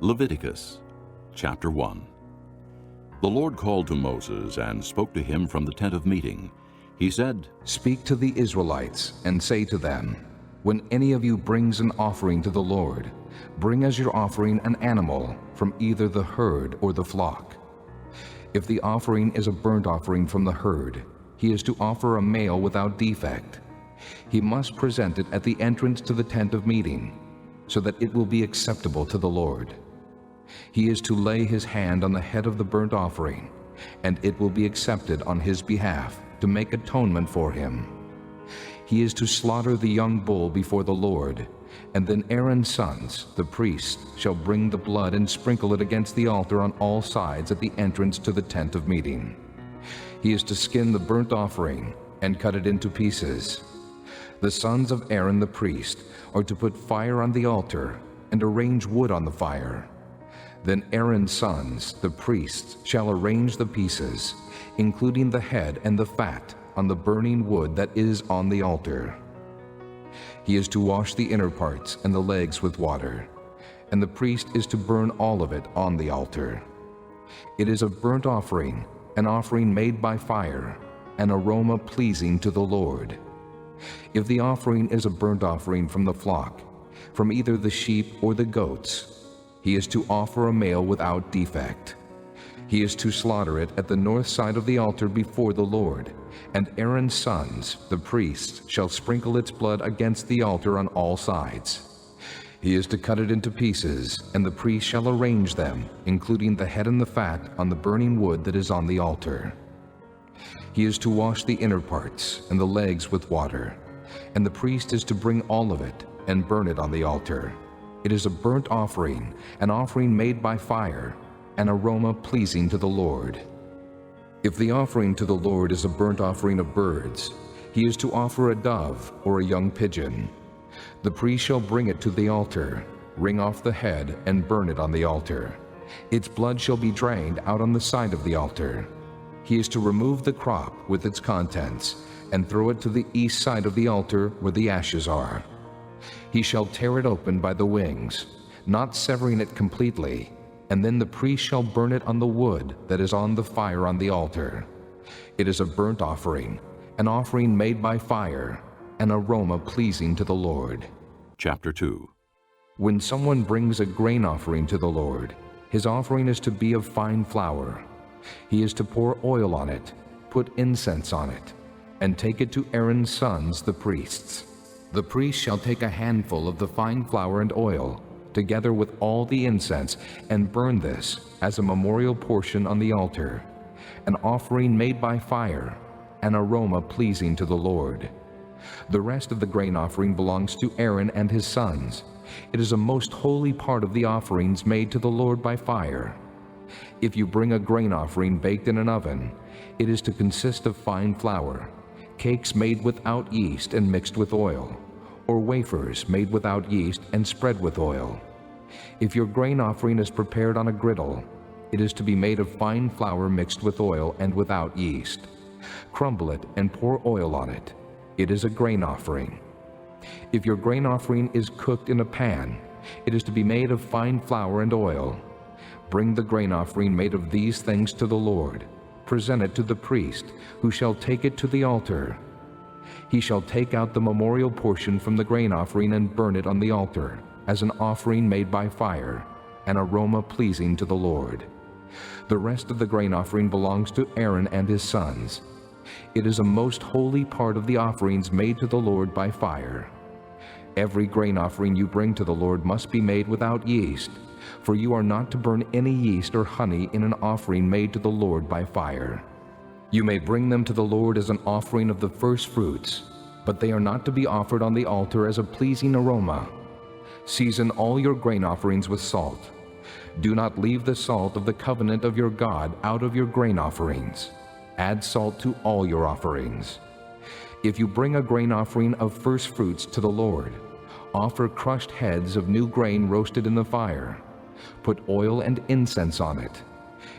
Leviticus chapter 1. The Lord called to Moses and spoke to him from the tent of meeting. He said, "Speak to the Israelites and say to them, when any of you brings an offering to the Lord, bring as your offering an animal from either the herd or the flock. If the offering is a burnt offering from the herd, he is to offer a male without defect. He must present it at the entrance to the tent of meeting, so that it will be acceptable to the Lord. He is to lay his hand on the head of the burnt offering, and it will be accepted on his behalf to make atonement for him. He is to slaughter the young bull before the Lord, and then Aaron's sons, the priests, shall bring the blood and sprinkle it against the altar on all sides at the entrance to the tent of meeting. He is to skin the burnt offering and cut it into pieces. The sons of Aaron the priest are to put fire on the altar and arrange wood on the fire. Then Aaron's sons, the priests, shall arrange the pieces, including the head and the fat, on the burning wood that is on the altar. He is to wash the inner parts and the legs with water, and the priest is to burn all of it on the altar. It is a burnt offering, an offering made by fire, an aroma pleasing to the Lord. If the offering is a burnt offering from the flock, from either the sheep or the goats, he is to offer a male without defect. He is to slaughter it at the north side of the altar before the Lord, and Aaron's sons, the priests, shall sprinkle its blood against the altar on all sides. He is to cut it into pieces, and the priest shall arrange them, including the head and the fat, on the burning wood that is on the altar. He is to wash the inner parts and the legs with water, and the priest is to bring all of it and burn it on the altar. It is a burnt offering, an offering made by fire, an aroma pleasing to the Lord. If the offering to the Lord is a burnt offering of birds, he is to offer a dove or a young pigeon. The priest shall bring it to the altar, wring off the head, and burn it on the altar. Its blood shall be drained out on the side of the altar. He is to remove the crop with its contents, and throw it to the east side of the altar where the ashes are. He shall tear it open by the wings, not severing it completely, and then the priest shall burn it on the wood that is on the fire on the altar. It is a burnt offering, an offering made by fire, an aroma pleasing to the Lord. Chapter 2. When someone brings a grain offering to the Lord, his offering is to be of fine flour. He is to pour oil on it, put incense on it, and take it to Aaron's sons, the priests. The priest shall take a handful of the fine flour and oil, together with all the incense, and burn this as a memorial portion on the altar, an offering made by fire, an aroma pleasing to the Lord. The rest of the grain offering belongs to Aaron and his sons. It is a most holy part of the offerings made to the Lord by fire. If you bring a grain offering baked in an oven, it is to consist of fine flour, cakes made without yeast and mixed with oil, or wafers made without yeast and spread with oil. If your grain offering is prepared on a griddle, it is to be made of fine flour mixed with oil and without yeast. Crumble it and pour oil on it. It is a grain offering. If your grain offering is cooked in a pan, it is to be made of fine flour and oil. Bring the grain offering made of these things to the Lord. Present it to the priest, who shall take it to the altar. He shall take out the memorial portion from the grain offering and burn it on the altar, as an offering made by fire, an aroma pleasing to the Lord. The rest of the grain offering belongs to Aaron and his sons. It is a most holy part of the offerings made to the Lord by fire. Every grain offering you bring to the Lord must be made without yeast, for you are not to burn any yeast or honey in an offering made to the Lord by fire. You may bring them to the Lord as an offering of the first fruits, but they are not to be offered on the altar as a pleasing aroma. Season all your grain offerings with salt. Do not leave the salt of the covenant of your God out of your grain offerings. Add salt to all your offerings. If you bring a grain offering of first fruits to the Lord, offer crushed heads of new grain roasted in the fire. Put oil and incense on it.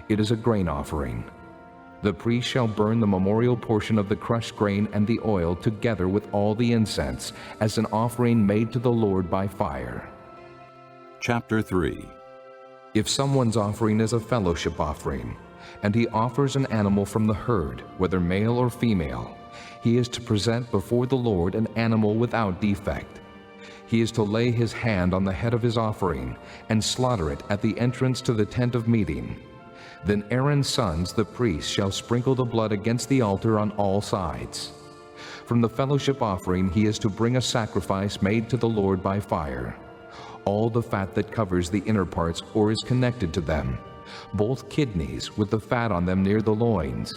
It is a grain offering. The priest shall burn the memorial portion of the crushed grain and the oil together with all the incense as an offering made to the Lord by fire. Chapter 3. If someone's offering is a fellowship offering, and he offers an animal from the herd, whether male or female, he is to present before the Lord an animal without defect. He is to lay his hand on the head of his offering and slaughter it at the entrance to the tent of meeting. Then Aaron's sons, the priests, shall sprinkle the blood against the altar on all sides. From the fellowship offering he is to bring a sacrifice made to the Lord by fire. All the fat that covers the inner parts or is connected to them, both kidneys with the fat on them near the loins,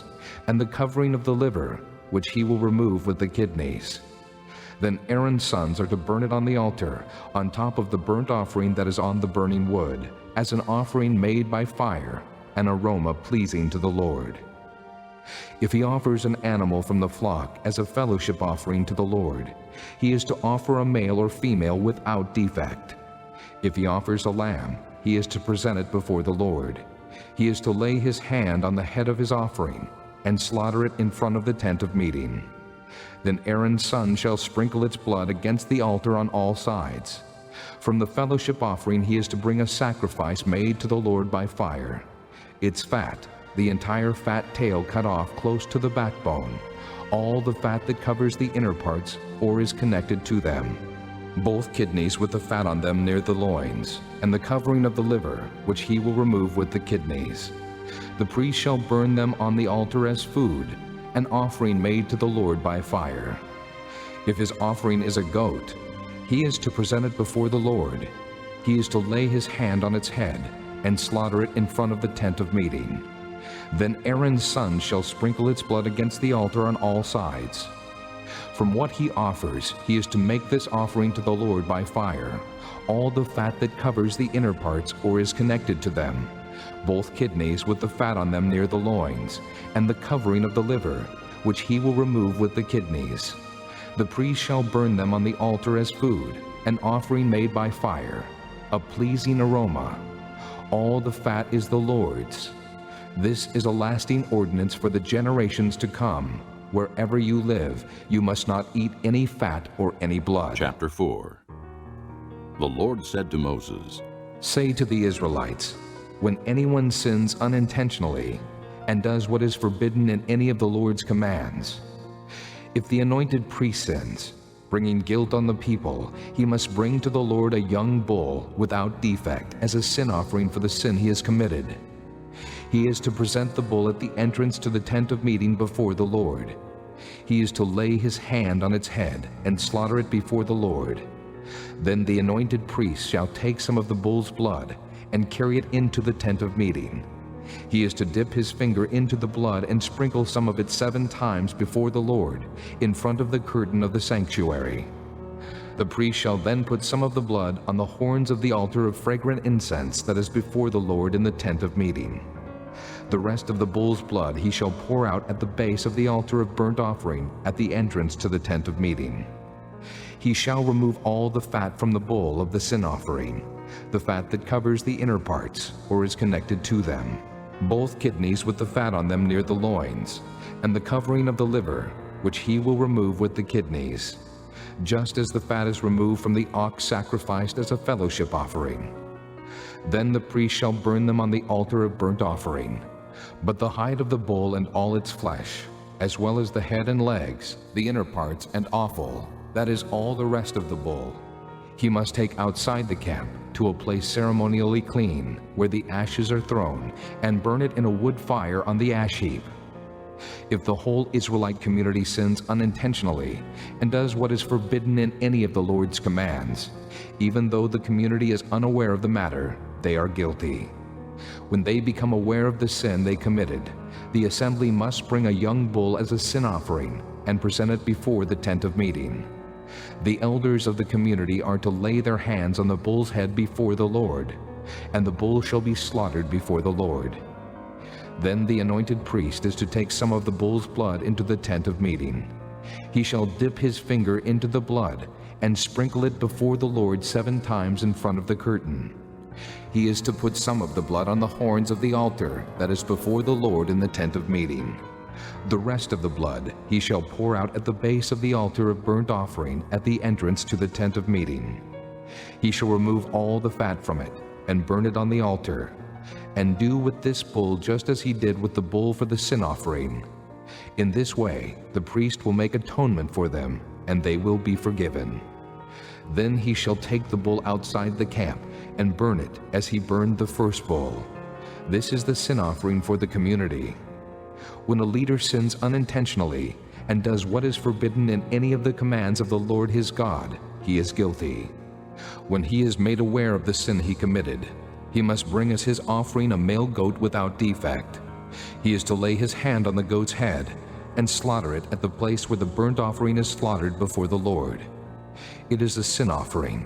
and the covering of the liver, which he will remove with the kidneys. Then Aaron's sons are to burn it on the altar, on top of the burnt offering that is on the burning wood, as an offering made by fire, an aroma pleasing to the Lord. If he offers an animal from the flock as a fellowship offering to the Lord, he is to offer a male or female without defect. If he offers a lamb, he is to present it before the Lord. He is to lay his hand on the head of his offering and slaughter it in front of the tent of meeting. Then Aaron's son shall sprinkle its blood against the altar on all sides. From the fellowship offering he is to bring a sacrifice made to the Lord by fire. Its fat, the entire fat tail cut off close to the backbone, all the fat that covers the inner parts or is connected to them, both kidneys with the fat on them near the loins, and the covering of the liver, which he will remove with the kidneys. The priest shall burn them on the altar as food, an offering made to the Lord by fire. If his offering is a goat, he is to present it before the Lord. He is to lay his hand on its head and slaughter it in front of the tent of meeting. Then Aaron's son shall sprinkle its blood against the altar on all sides. From what he offers, he is to make this offering to the Lord by fire, all the fat that covers the inner parts or is connected to them, both kidneys with the fat on them near the loins, and the covering of the liver, which he will remove with the kidneys. The priest shall burn them on the altar as food, an offering made by fire, a pleasing aroma. All the fat is the Lord's. This is a lasting ordinance for the generations to come. Wherever you live, you must not eat any fat or any blood. Chapter 4. The Lord said to Moses, Say to the Israelites, when anyone sins unintentionally and does what is forbidden in any of the Lord's commands, if the anointed priest sins, bringing guilt on the people, he must bring to the Lord a young bull without defect as a sin offering for the sin he has committed. He is to present the bull at the entrance to the tent of meeting before the Lord. He is to lay his hand on its head and slaughter it before the Lord. Then the anointed priest shall take some of the bull's blood and carry it into the tent of meeting. He is to dip his finger into the blood and sprinkle some of it 7 times before the Lord, in front of the curtain of the sanctuary. The priest shall then put some of the blood on the horns of the altar of fragrant incense that is before the Lord in the tent of meeting. The rest of the bull's blood he shall pour out at the base of the altar of burnt offering at the entrance to the tent of meeting. He shall remove all the fat from the bull of the sin offering, the fat that covers the inner parts or is connected to them, both kidneys with the fat on them near the loins, and the covering of the liver, which he will remove with the kidneys, just as the fat is removed from the ox sacrificed as a fellowship offering. Then the priest shall burn them on the altar of burnt offering. But the hide of the bull and all its flesh, as well as the head and legs, the inner parts and offal, that is all the rest of the bull, he must take outside the camp to a place ceremonially clean, where the ashes are thrown, and burn it in a wood fire on the ash heap. If the whole Israelite community sins unintentionally and does what is forbidden in any of the Lord's commands, even though the community is unaware of the matter, they are guilty. When they become aware of the sin they committed, the assembly must bring a young bull as a sin offering and present it before the tent of meeting. The elders of the community are to lay their hands on the bull's head before the Lord, and the bull shall be slaughtered before the Lord. Then the anointed priest is to take some of the bull's blood into the tent of meeting. He shall dip his finger into the blood and sprinkle it before the Lord 7 times in front of the curtain. He is to put some of the blood on the horns of the altar that is before the Lord in the tent of meeting. The rest of the blood he shall pour out at the base of the altar of burnt offering at the entrance to the tent of meeting. He shall remove all the fat from it, and burn it on the altar, and do with this bull just as he did with the bull for the sin offering. In this way, the priest will make atonement for them, and they will be forgiven. Then he shall take the bull outside the camp and burn it as he burned the first bull. This is the sin offering for the community. When a leader sins unintentionally and does what is forbidden in any of the commands of the Lord his God, he is guilty. When he is made aware of the sin he committed, he must bring as his offering a male goat without defect. He is to lay his hand on the goat's head and slaughter it at the place where the burnt offering is slaughtered before the Lord. It is a sin offering.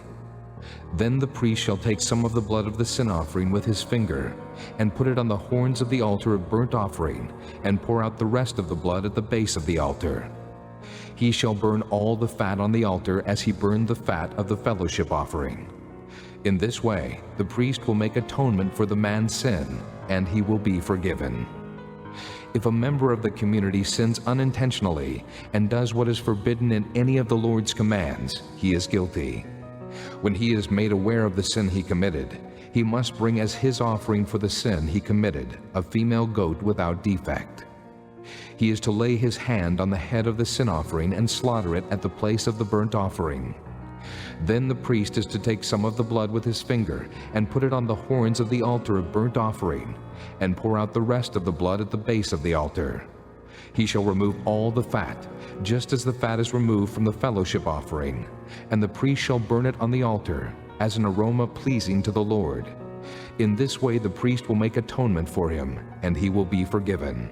Then the priest shall take some of the blood of the sin offering with his finger and put it on the horns of the altar of burnt offering and pour out the rest of the blood at the base of the altar. He shall burn all the fat on the altar as he burned the fat of the fellowship offering. In this way, the priest will make atonement for the man's sin, and he will be forgiven. If a member of the community sins unintentionally and does what is forbidden in any of the Lord's commands, he is guilty. When he is made aware of the sin he committed, he must bring as his offering for the sin he committed a female goat without defect. He is to lay his hand on the head of the sin offering and slaughter it at the place of the burnt offering. Then the priest is to take some of the blood with his finger and put it on the horns of the altar of burnt offering, and pour out the rest of the blood at the base of the altar. He shall remove all the fat, just as the fat is removed from the fellowship offering, and the priest shall burn it on the altar as an aroma pleasing to the Lord. In this way the priest will make atonement for him, and he will be forgiven.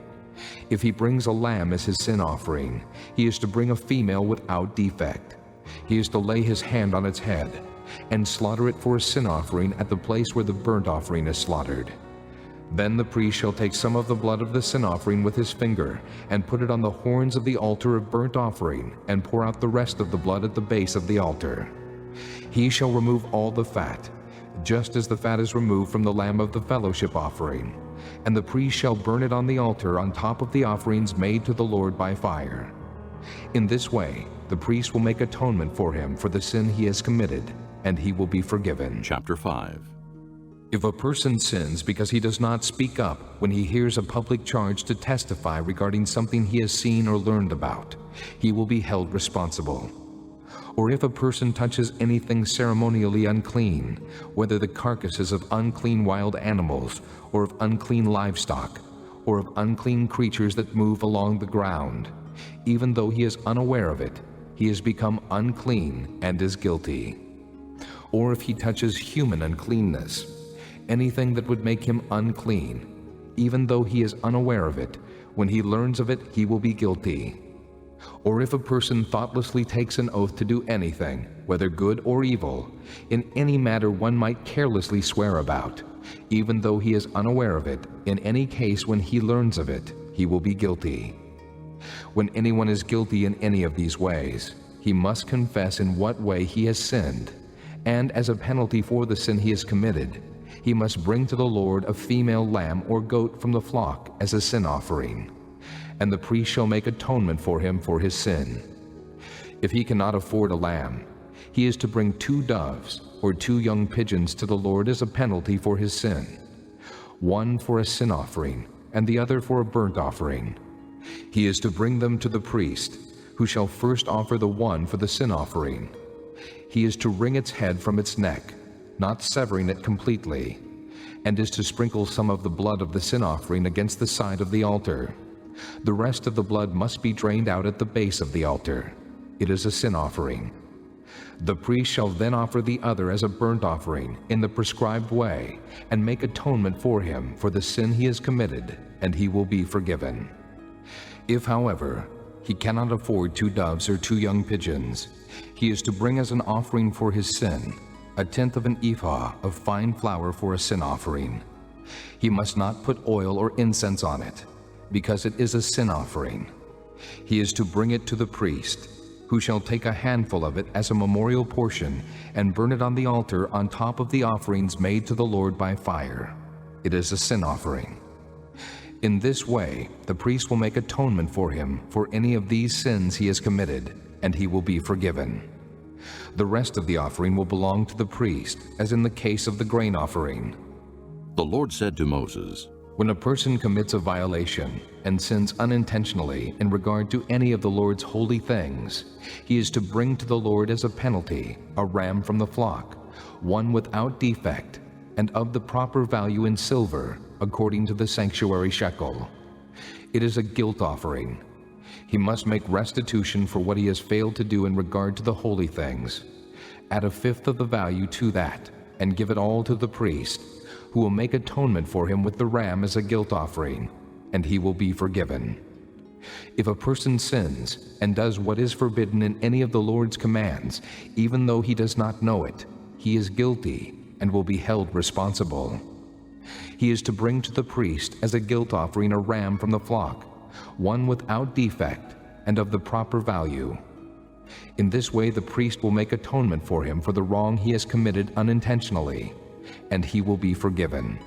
If he brings a lamb as his sin offering, he is to bring a female without defect. He is to lay his hand on its head and slaughter it for a sin offering at the place where the burnt offering is slaughtered. Then the priest shall take some of the blood of the sin offering with his finger and put it on the horns of the altar of burnt offering and pour out the rest of the blood at the base of the altar. He shall remove all the fat, just as the fat is removed from the lamb of the fellowship offering, and the priest shall burn it on the altar on top of the offerings made to the Lord by fire. In this way, the priest will make atonement for him for the sin he has committed, and he will be forgiven. Chapter 5. If a person sins because he does not speak up when he hears a public charge to testify regarding something he has seen or learned about, he will be held responsible. Or if a person touches anything ceremonially unclean, whether the carcasses of unclean wild animals, or of unclean livestock, or of unclean creatures that move along the ground, even though he is unaware of it, he has become unclean and is guilty. Or if he touches human uncleanness, anything that would make him unclean, even though he is unaware of it, when he learns of it, he will be guilty. Or if a person thoughtlessly takes an oath to do anything, whether good or evil, in any matter one might carelessly swear about, even though he is unaware of it, in any case when he learns of it, he will be guilty. When anyone is guilty in any of these ways, he must confess in what way he has sinned, and as a penalty for the sin he has committed, he must bring to the Lord a female lamb or goat from the flock as a sin offering, and the priest shall make atonement for him for his sin. If he cannot afford a lamb, he is to bring 2 doves or 2 young pigeons to the Lord as a penalty for his sin, one for a sin offering and the other for a burnt offering. He is to bring them to the priest, who shall first offer the one for the sin offering. He is to wring its head from its neck, not severing it completely, and is to sprinkle some of the blood of the sin offering against the side of the altar. The rest of the blood must be drained out at the base of the altar. It is a sin offering. The priest shall then offer the other as a burnt offering in the prescribed way, and make atonement for him for the sin he has committed, and he will be forgiven. If, however, he cannot afford 2 doves or 2 young pigeons, he is to bring as an offering for his sin 1/10 of an ephah of fine flour for a sin offering. He must not put oil or incense on it, because it is a sin offering. He is to bring it to the priest, who shall take a handful of it as a memorial portion and burn it on the altar on top of the offerings made to the Lord by fire. It is a sin offering. In this way, the priest will make atonement for him for any of these sins he has committed, and he will be forgiven. The rest of the offering will belong to the priest, as in the case of the grain offering. The Lord said to Moses, When a person commits a violation and sins unintentionally in regard to any of the Lord's holy things, he is to bring to the Lord as a penalty a ram from the flock, one without defect, and of the proper value in silver, according to the sanctuary shekel. It is a guilt offering. He must make restitution for what he has failed to do in regard to the holy things. Add a fifth of the value to that, and give it all to the priest, who will make atonement for him with the ram as a guilt offering, and he will be forgiven. If a person sins and does what is forbidden in any of the Lord's commands, even though he does not know it, he is guilty and will be held responsible. He is to bring to the priest as a guilt offering a ram from the flock, one without defect and of the proper value. In this way the priest will make atonement for him for the wrong he has committed unintentionally, and he will be forgiven.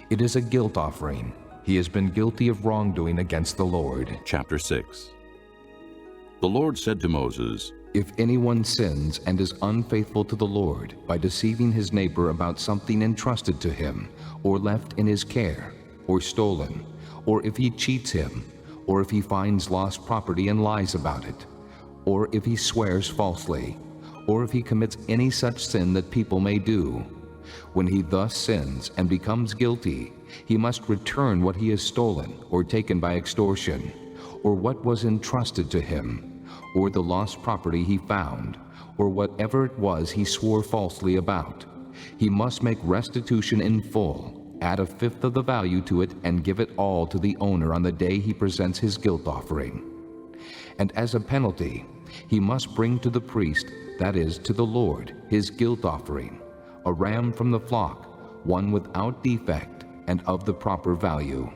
It is a guilt offering. He has been guilty of wrongdoing against the Lord. Chapter 6. The Lord said to Moses, If anyone sins and is unfaithful to the Lord by deceiving his neighbor about something entrusted to him, or left in his care, or stolen, or if he cheats him, or if he finds lost property and lies about it, or if he swears falsely, or if he commits any such sin that people may do, when he thus sins and becomes guilty, he must return what he has stolen or taken by extortion, or what was entrusted to him, or the lost property he found, or whatever it was he swore falsely about. He must make restitution in full, add a fifth of the value to it, and give it all to the owner on the day he presents his guilt offering. And as a penalty, he must bring to the priest, that is, to the Lord, his guilt offering, a ram from the flock, one without defect and of the proper value.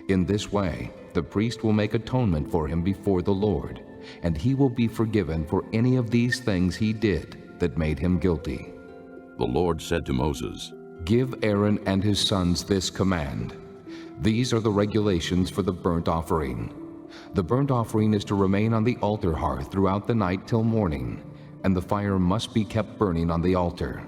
In this way, the priest will make atonement for him before the Lord, and he will be forgiven for any of these things he did that made him guilty. The Lord said to Moses, Give Aaron and his sons this command. These are the regulations for the burnt offering. The burnt offering is to remain on the altar hearth throughout the night till morning, and the fire must be kept burning on the altar.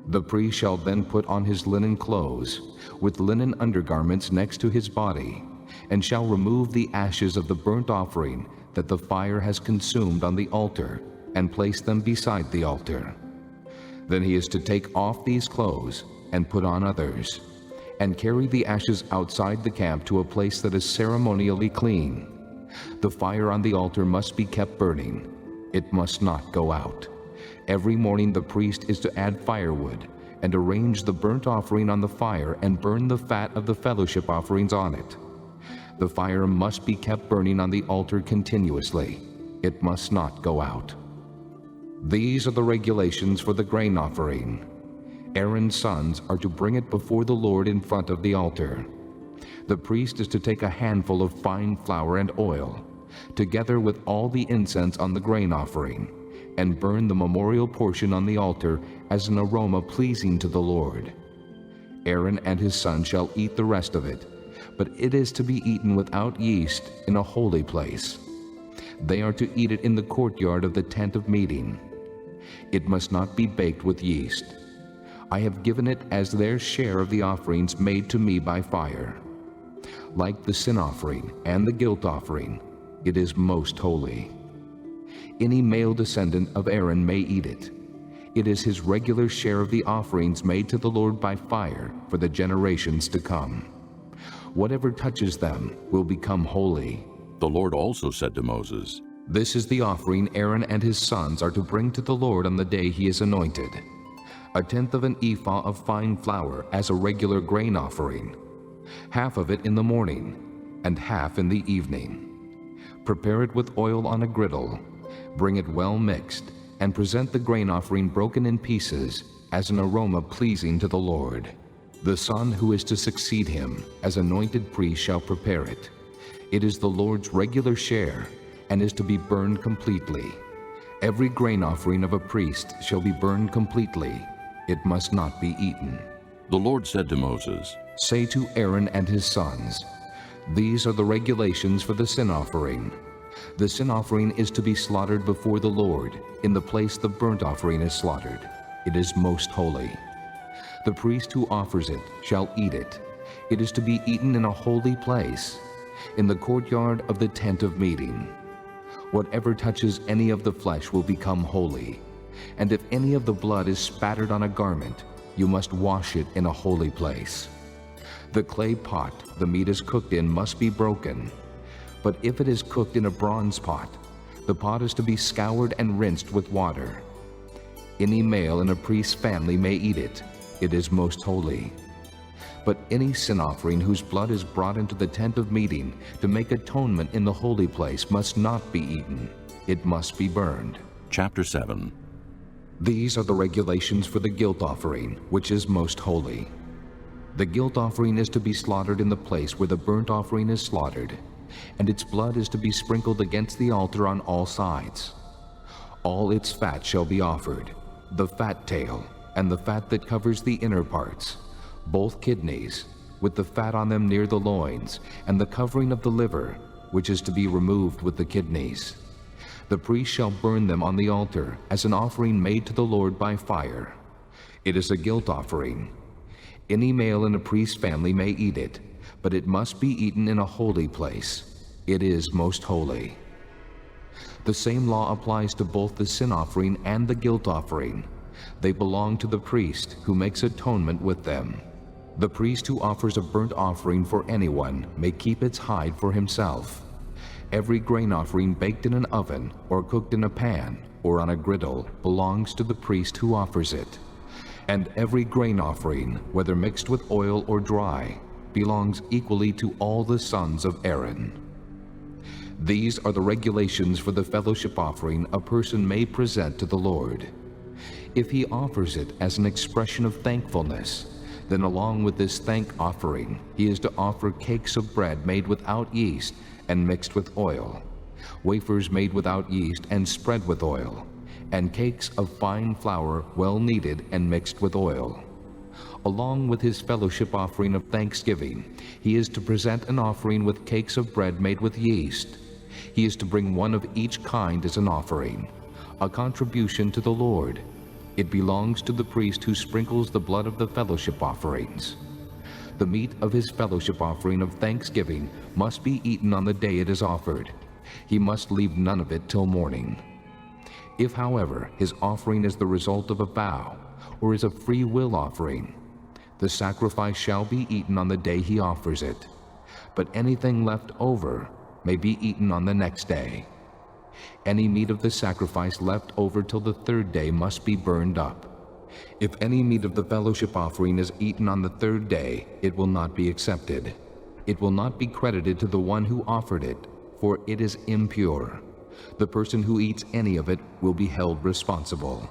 The priest shall then put on his linen clothes, with linen undergarments next to his body, and shall remove the ashes of the burnt offering that the fire has consumed on the altar, and place them beside the altar. Then he is to take off these clothes and put on others, and carry the ashes outside the camp to a place that is ceremonially clean. The fire on the altar must be kept burning. It must not go out. Every morning the priest is to add firewood and arrange the burnt offering on the fire and burn the fat of the fellowship offerings on it. The fire must be kept burning on the altar continuously. It must not go out. These are the regulations for the grain offering. Aaron's sons are to bring it before the Lord in front of the altar. The priest is to take a handful of fine flour and oil, together with all the incense on the grain offering, and burn the memorial portion on the altar as an aroma pleasing to the Lord. Aaron and his son shall eat the rest of it, but it is to be eaten without yeast in a holy place. They are to eat it in the courtyard of the tent of meeting. It must not be baked with yeast. I have given it as their share of the offerings made to me by fire. Like the sin offering and the guilt offering, it is most holy. Any male descendant of Aaron may eat it. It is his regular share of the offerings made to the Lord by fire for the generations to come. Whatever touches them will become holy. The Lord also said to Moses, This is the offering Aaron and his sons are to bring to the Lord on the day he is anointed. 1/10 of an ephah of fine flour as a regular grain offering, half of it in the morning, and half in the evening. Prepare it with oil on a griddle, bring it well mixed, and present the grain offering broken in pieces as an aroma pleasing to the Lord. The son who is to succeed him as anointed priest shall prepare it. It is the Lord's regular share, and is to be burned completely. Every grain offering of a priest shall be burned completely. It must not be eaten. The Lord said to Moses, Say to Aaron and his sons, These are the regulations for the sin offering. The sin offering is to be slaughtered before the Lord, in the place the burnt offering is slaughtered. It is most holy. The priest who offers it shall eat it. It is to be eaten in a holy place, in the courtyard of the tent of meeting. Whatever touches any of the flesh will become holy, and if any of the blood is spattered on a garment, you must wash it in a holy place. The clay pot the meat is cooked in must be broken, but if it is cooked in a bronze pot, the pot is to be scoured and rinsed with water. Any male in a priest's family may eat it. It is most holy. But any sin offering whose blood is brought into the tent of meeting to make atonement in the holy place must not be eaten. It must be burned. Chapter 7. These are the regulations for the guilt offering, which is most holy. The guilt offering is to be slaughtered in the place where the burnt offering is slaughtered, and its blood is to be sprinkled against the altar on all sides. All its fat shall be offered, the fat tail, and the fat that covers the inner parts, both kidneys, with the fat on them near the loins, and the covering of the liver, which is to be removed with the kidneys. The priest shall burn them on the altar as an offering made to the Lord by fire. It is a guilt offering. Any male in a priest's family may eat it, but it must be eaten in a holy place. It is most holy. The same law applies to both the sin offering and the guilt offering. They belong to the priest who makes atonement with them. The priest who offers a burnt offering for anyone may keep its hide for himself. Every grain offering baked in an oven or cooked in a pan or on a griddle belongs to the priest who offers it. And every grain offering, whether mixed with oil or dry, belongs equally to all the sons of Aaron. These are the regulations for the fellowship offering a person may present to the Lord. If he offers it as an expression of thankfulness, then along with this thank offering, he is to offer cakes of bread made without yeast and mixed with oil, wafers made without yeast and spread with oil, and cakes of fine flour well kneaded and mixed with oil. Along with his fellowship offering of thanksgiving, he is to present an offering with cakes of bread made with yeast. He is to bring one of each kind as an offering, a contribution to the Lord. It belongs to the priest who sprinkles the blood of the fellowship offerings. The meat of his fellowship offering of thanksgiving must be eaten on the day it is offered. He must leave none of it till morning. If, however, his offering is the result of a vow, or is a free will offering, the sacrifice shall be eaten on the day he offers it, but anything left over may be eaten on the next day. Any meat of the sacrifice left over till the third day must be burned up. If any meat of the fellowship offering is eaten on the third day, it will not be accepted. It will not be credited to the one who offered it, for it is impure. The person who eats any of it will be held responsible.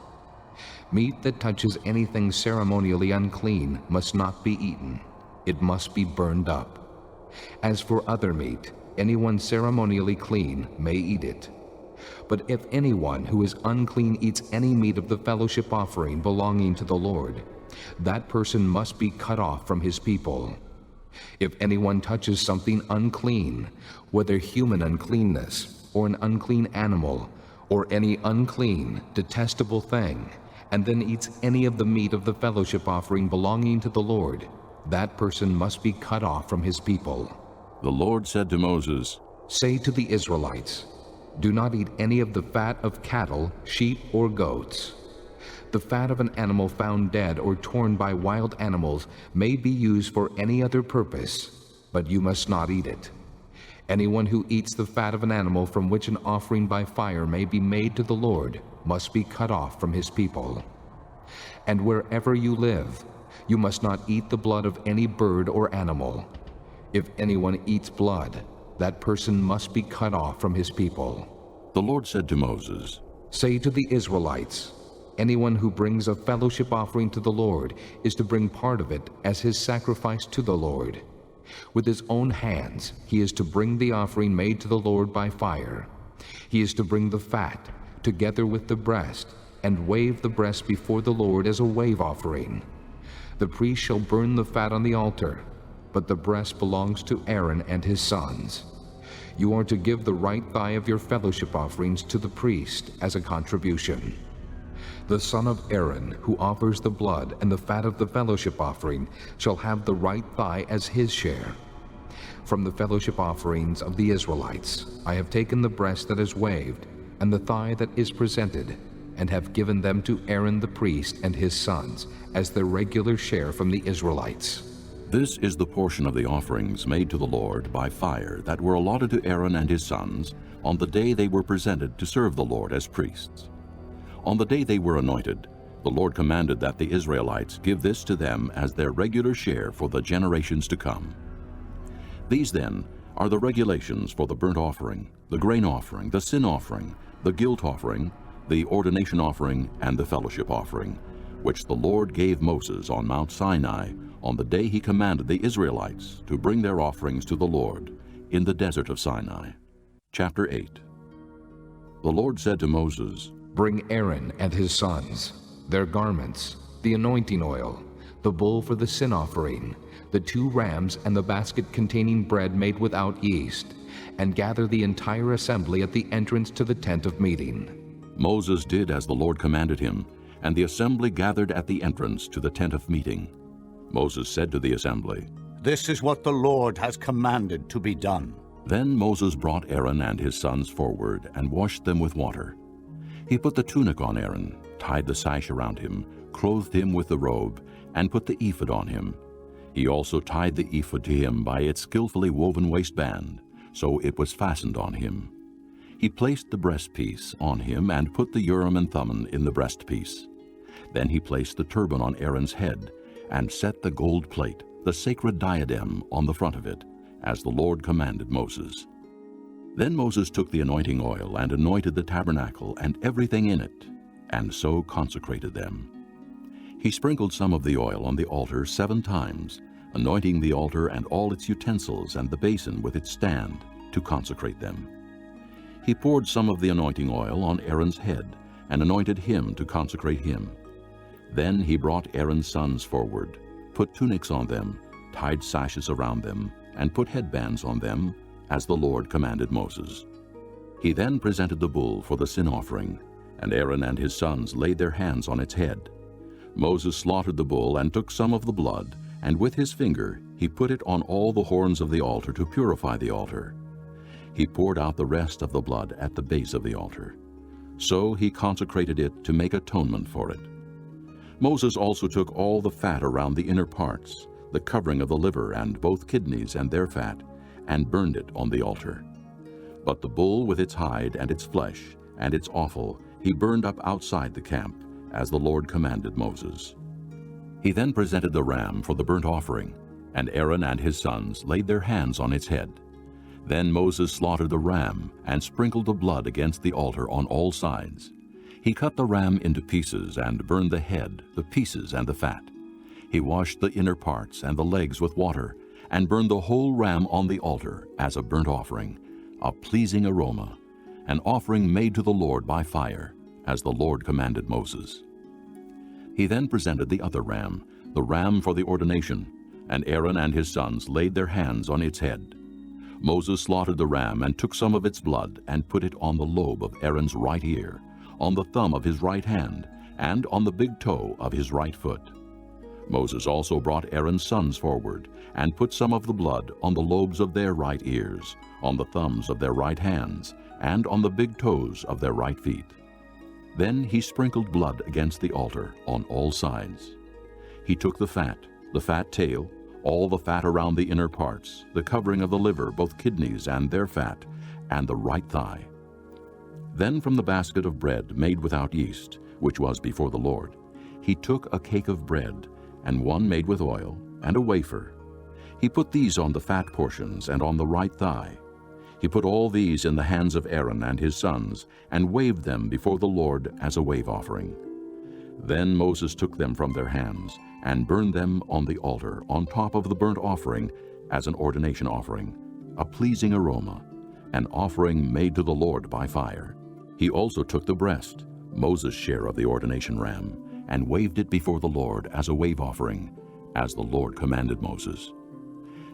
Meat that touches anything ceremonially unclean must not be eaten. It must be burned up. As for other meat, anyone ceremonially clean may eat it. But if anyone who is unclean eats any meat of the fellowship offering belonging to the Lord, that person must be cut off from his people. If anyone touches something unclean, whether human uncleanness, or an unclean animal, or any unclean, detestable thing, and then eats any of the meat of the fellowship offering belonging to the Lord, that person must be cut off from his people. The Lord said to Moses, "Say to the Israelites, do not eat any of the fat of cattle, sheep, or goats. The fat of an animal found dead or torn by wild animals may be used for any other purpose, but you must not eat it. Anyone who eats the fat of an animal from which an offering by fire may be made to the Lord must be cut off from his people. And wherever you live, you must not eat the blood of any bird or animal. If anyone eats blood, that person must be cut off from his people." The Lord said to Moses, "Say to the Israelites, anyone who brings a fellowship offering to the Lord is to bring part of it as his sacrifice to the Lord. With his own hands he is to bring the offering made to the Lord by fire. He is to bring the fat, together with the breast, and wave the breast before the Lord as a wave offering. The priest shall burn the fat on the altar, but the breast belongs to Aaron and his sons. You are to give the right thigh of your fellowship offerings to the priest as a contribution. The son of Aaron, who offers the blood and the fat of the fellowship offering, shall have the right thigh as his share. From the fellowship offerings of the Israelites, I have taken the breast that is waved, and the thigh that is presented, and have given them to Aaron the priest and his sons, as their regular share from the Israelites. This is the portion of the offerings made to the Lord by fire that were allotted to Aaron and his sons on the day they were presented to serve the Lord as priests. On the day they were anointed, the Lord commanded that the Israelites give this to them as their regular share for the generations to come. These, then, are the regulations for the burnt offering, the grain offering, the sin offering, the guilt offering, the ordination offering, and the fellowship offering, which the Lord gave Moses on Mount Sinai on the day he commanded the Israelites to bring their offerings to the Lord in the desert of Sinai. Chapter 8. The Lord said to Moses, Bring Aaron and his sons, their garments, the anointing oil, the bull for the sin offering, the 2 rams and the basket containing bread made without yeast, and gather the entire assembly at the entrance to the tent of meeting. Moses did as the Lord commanded him, and the assembly gathered at the entrance to the tent of meeting. Moses said to the assembly, This is what the Lord has commanded to be done. Then Moses brought Aaron and his sons forward and washed them with water. He put the tunic on Aaron, tied the sash around him, clothed him with the robe, and put the ephod on him. He also tied the ephod to him by its skillfully woven waistband, so it was fastened on him. He placed the breastpiece on him and put the Urim and Thummim in the breastpiece. Then he placed the turban on Aaron's head and set the gold plate, the sacred diadem, on the front of it, as the Lord commanded Moses. Then Moses took the anointing oil and anointed the tabernacle and everything in it, and so consecrated them. He sprinkled some of the oil on the altar 7 times, anointing the altar and all its utensils and the basin with its stand, to consecrate them. He poured some of the anointing oil on Aaron's head and anointed him to consecrate him. Then he brought Aaron's sons forward, put tunics on them, tied sashes around them, and put headbands on them, as the Lord commanded Moses. He then presented the bull for the sin offering, and Aaron and his sons laid their hands on its head. Moses slaughtered the bull and took some of the blood, and with his finger he put it on all the horns of the altar to purify the altar. He poured out the rest of the blood at the base of the altar. So he consecrated it to make atonement for it. Moses also took all the fat around the inner parts, the covering of the liver and both kidneys and their fat, and burned it on the altar. But the bull with its hide and its flesh and its offal he burned up outside the camp, as the Lord commanded Moses. He then presented the ram for the burnt offering, and Aaron and his sons laid their hands on its head. Then Moses slaughtered the ram and sprinkled the blood against the altar on all sides. He cut the ram into pieces and burned the head, the pieces, and the fat. He washed the inner parts and the legs with water, and burned the whole ram on the altar as a burnt offering, a pleasing aroma, an offering made to the Lord by fire, as the Lord commanded Moses. He then presented the other ram, the ram for the ordination, and Aaron and his sons laid their hands on its head. Moses slaughtered the ram and took some of its blood and put it on the lobe of Aaron's right ear, on the thumb of his right hand, and on the big toe of his right foot. Moses also brought Aaron's sons forward and put some of the blood on the lobes of their right ears, on the thumbs of their right hands, and on the big toes of their right feet. Then he sprinkled blood against the altar on all sides. He took the fat tail, all the fat around the inner parts, the covering of the liver, both kidneys and their fat, and the right thigh. Then from the basket of bread made without yeast, which was before the Lord, he took a cake of bread, and one made with oil, and a wafer. He put these on the fat portions and on the right thigh. He put all these in the hands of Aaron and his sons, and waved them before the Lord as a wave offering. Then Moses took them from their hands, and burned them on the altar on top of the burnt offering as an ordination offering, a pleasing aroma, an offering made to the Lord by fire. He also took the breast, Moses' share of the ordination ram, and waved it before the Lord as a wave offering, as the Lord commanded Moses.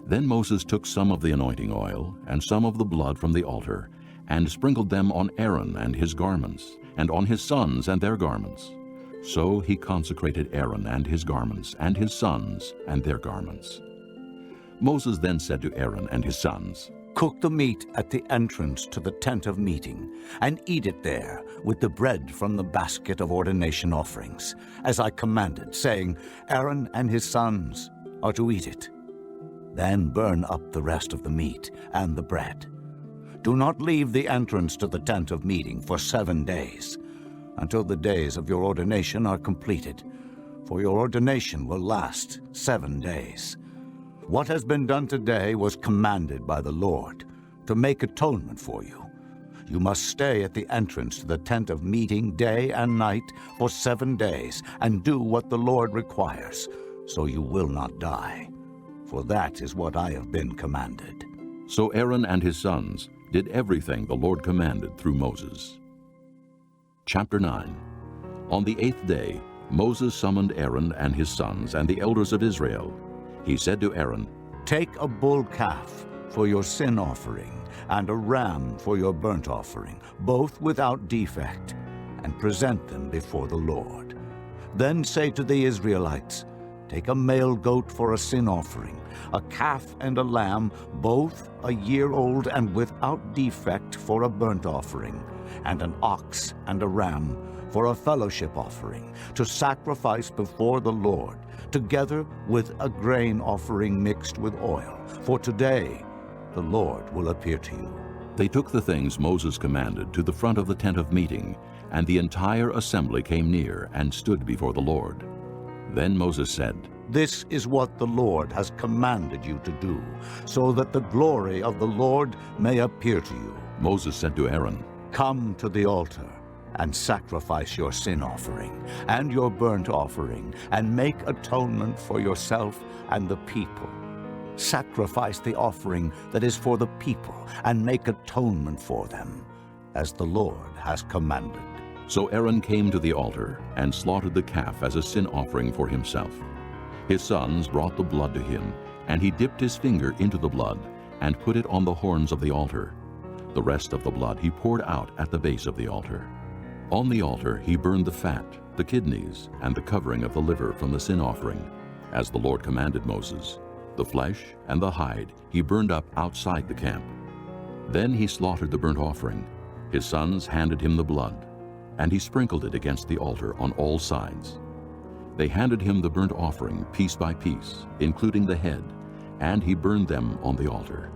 Then Moses took some of the anointing oil and some of the blood from the altar, and sprinkled them on Aaron and his garments, and on his sons and their garments. So he consecrated Aaron and his garments, and his sons and their garments. Moses then said to Aaron and his sons, Cook the meat at the entrance to the tent of meeting, and eat it there with the bread from the basket of ordination offerings, as I commanded, saying, Aaron and his sons are to eat it. Then burn up the rest of the meat and the bread. Do not leave the entrance to the tent of meeting for 7 days, until the days of your ordination are completed, for your ordination will last 7 days. What has been done today was commanded by the Lord to make atonement for you. You must stay at the entrance to the tent of meeting day and night for 7 days, and do what the Lord requires, so you will not die. For that is what I have been commanded. So Aaron and his sons did everything the Lord commanded through Moses. Chapter 9. On the 8th day, Moses summoned Aaron and his sons and the elders of Israel. He said to Aaron, Take a bull calf for your sin offering, and a ram for your burnt offering, both without defect, and present them before the Lord. Then say to the Israelites, Take a male goat for a sin offering, a calf and a lamb, both a year old and without defect, for a burnt offering, and an ox and a ram for a fellowship offering, to sacrifice before the Lord, together with a grain offering mixed with oil. For today the Lord will appear to you. They took the things Moses commanded to the front of the tent of meeting, and the entire assembly came near and stood before the Lord. Then Moses said, This is what the Lord has commanded you to do, so that the glory of the Lord may appear to you. Moses said to Aaron, Come to the altar and sacrifice your sin offering and your burnt offering, and make atonement for yourself and the people. Sacrifice the offering that is for the people, and make atonement for them, as the Lord has commanded. So Aaron came to the altar and slaughtered the calf as a sin offering for himself. His sons brought the blood to him, and he dipped his finger into the blood and put it on the horns of the altar. The rest of the blood he poured out at the base of the altar. On the altar he burned the fat, the kidneys, and the covering of the liver from the sin offering, as the Lord commanded Moses. The flesh and the hide he burned up outside the camp. Then he slaughtered the burnt offering. His sons handed him the blood, and he sprinkled it against the altar on all sides. They handed him the burnt offering piece by piece, including the head, and he burned them on the altar.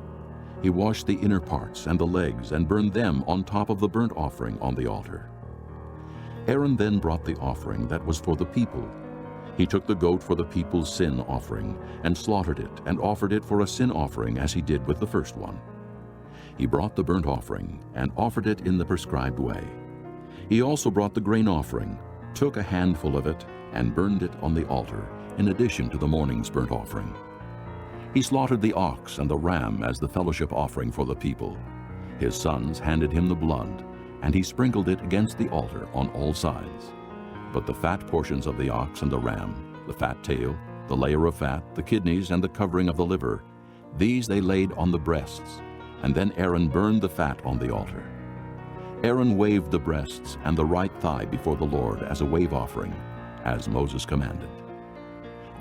He washed the inner parts and the legs and burned them on top of the burnt offering on the altar. Aaron then brought the offering that was for the people. He took the goat for the people's sin offering and slaughtered it and offered it for a sin offering as he did with the first one. He brought the burnt offering and offered it in the prescribed way. He also brought the grain offering, took a handful of it, and burned it on the altar, in addition to the morning's burnt offering. He slaughtered the ox and the ram as the fellowship offering for the people. His sons handed him the blood, and he sprinkled it against the altar on all sides. But the fat portions of the ox and the ram, the fat tail, the layer of fat, the kidneys, and the covering of the liver, these they laid on the breasts, and then Aaron burned the fat on the altar. Aaron waved the breasts and the right thigh before the Lord as a wave offering, as Moses commanded.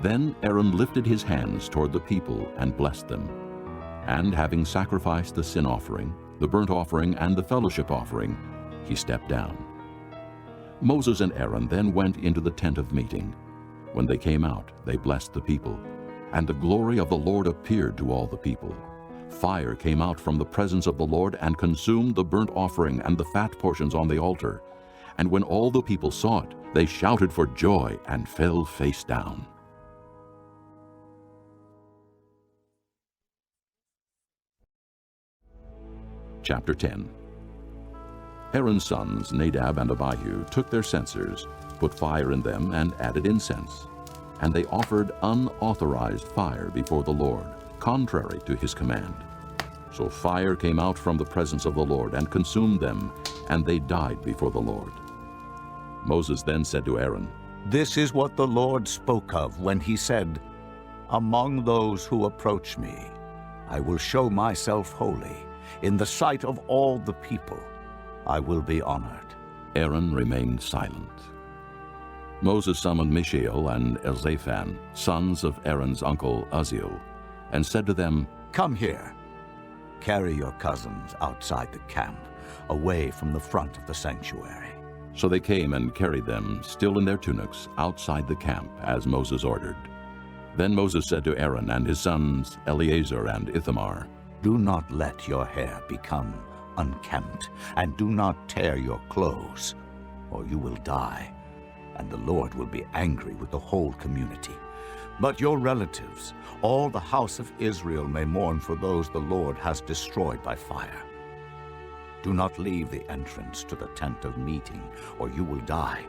Then Aaron lifted his hands toward the people and blessed them. And having sacrificed the sin offering, the burnt offering, and the fellowship offering, he stepped down. Moses and Aaron then went into the tent of meeting. When they came out, they blessed the people, and the glory of the Lord appeared to all the people. Fire came out from the presence of the Lord and consumed the burnt offering and the fat portions on the altar. And when all the people saw it, they shouted for joy and fell face down. Chapter 10. Aaron's sons, Nadab and Abihu, took their censers, put fire in them, and added incense. And they offered unauthorized fire before the Lord, contrary to his command. So fire came out from the presence of the Lord and consumed them, and they died before the Lord. Moses then said to Aaron, This is what the Lord spoke of when he said, Among those who approach me, I will show myself holy. In the sight of all the people, I will be honored." Aaron remained silent. Moses summoned Mishael and Elzaphan, sons of Aaron's uncle Uzziel, and said to them, "Come here. Carry your cousins outside the camp, away from the front of the sanctuary." So they came and carried them, still in their tunics, outside the camp, as Moses ordered. Then Moses said to Aaron and his sons Eleazar and Ithamar, "Do not let your hair become unkempt, and do not tear your clothes, or you will die, and the Lord will be angry with the whole community. But your relatives, all the house of Israel, may mourn for those the Lord has destroyed by fire. Do not leave the entrance to the tent of meeting, or you will die,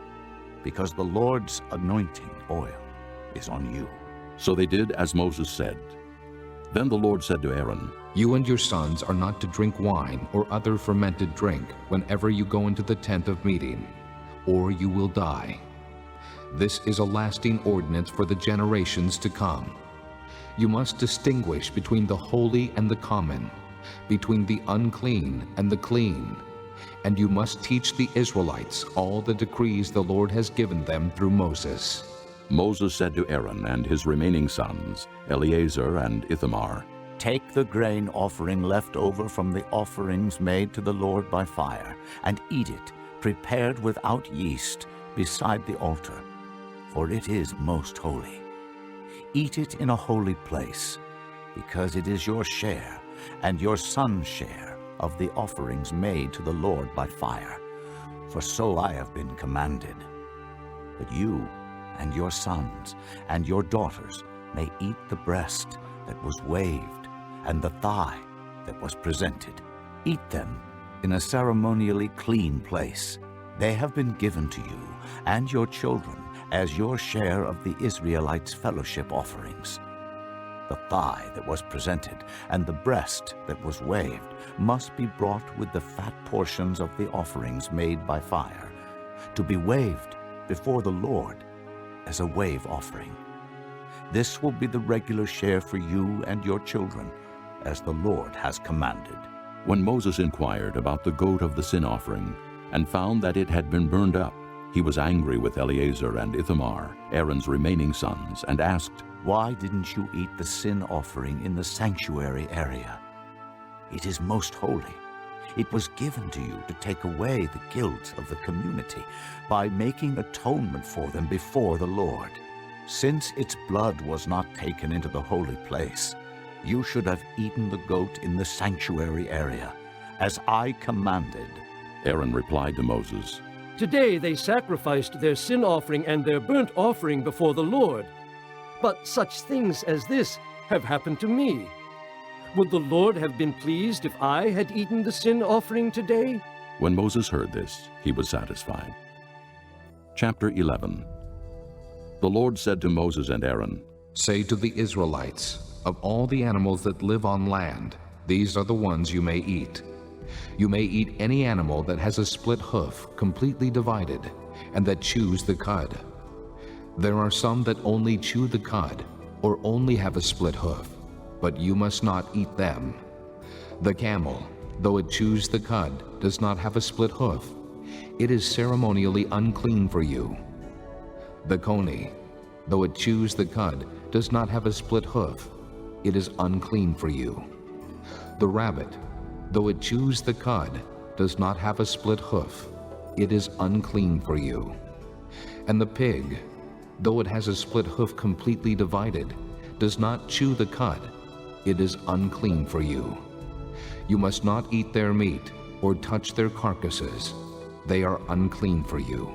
because the Lord's anointing oil is on you." So they did as Moses said. Then the Lord said to Aaron, You and your sons are not to drink wine or other fermented drink whenever you go into the tent of meeting, or you will die. This is a lasting ordinance for the generations to come. You must distinguish between the holy and the common, between the unclean and the clean, and you must teach the Israelites all the decrees the Lord has given them through Moses. Moses said to Aaron and his remaining sons, Eleazar and Ithamar, "Take the grain offering left over from the offerings made to the Lord by fire, and eat it, prepared without yeast, beside the altar, for it is most holy. Eat it in a holy place, because it is your share and your son's share of the offerings made to the Lord by fire, for so I have been commanded. But you and your sons and your daughters may eat the breast that was waved and the thigh that was presented. Eat them in a ceremonially clean place. They have been given to you and your children as your share of the Israelites' fellowship offerings. The thigh that was presented and the breast that was waved must be brought with the fat portions of the offerings made by fire, to be waved before the Lord as a wave offering. This will be the regular share for you and your children, as the Lord has commanded." When Moses inquired about the goat of the sin offering and found that it had been burned up, he was angry with Eleazar and Ithamar, Aaron's remaining sons, and asked, "Why didn't you eat the sin offering in the sanctuary area? It is most holy. It was given to you to take away the guilt of the community by making atonement for them before the Lord. Since its blood was not taken into the holy place, you should have eaten the goat in the sanctuary area, as I commanded." Aaron replied to Moses, Today they sacrificed their sin offering and their burnt offering before the Lord. But such things as this have happened to me. Would the Lord have been pleased if I had eaten the sin offering today? When Moses heard this, he was satisfied. Chapter 11. The Lord said to Moses and Aaron, Say to the Israelites, of all the animals that live on land, these are the ones you may eat. You may eat any animal that has a split hoof, completely divided, and that chews the cud. There are some that only chew the cud, or only have a split hoof, but you must not eat them. The camel, though it chews the cud, does not have a split hoof. It is ceremonially unclean for you. The coney, though it chews the cud, does not have a split hoof. It is unclean for you. The rabbit, though it chews the cud, does not have a split hoof. It is unclean for you. And the pig, though it has a split hoof completely divided, does not chew the cud. It is unclean for you. You must not eat their meat or touch their carcasses. They are unclean for you.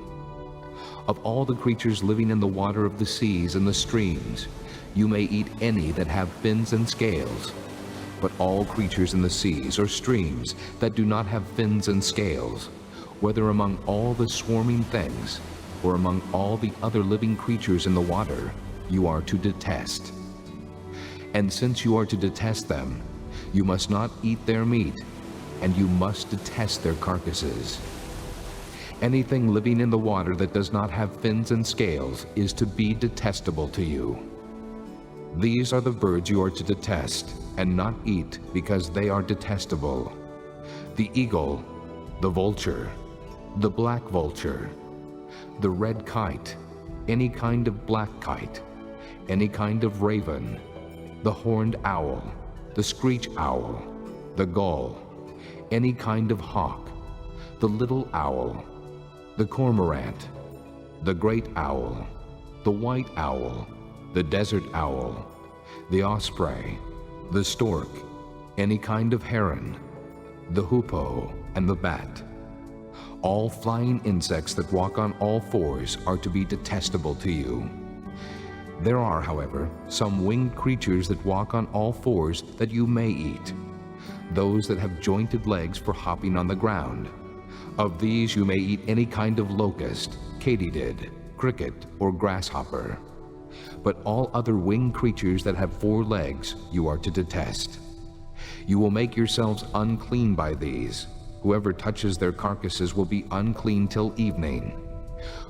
Of all the creatures living in the water of the seas and the streams, you may eat any that have fins and scales. But all creatures in the seas or streams that do not have fins and scales, whether among all the swarming things or among all the other living creatures in the water, you are to detest. And since you are to detest them, you must not eat their meat, and you must detest their carcasses. Anything living in the water that does not have fins and scales is to be detestable to you. These are the birds you are to detest: and not eat, because they are detestable: the eagle, the vulture, the black vulture, the red kite, any kind of black kite, any kind of raven, the horned owl, the screech owl, the gull, any kind of hawk, the little owl, the cormorant, the great owl, the white owl, the desert owl, the osprey, the stork, any kind of heron, the hoopoe, and the bat. All flying insects that walk on all fours are to be detestable to you. There are, however, some winged creatures that walk on all fours that you may eat, those that have jointed legs for hopping on the ground. Of these you may eat any kind of locust, katydid, cricket, or grasshopper. But all other winged creatures that have 4 legs you are to detest. You will make yourselves unclean by these. Whoever touches their carcasses will be unclean till evening.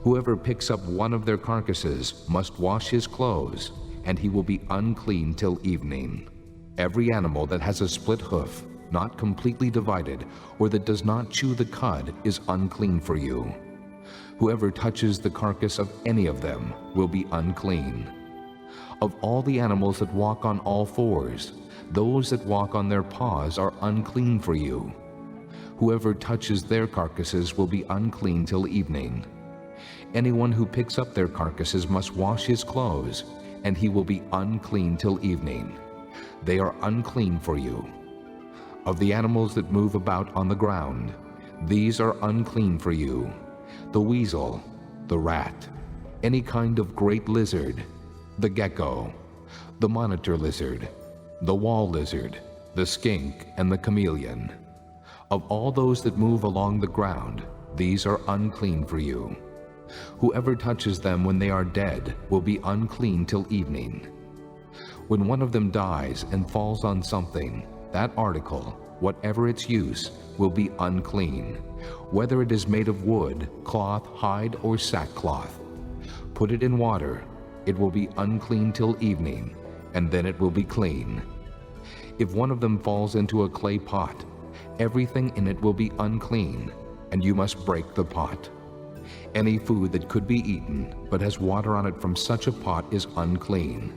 Whoever picks up one of their carcasses must wash his clothes, and he will be unclean till evening. Every animal that has a split hoof, not completely divided, or that does not chew the cud, is unclean for you. Whoever touches the carcass of any of them will be unclean. Of all the animals that walk on all fours, those that walk on their paws are unclean for you. Whoever touches their carcasses will be unclean till evening. Anyone who picks up their carcasses must wash his clothes, and he will be unclean till evening. They are unclean for you. Of the animals that move about on the ground, these are unclean for you: the weasel, the rat, any kind of great lizard, the gecko, the monitor lizard, the wall lizard, the skink, and the chameleon. Of all those that move along the ground, these are unclean for you. Whoever touches them when they are dead will be unclean till evening. When one of them dies and falls on something, that article, whatever its use, will be unclean, whether it is made of wood, cloth, hide, or sackcloth. Put it in water, it will be unclean till evening, and then it will be clean. If one of them falls into a clay pot, everything in it will be unclean, and you must break the pot. Any food that could be eaten, but has water on it from such a pot, is unclean,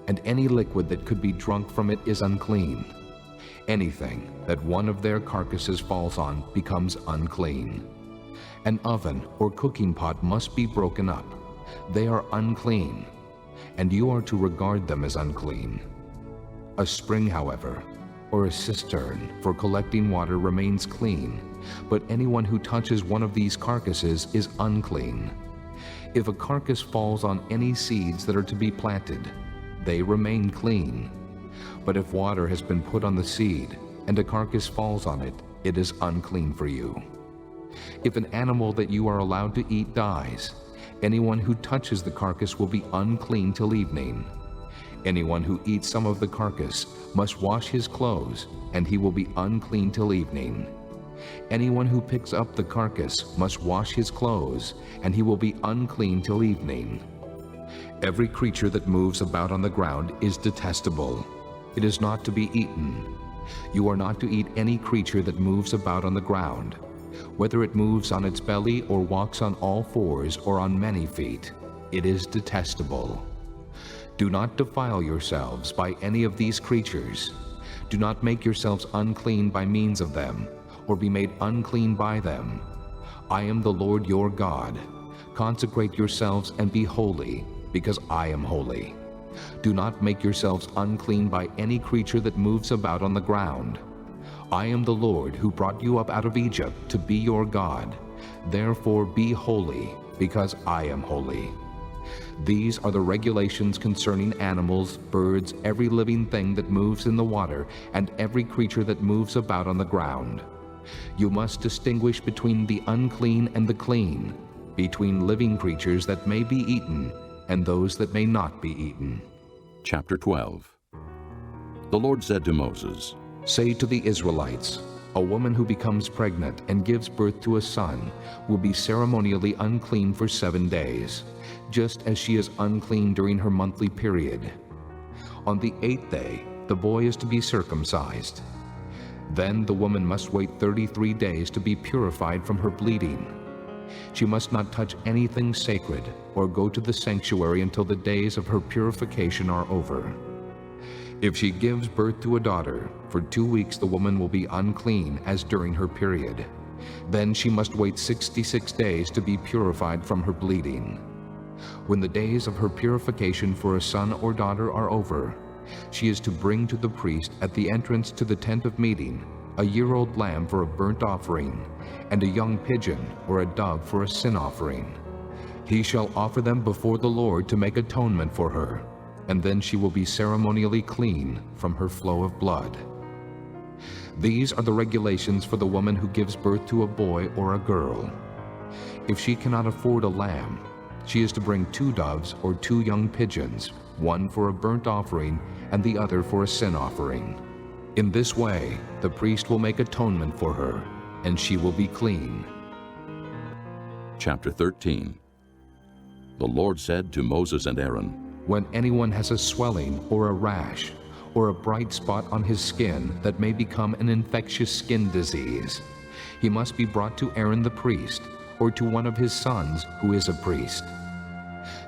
and any liquid that could be drunk from it is unclean. Anything that one of their carcasses falls on becomes unclean. An oven or cooking pot must be broken up. They are unclean, and you are to regard them as unclean. A spring, however, or a cistern for collecting water remains clean, but anyone who touches one of these carcasses is unclean. If a carcass falls on any seeds that are to be planted, they remain clean. But if water has been put on the seed, and a carcass falls on it, it is unclean for you. If an animal that you are allowed to eat dies, anyone who touches the carcass will be unclean till evening. Anyone who eats some of the carcass must wash his clothes, and he will be unclean till evening. Anyone who picks up the carcass must wash his clothes, and he will be unclean till evening. Every creature that moves about on the ground is detestable. It is not to be eaten. You are not to eat any creature that moves about on the ground, whether it moves on its belly or walks on all fours or on many feet. It is detestable. Do not defile yourselves by any of these creatures. Do not make yourselves unclean by means of them, or be made unclean by them. I am the Lord your God. Consecrate yourselves and be holy, because I am holy. Do not make yourselves unclean by any creature that moves about on the ground. I am the Lord who brought you up out of Egypt to be your God. Therefore be holy, because I am holy. These are the regulations concerning animals, birds, every living thing that moves in the water, and every creature that moves about on the ground. You must distinguish between the unclean and the clean, between living creatures that may be eaten and those that may not be eaten. Chapter 12. The Lord said to Moses, Say to the Israelites, a woman who becomes pregnant and gives birth to a son will be ceremonially unclean for 7 days, just as she is unclean during her monthly period. On the 8th day, the boy is to be circumcised. Then the woman must wait 33 days to be purified from her bleeding. She must not touch anything sacred or go to the sanctuary until the days of her purification are over. If she gives birth to a daughter, for 2 weeks the woman will be unclean as during her period. Then she must wait 66 days to be purified from her bleeding. When the days of her purification for a son or daughter are over, she is to bring to the priest at the entrance to the tent of meeting a year-old lamb for a burnt offering, and a young pigeon or a dove for a sin offering. He shall offer them before the Lord to make atonement for her, and then she will be ceremonially clean from her flow of blood. These are the regulations for the woman who gives birth to a boy or a girl. If she cannot afford a lamb, she is to bring 2 doves or 2 young pigeons, one for a burnt offering and the other for a sin offering. In this way, the priest will make atonement for her, and she will be clean. Chapter 13. The Lord said to Moses and Aaron, When anyone has a swelling or a rash or a bright spot on his skin that may become an infectious skin disease, he must be brought to Aaron the priest or to one of his sons who is a priest.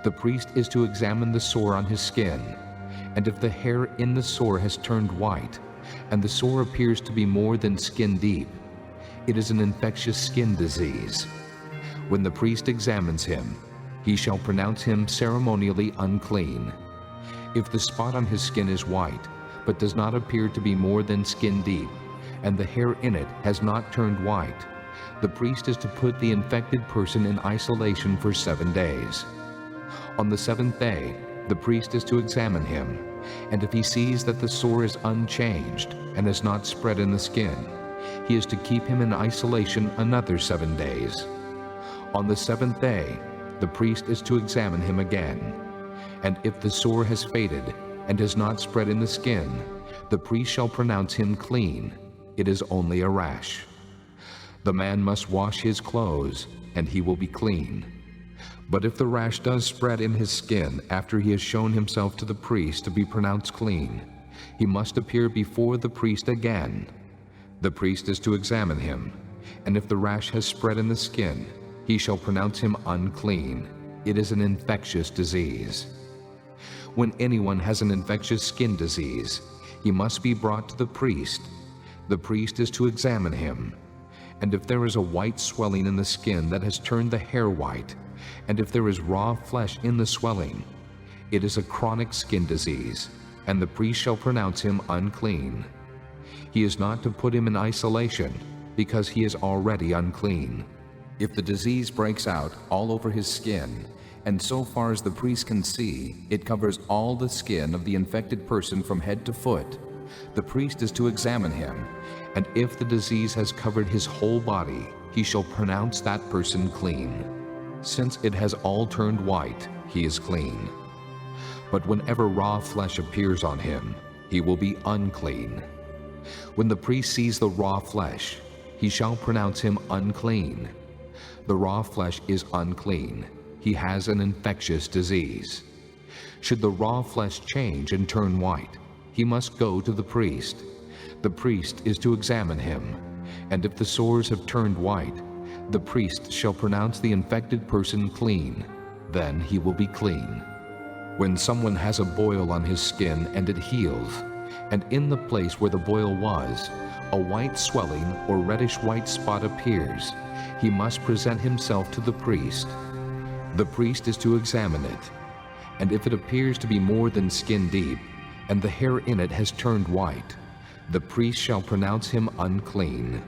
The priest is to examine the sore on his skin, and if the hair in the sore has turned white, and the sore appears to be more than skin deep, it is an infectious skin disease. When the priest examines him, he shall pronounce him ceremonially unclean. If the spot on his skin is white, but does not appear to be more than skin deep, and the hair in it has not turned white, the priest is to put the infected person in isolation for 7 days. On the 7th day, the priest is to examine him, and if he sees that the sore is unchanged and has not spread in the skin, he is to keep him in isolation another 7 days. On the 7th day, the priest is to examine him again, and if the sore has faded and has not spread in the skin, the priest shall pronounce him clean. It is only a rash. The man must wash his clothes, and he will be clean. But if the rash does spread in his skin after he has shown himself to the priest to be pronounced clean, he must appear before the priest again. The priest is to examine him, and if the rash has spread in the skin, he shall pronounce him unclean. It is an infectious disease. When anyone has an infectious skin disease, he must be brought to the priest. The priest is to examine him, and if there is a white swelling in the skin that has turned the hair white, and if there is raw flesh in the swelling, it is a chronic skin disease, and the priest shall pronounce him unclean. He is not to put him in isolation, because he is already unclean. If the disease breaks out all over his skin, and so far as the priest can see, it covers all the skin of the infected person from head to foot, the priest is to examine him, and if the disease has covered his whole body, he shall pronounce that person clean. Since it has all turned white, he is clean. But whenever raw flesh appears on him, he will be unclean. When the priest sees the raw flesh, he shall pronounce him unclean. The raw flesh is unclean. He has an infectious disease. Should the raw flesh change and turn white, he must go to the priest. The priest is to examine him, and if the sores have turned white, the priest shall pronounce the infected person clean. Then he will be clean. When someone has a boil on his skin and it heals, and in the place where the boil was, a white swelling or reddish-white spot appears, he must present himself to the priest. The priest is to examine it, and if it appears to be more than skin deep, and the hair in it has turned white, the priest shall pronounce him unclean.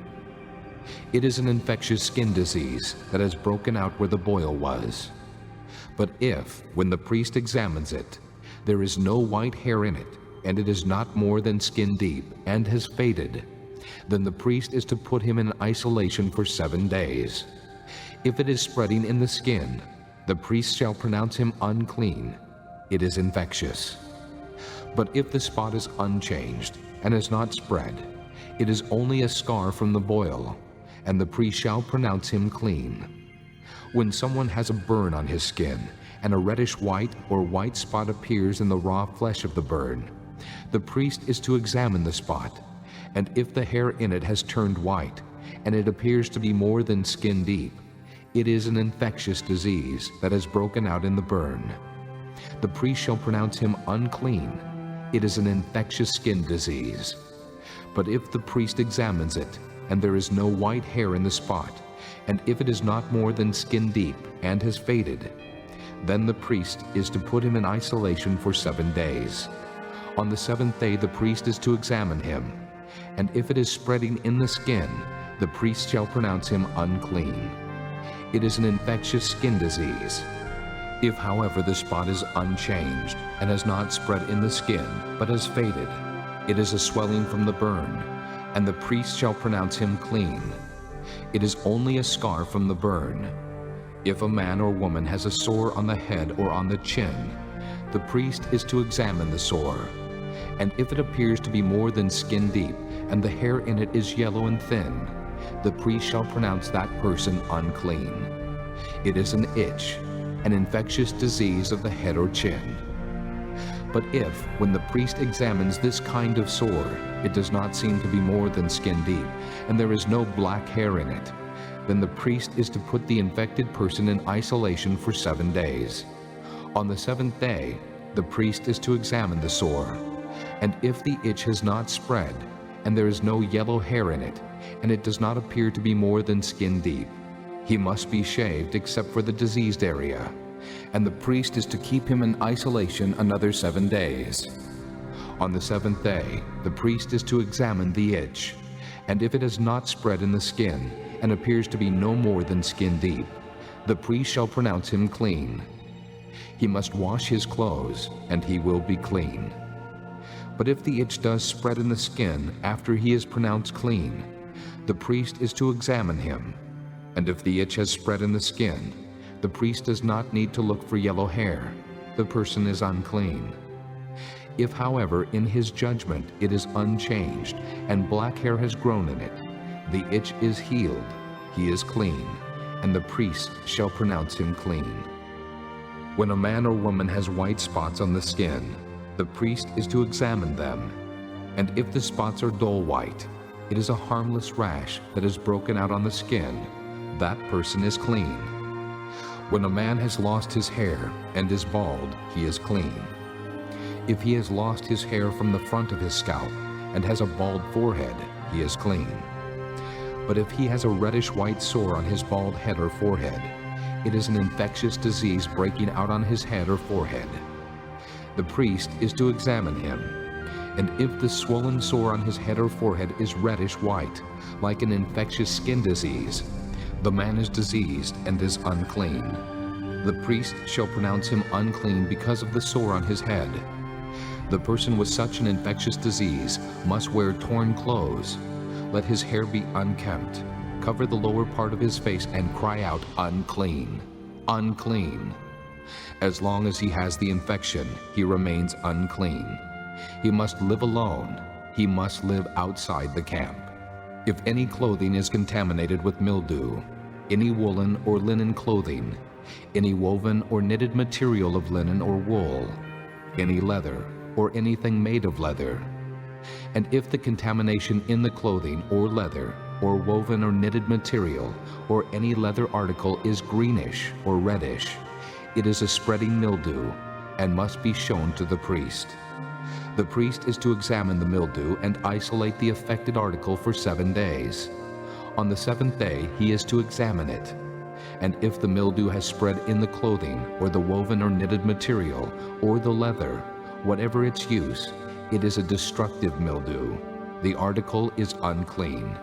It is an infectious skin disease that has broken out where the boil was. But if, when the priest examines it, there is no white hair in it, and it is not more than skin deep and has faded, then the priest is to put him in isolation for 7 days. If it is spreading in the skin, the priest shall pronounce him unclean. It is infectious. But if the spot is unchanged and has not spread, it is only a scar from the boil, and the priest shall pronounce him clean. When someone has a burn on his skin, and a reddish white or white spot appears in the raw flesh of the burn, The priest is to examine the spot, and if the hair in it has turned white, and it appears to be more than skin deep, it is an infectious disease that has broken out in the burn. The priest shall pronounce him unclean. It is an infectious skin disease. But if the priest examines it, and there is no white hair in the spot, and if it is not more than skin deep and has faded, then the priest is to put him in isolation for 7 days. On the 7th day the priest is to examine him, and if it is spreading in the skin, the priest shall pronounce him unclean. It is an infectious skin disease. If, however, the spot is unchanged and has not spread in the skin, but has faded, it is a swelling from the burn, and the priest shall pronounce him clean. It is only a scar from the burn. If a man or woman has a sore on the head or on the chin, the priest is to examine the sore. And if it appears to be more than skin deep, and the hair in it is yellow and thin, the priest shall pronounce that person unclean. It is an itch, an infectious disease of the head or chin. But if, when the priest examines this kind of sore, it does not seem to be more than skin deep, and there is no black hair in it, then the priest is to put the infected person in isolation for 7 days. On the 7th day, the priest is to examine the sore, and if the itch has not spread, and there is no yellow hair in it, and it does not appear to be more than skin deep, he must be shaved except for the diseased area, and the priest is to keep him in isolation another 7 days. On the 7th day, the priest is to examine the itch, and if it has not spread in the skin, and appears to be no more than skin deep, the priest shall pronounce him clean. He must wash his clothes, and he will be clean. But if the itch does spread in the skin after he is pronounced clean, the priest is to examine him. And if the itch has spread in the skin, the priest does not need to look for yellow hair. The person is unclean. If, however, in his judgment it is unchanged, and black hair has grown in it, the itch is healed, he is clean, and the priest shall pronounce him clean. When a man or woman has white spots on the skin, the priest is to examine them, and if the spots are dull white, it is a harmless rash that is broken out on the skin. That person is clean. When a man has lost his hair and is bald, he is clean. If he has lost his hair from the front of his scalp and has a bald forehead, he is clean. But if he has a reddish-white sore on his bald head or forehead, it is an infectious disease breaking out on his head or forehead. The priest is to examine him, and if the swollen sore on his head or forehead is reddish-white, like an infectious skin disease, the man is diseased and is unclean. The priest shall pronounce him unclean because of the sore on his head. The person with such an infectious disease must wear torn clothes. Let his hair be unkempt, cover the lower part of his face, and cry out, "Unclean! Unclean!" As long as he has the infection, he remains unclean. He must live alone. He must live outside the camp. If any clothing is contaminated with mildew, any woolen or linen clothing, any woven or knitted material of linen or wool, any leather, or anything made of leather, and if the contamination in the clothing or leather, or woven or knitted material, or any leather article is greenish or reddish, it is a spreading mildew, and must be shown to the priest. The priest is to examine the mildew and isolate the affected article for 7 days. On the 7th day he is to examine it, and if the mildew has spread in the clothing, or the woven or knitted material, or the leather, whatever its use, it is a destructive mildew. The article is unclean.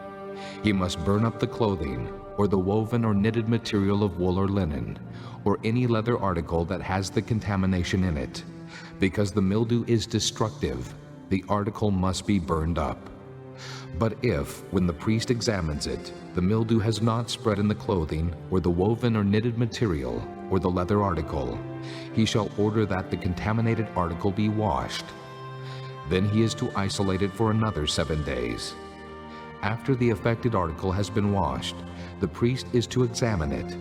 He must burn up the clothing, or the woven or knitted material of wool or linen, or any leather article that has the contamination in it. Because the mildew is destructive, the article must be burned up. But if, when the priest examines it, the mildew has not spread in the clothing, or the woven or knitted material, or the leather article, he shall order that the contaminated article be washed. Then he is to isolate it for another 7 days. After the affected article has been washed, the priest is to examine it,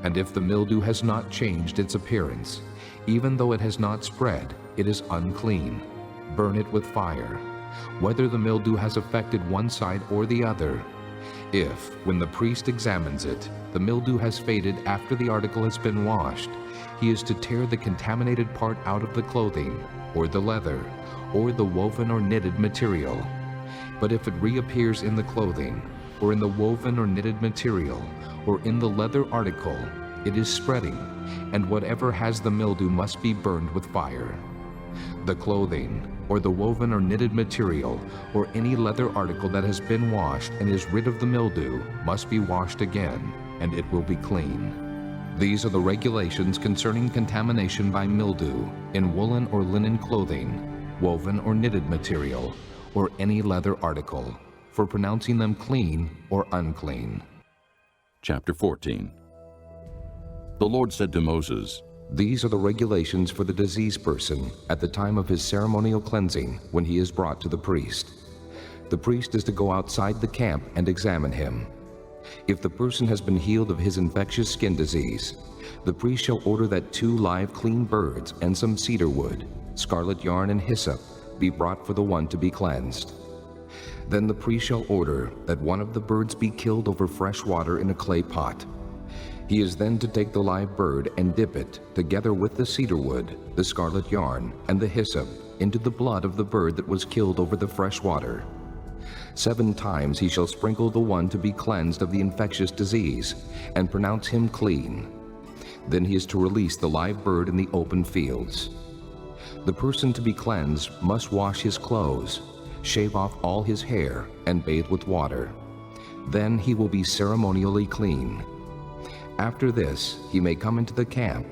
and if the mildew has not changed its appearance, even though it has not spread, it is unclean. burn it with fire, whether the mildew has affected one side or the other. If, when the priest examines it, the mildew has faded after the article has been washed, he is to tear the contaminated part out of the clothing, or the leather, or the woven or knitted material. But if it reappears in the clothing, or in the woven or knitted material, or in the leather article, it is spreading, and whatever has the mildew must be burned with fire. The clothing, or the woven or knitted material, or any leather article that has been washed and is rid of the mildew, must be washed again, and it will be clean. These are the regulations concerning contamination by mildew in woolen or linen clothing, woven or knitted material, or any leather article, for pronouncing them clean or unclean. Chapter 14. The Lord said to Moses, These are the regulations for the diseased person at the time of his ceremonial cleansing when he is brought to the priest. The priest is to go outside the camp and examine him. If the person has been healed of his infectious skin disease, the priest shall order that 2 live clean birds and some cedar wood, scarlet yarn and hyssop be brought for the one to be cleansed. Then the priest shall order that one of the birds be killed over fresh water in a clay pot. He is then to take the live bird and dip it, together with the cedar wood, the scarlet yarn, and the hyssop, into the blood of the bird that was killed over the fresh water. 7 times he shall sprinkle the one to be cleansed of the infectious disease, and pronounce him clean. Then he is to release the live bird in the open fields. The person to be cleansed must wash his clothes, shave off all his hair, and bathe with water. Then he will be ceremonially clean. After this, he may come into the camp,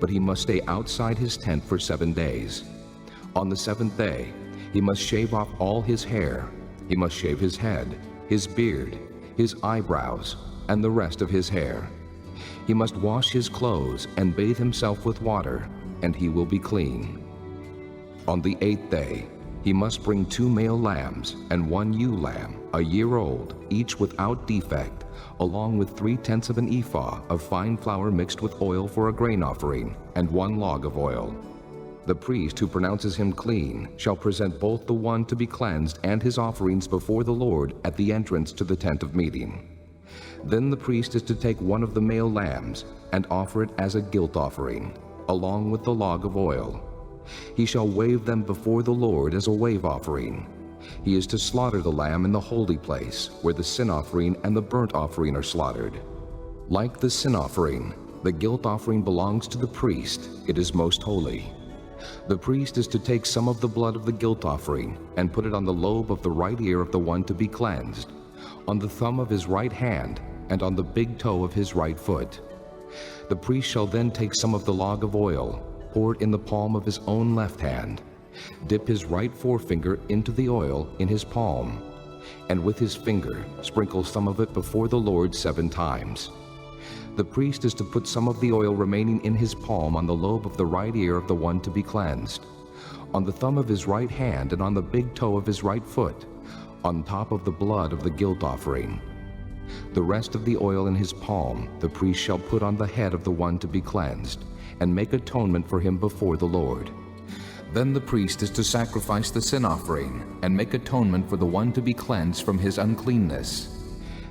but he must stay outside his tent for 7 days. On the 7th day, he must shave off all his hair. He must shave his head, his beard, his eyebrows, and the rest of his hair. He must wash his clothes and bathe himself with water, and he will be clean. On the 8th day, he must bring 2 male lambs and 1 ewe lamb, a year old, each without defect, along with 3/10 of an ephah of fine flour mixed with oil for a grain offering, and 1 log of oil. The priest who pronounces him clean shall present both the one to be cleansed and his offerings before the Lord at the entrance to the tent of meeting. Then the priest is to take one of the male lambs and offer it as a guilt offering, along with the log of oil. He shall wave them before the Lord as a wave offering. He is to slaughter the lamb in the holy place, where the sin offering and the burnt offering are slaughtered. Like the sin offering, the guilt offering belongs to the priest. It is most holy. The priest is to take some of the blood of the guilt offering and put it on the lobe of the right ear of the one to be cleansed, on the thumb of his right hand, and on the big toe of his right foot. The priest shall then take some of the log of oil, pour it in the palm of his own left hand, dip his right forefinger into the oil in his palm, and with his finger sprinkle some of it before the Lord 7 times. The priest is to put some of the oil remaining in his palm on the lobe of the right ear of the one to be cleansed, on the thumb of his right hand, and on the big toe of his right foot, on top of the blood of the guilt offering. The rest of the oil in his palm the priest shall put on the head of the one to be cleansed, and make atonement for him before the Lord. Then the priest is to sacrifice the sin offering, and make atonement for the one to be cleansed from his uncleanness.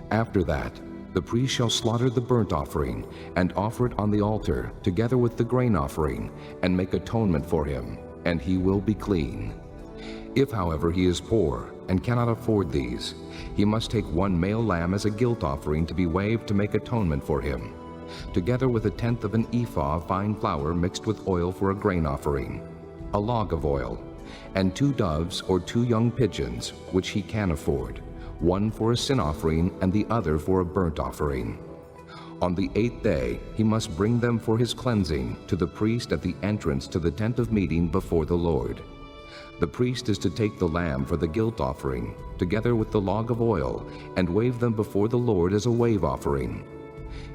After that, the priest shall slaughter the burnt offering, and offer it on the altar, together with the grain offering, and make atonement for him, and he will be clean. If, however, he is poor, and cannot afford these, he must take 1 male lamb as a guilt offering to be waved to make atonement for him, together with 1/10 of an ephah of fine flour mixed with oil for a grain offering, a log of oil, and 2 doves or 2 young pigeons, which he can afford, one for a sin offering and the other for a burnt offering. On the 8th day he must bring them for his cleansing to the priest at the entrance to the tent of meeting before the Lord. The priest is to take the lamb for the guilt offering, together with the log of oil, and wave them before the Lord as a wave offering.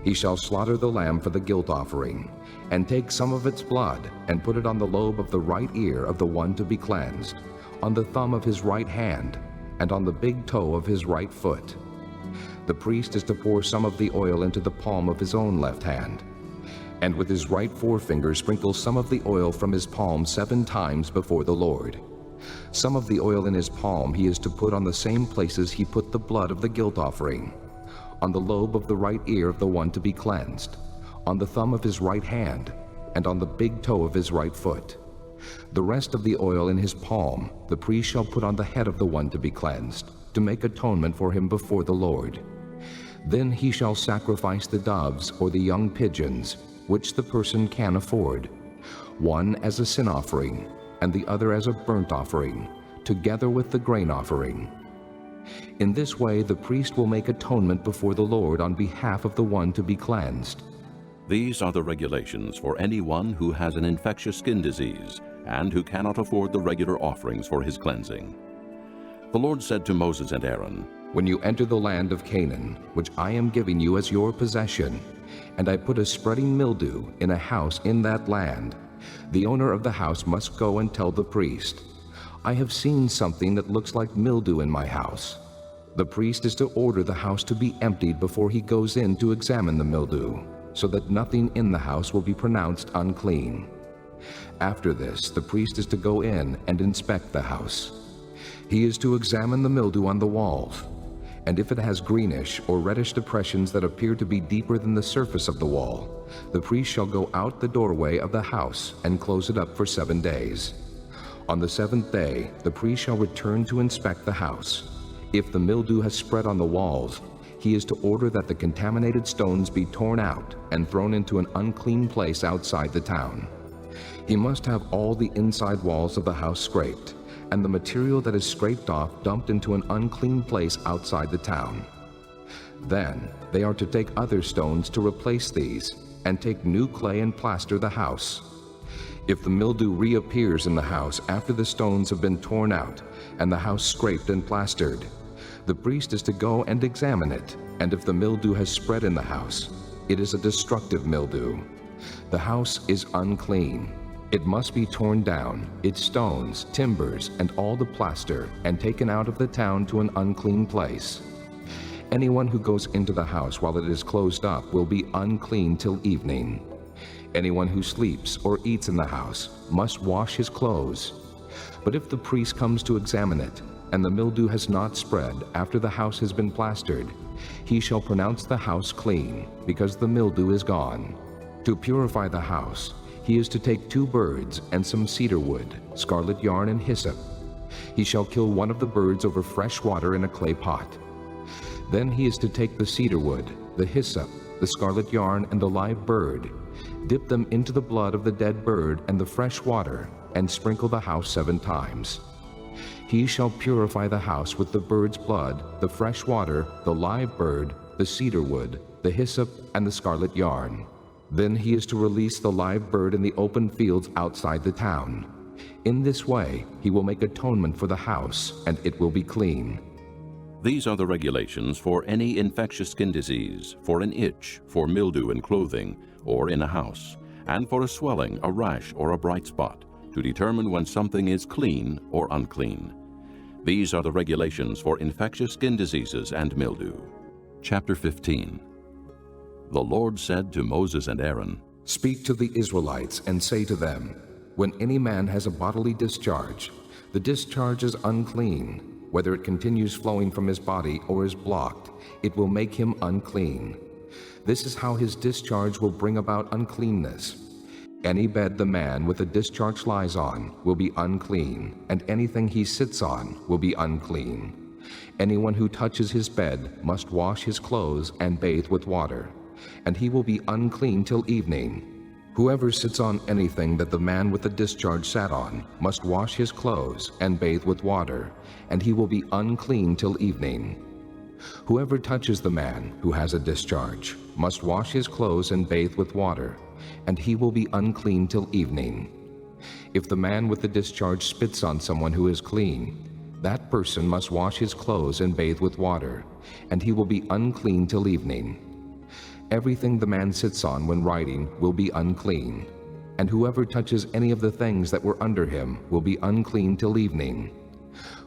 He shall slaughter the lamb for the guilt offering, and take some of its blood, and put it on the lobe of the right ear of the one to be cleansed, on the thumb of his right hand, and on the big toe of his right foot. The priest is to pour some of the oil into the palm of his own left hand, and with his right forefinger sprinkle some of the oil from his palm 7 times before the Lord. Some of the oil in his palm he is to put on the same places he put the blood of the guilt offering, on the lobe of the right ear of the one to be cleansed, on the thumb of his right hand, and on the big toe of his right foot. The rest of the oil in his palm the priest shall put on the head of the one to be cleansed, to make atonement for him before the Lord. Then he shall sacrifice the doves or the young pigeons, which the person can afford, one as a sin offering, and the other as a burnt offering, together with the grain offering. In this way the priest will make atonement before the Lord on behalf of the one to be cleansed. These are the regulations for anyone who has an infectious skin disease and who cannot afford the regular offerings for his cleansing. The Lord said to Moses and Aaron, When you enter the land of Canaan, which I am giving you as your possession, and I put a spreading mildew in a house in that land, the owner of the house must go and tell the priest, I have seen something that looks like mildew in my house. The priest is to order the house to be emptied before he goes in to examine the mildew, so that nothing in the house will be pronounced unclean. After this, the priest is to go in and inspect the house. He is to examine the mildew on the walls, and if it has greenish or reddish depressions that appear to be deeper than the surface of the wall, the priest shall go out the doorway of the house and close it up for 7 days. On the 7th day, the priest shall return to inspect the house. If the mildew has spread on the walls, he is to order that the contaminated stones be torn out and thrown into an unclean place outside the town. He must have all the inside walls of the house scraped, and the material that is scraped off dumped into an unclean place outside the town. Then they are to take other stones to replace these, and take new clay and plaster the house. If the mildew reappears in the house after the stones have been torn out and the house scraped and plastered, the priest is to go and examine it, and if the mildew has spread in the house, it is a destructive mildew. The house is unclean. It must be torn down, its stones, timbers, and all the plaster, and taken out of the town to an unclean place. Anyone who goes into the house while it is closed up will be unclean till evening. Anyone who sleeps or eats in the house must wash his clothes. But if the priest comes to examine it, and the mildew has not spread after the house has been plastered, he shall pronounce the house clean, because the mildew is gone. To purify the house, he is to take 2 birds and some cedar wood, scarlet yarn, and hyssop. He shall kill one of the birds over fresh water in a clay pot. Then he is to take the cedar wood, the hyssop, the scarlet yarn, and the live bird, dip them into the blood of the dead bird and the fresh water, and sprinkle the house 7 times. He shall purify the house with the bird's blood, the fresh water, the live bird, the cedar wood, the hyssop, and the scarlet yarn. Then he is to release the live bird in the open fields outside the town. In this way he will make atonement for the house, and it will be clean. These are the regulations for any infectious skin disease, for an itch, for mildew in clothing or in a house, and for a swelling, a rash, or a bright spot, to determine when something is clean or unclean. These are the regulations for infectious skin diseases and mildew. Chapter 15. The Lord said to Moses and Aaron, Speak to the Israelites and say to them, When any man has a bodily discharge, the discharge is unclean. Whether it continues flowing from his body or is blocked, it will make him unclean. This is how his discharge will bring about uncleanness. Any bed the man with a discharge lies on will be unclean, and anything he sits on will be unclean. Anyone who touches his bed must wash his clothes and bathe with water, and he will be unclean till evening. Whoever sits on anything that the man with the discharge sat on must wash his clothes and bathe with water, and he will be unclean till evening. Whoever touches the man who has a discharge must wash his clothes and bathe with water, and he will be unclean till evening. If the man with the discharge spits on someone who is clean, that person must wash his clothes and bathe with water, and he will be unclean till evening. Everything the man sits on when riding will be unclean, and whoever touches any of the things that were under him will be unclean till evening.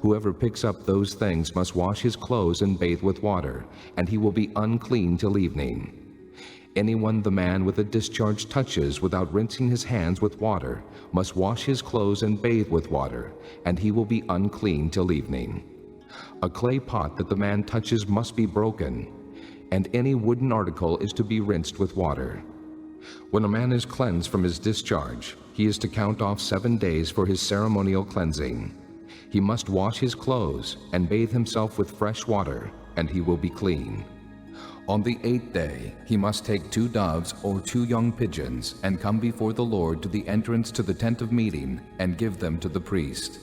Whoever picks up those things must wash his clothes and bathe with water, and he will be unclean till evening. Anyone the man with a discharge touches without rinsing his hands with water must wash his clothes and bathe with water, and he will be unclean till evening. A clay pot that the man touches must be broken, and any wooden article is to be rinsed with water. When a man is cleansed from his discharge, he is to count off 7 days for his ceremonial cleansing. He must wash his clothes and bathe himself with fresh water, and he will be clean. On the 8th day, he must take 2 doves or 2 young pigeons and come before the Lord to the entrance to the tent of meeting and give them to the priest.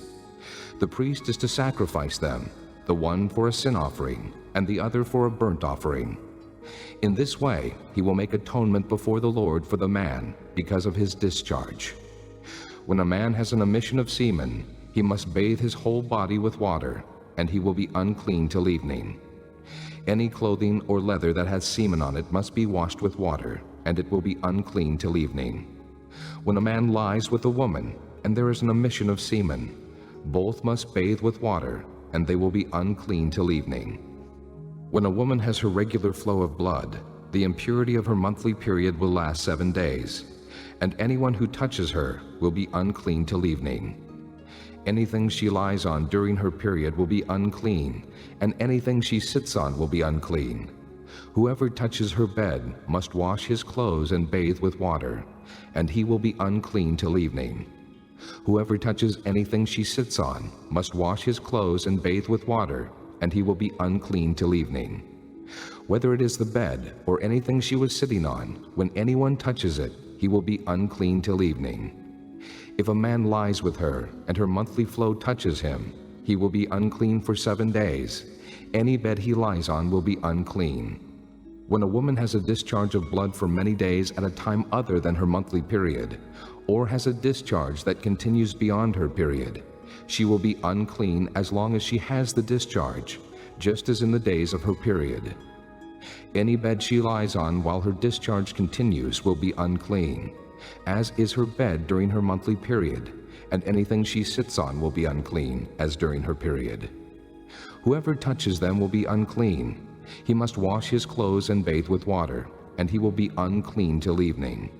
The priest is to sacrifice them, the one for a sin offering and the other for a burnt offering. In this way, he will make atonement before the Lord for the man because of his discharge. When a man has an emission of semen, he must bathe his whole body with water, and he will be unclean till evening. Any clothing or leather that has semen on it must be washed with water, and it will be unclean till evening. When a man lies with a woman, and there is an emission of semen, both must bathe with water, and they will be unclean till evening. When a woman has her regular flow of blood, the impurity of her monthly period will last 7 days, and anyone who touches her will be unclean till evening. Anything she lies on during her period will be unclean, and anything she sits on will be unclean. Whoever touches her bed must wash his clothes and bathe with water, and he will be unclean till evening. Whoever touches anything she sits on must wash his clothes and bathe with water, and he will be unclean till evening. Whether it is the bed or anything she was sitting on, when anyone touches it, he will be unclean till evening. If a man lies with her and her monthly flow touches him, he will be unclean for 7 days. Any bed he lies on will be unclean. When a woman has a discharge of blood for many days at a time other than her monthly period, or has a discharge that continues beyond her period, she will be unclean as long as she has the discharge, just as in the days of her period. Any bed she lies on while her discharge continues will be unclean, as is her bed during her monthly period, and anything she sits on will be unclean, as during her period. Whoever touches them will be unclean. He must wash his clothes and bathe with water, and he will be unclean till evening.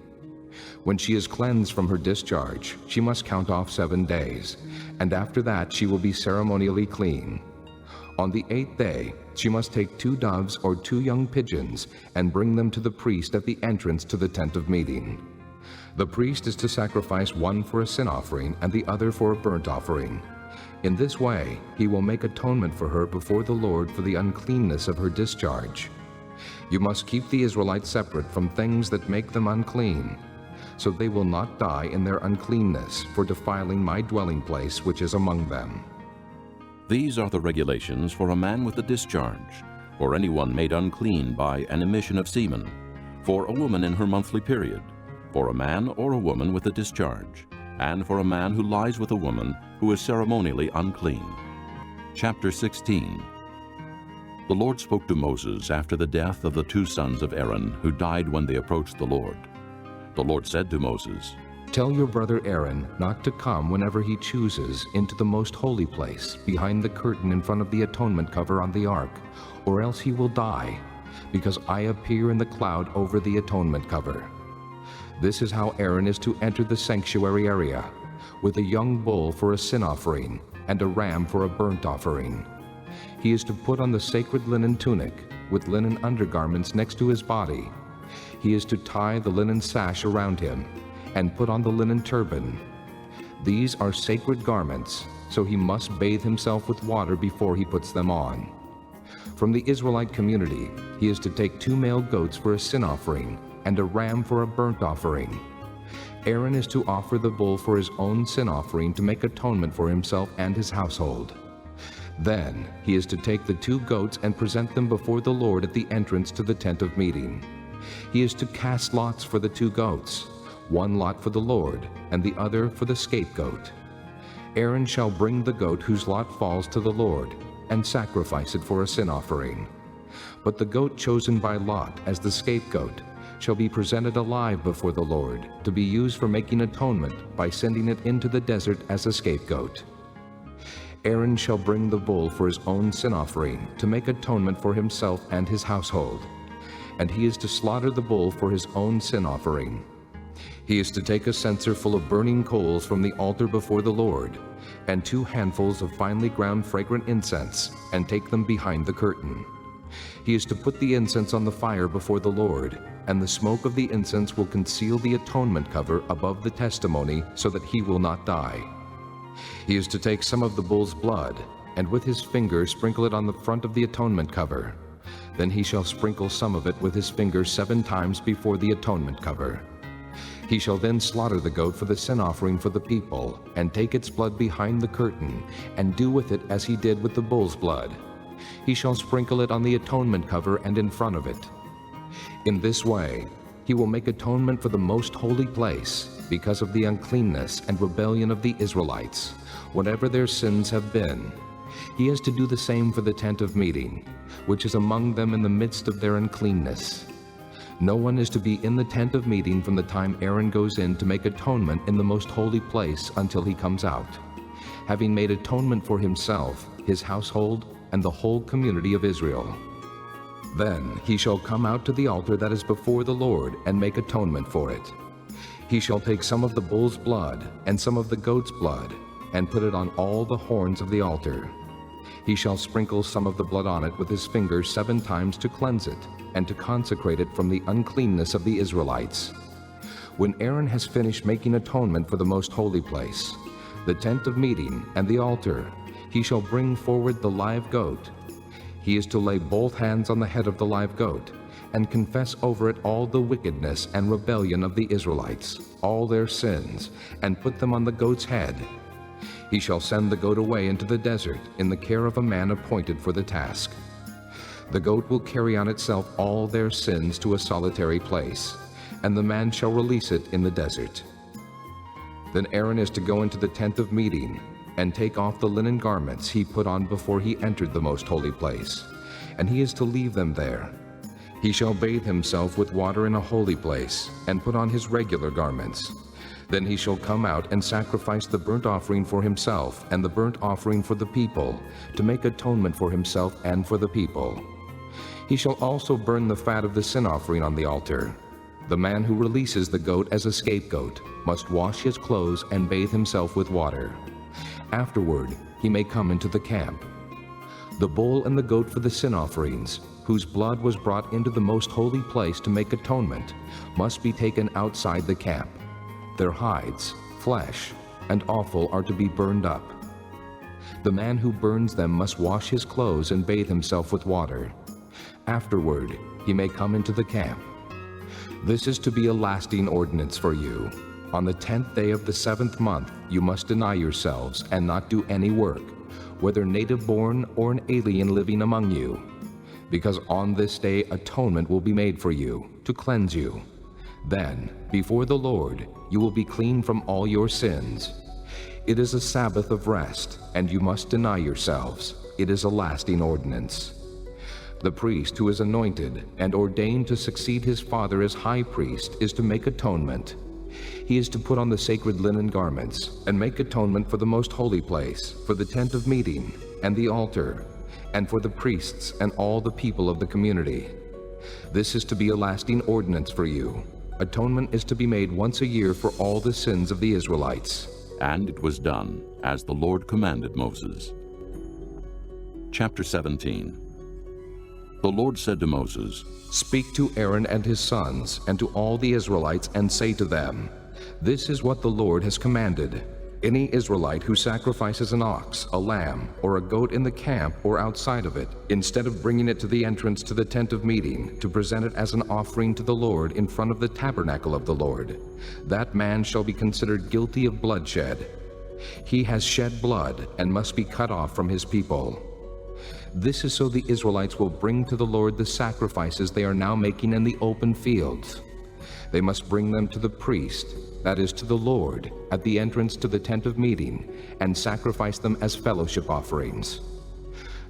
When she is cleansed from her discharge, she must count off 7 days, and after that she will be ceremonially clean. On the 8th day, she must take 2 doves or 2 young pigeons and bring them to the priest at the entrance to the tent of meeting. The priest is to sacrifice one for a sin offering and the other for a burnt offering. In this way, he will make atonement for her before the Lord for the uncleanness of her discharge. You must keep the Israelites separate from things that make them unclean, so they will not die in their uncleanness for defiling my dwelling place which is among them. These are the regulations for a man with a discharge, or anyone made unclean by an emission of semen, for a woman in her monthly period, for a man or a woman with a discharge, and for a man who lies with a woman who is ceremonially unclean. Chapter 16. The Lord spoke to Moses after the death of the 2 sons of Aaron who died when they approached the Lord. The Lord said to Moses, Tell your brother Aaron not to come whenever he chooses into the most holy place behind the curtain in front of the atonement cover on the ark, or else he will die, because I appear in the cloud over the atonement cover. This is how Aaron is to enter the sanctuary area, with a young bull for a sin offering and a ram for a burnt offering. He is to put on the sacred linen tunic with linen undergarments next to his body. He is to tie the linen sash around him and put on the linen turban. These are sacred garments, so he must bathe himself with water before he puts them on. From the Israelite community, he is to take 2 male goats for a sin offering and a ram for a burnt offering. Aaron is to offer the bull for his own sin offering to make atonement for himself and his household. Then he is to take the 2 goats and present them before the Lord at the entrance to the tent of meeting. He is to cast lots for the 2 goats, one lot for the Lord and the other for the scapegoat. Aaron shall bring the goat whose lot falls to the Lord and sacrifice it for a sin offering. But the goat chosen by lot as the scapegoat shall be presented alive before the Lord to be used for making atonement by sending it into the desert as a scapegoat. Aaron shall bring the bull for his own sin offering to make atonement for himself and his household. and he is to slaughter the bull for his own sin offering. He is to take a censer full of burning coals from the altar before the Lord, and 2 handfuls of finely ground fragrant incense, and take them behind the curtain. He is to put the incense on the fire before the Lord, and the smoke of the incense will conceal the atonement cover above the testimony, so that he will not die. He is to take some of the bull's blood, and with his finger sprinkle it on the front of the atonement cover. Then he shall sprinkle some of it with his finger 7 times before the atonement cover. He shall then slaughter the goat for the sin offering for the people, and take its blood behind the curtain, and do with it as he did with the bull's blood. He shall sprinkle it on the atonement cover and in front of it. In this way, he will make atonement for the most holy place, because of the uncleanness and rebellion of the Israelites, whatever their sins have been. He is to do the same for the tent of meeting, which is among them in the midst of their uncleanness. No one is to be in the tent of meeting from the time Aaron goes in to make atonement in the most holy place until he comes out, having made atonement for himself, his household, and the whole community of Israel. Then he shall come out to the altar that is before the Lord and make atonement for it. He shall take some of the bull's blood and some of the goat's blood, and put it on all the horns of the altar. He shall sprinkle some of the blood on it with his finger 7 times to cleanse it, and to consecrate it from the uncleanness of the Israelites. When Aaron has finished making atonement for the most holy place, the tent of meeting, and the altar, he shall bring forward the live goat. He is to lay both hands on the head of the live goat, and confess over it all the wickedness and rebellion of the Israelites, all their sins, and put them on the goat's head. He shall send the goat away into the desert in the care of a man appointed for the task. The goat will carry on itself all their sins to a solitary place, and the man shall release it in the desert. Then Aaron is to go into the tent of meeting, and take off the linen garments he put on before he entered the most holy place, and he is to leave them there. He shall bathe himself with water in a holy place, and put on his regular garments. Then he shall come out and sacrifice the burnt offering for himself and the burnt offering for the people, to make atonement for himself and for the people. He shall also burn the fat of the sin offering on the altar. The man who releases the goat as a scapegoat must wash his clothes and bathe himself with water. Afterward, he may come into the camp. The bull and the goat for the sin offerings, whose blood was brought into the most holy place to make atonement, must be taken outside the camp. Their hides, flesh, and offal are to be burned up. The man who burns them must wash his clothes and bathe himself with water. Afterward, he may come into the camp. This is to be a lasting ordinance for you. On the 10th day of the 7th month, you must deny yourselves and not do any work, whether native-born or an alien living among you, because on this day atonement will be made for you, to cleanse you. Then, before the Lord, you will be clean from all your sins. It is a Sabbath of rest, and you must deny yourselves. It is a lasting ordinance. The priest who is anointed and ordained to succeed his father as high priest is to make atonement. He is to put on the sacred linen garments and make atonement for the most holy place, for the tent of meeting, and the altar, and for the priests and all the people of the community. This is to be a lasting ordinance for you. Atonement is to be made once a year for all the sins of the Israelites. And it was done, as the Lord commanded Moses. Chapter 17. The Lord said to Moses, Speak to Aaron and his sons, and to all the Israelites, and say to them, This is what the Lord has commanded. Any Israelite who sacrifices an ox, a lamb, or a goat in the camp or outside of it, instead of bringing it to the entrance to the tent of meeting, to present it as an offering to the Lord in front of the tabernacle of the Lord, that man shall be considered guilty of bloodshed. He has shed blood and must be cut off from his people. This is so the Israelites will bring to the Lord the sacrifices they are now making in the open fields. They must bring them to the priest, that is, to the Lord, at the entrance to the tent of meeting, and sacrifice them as fellowship offerings.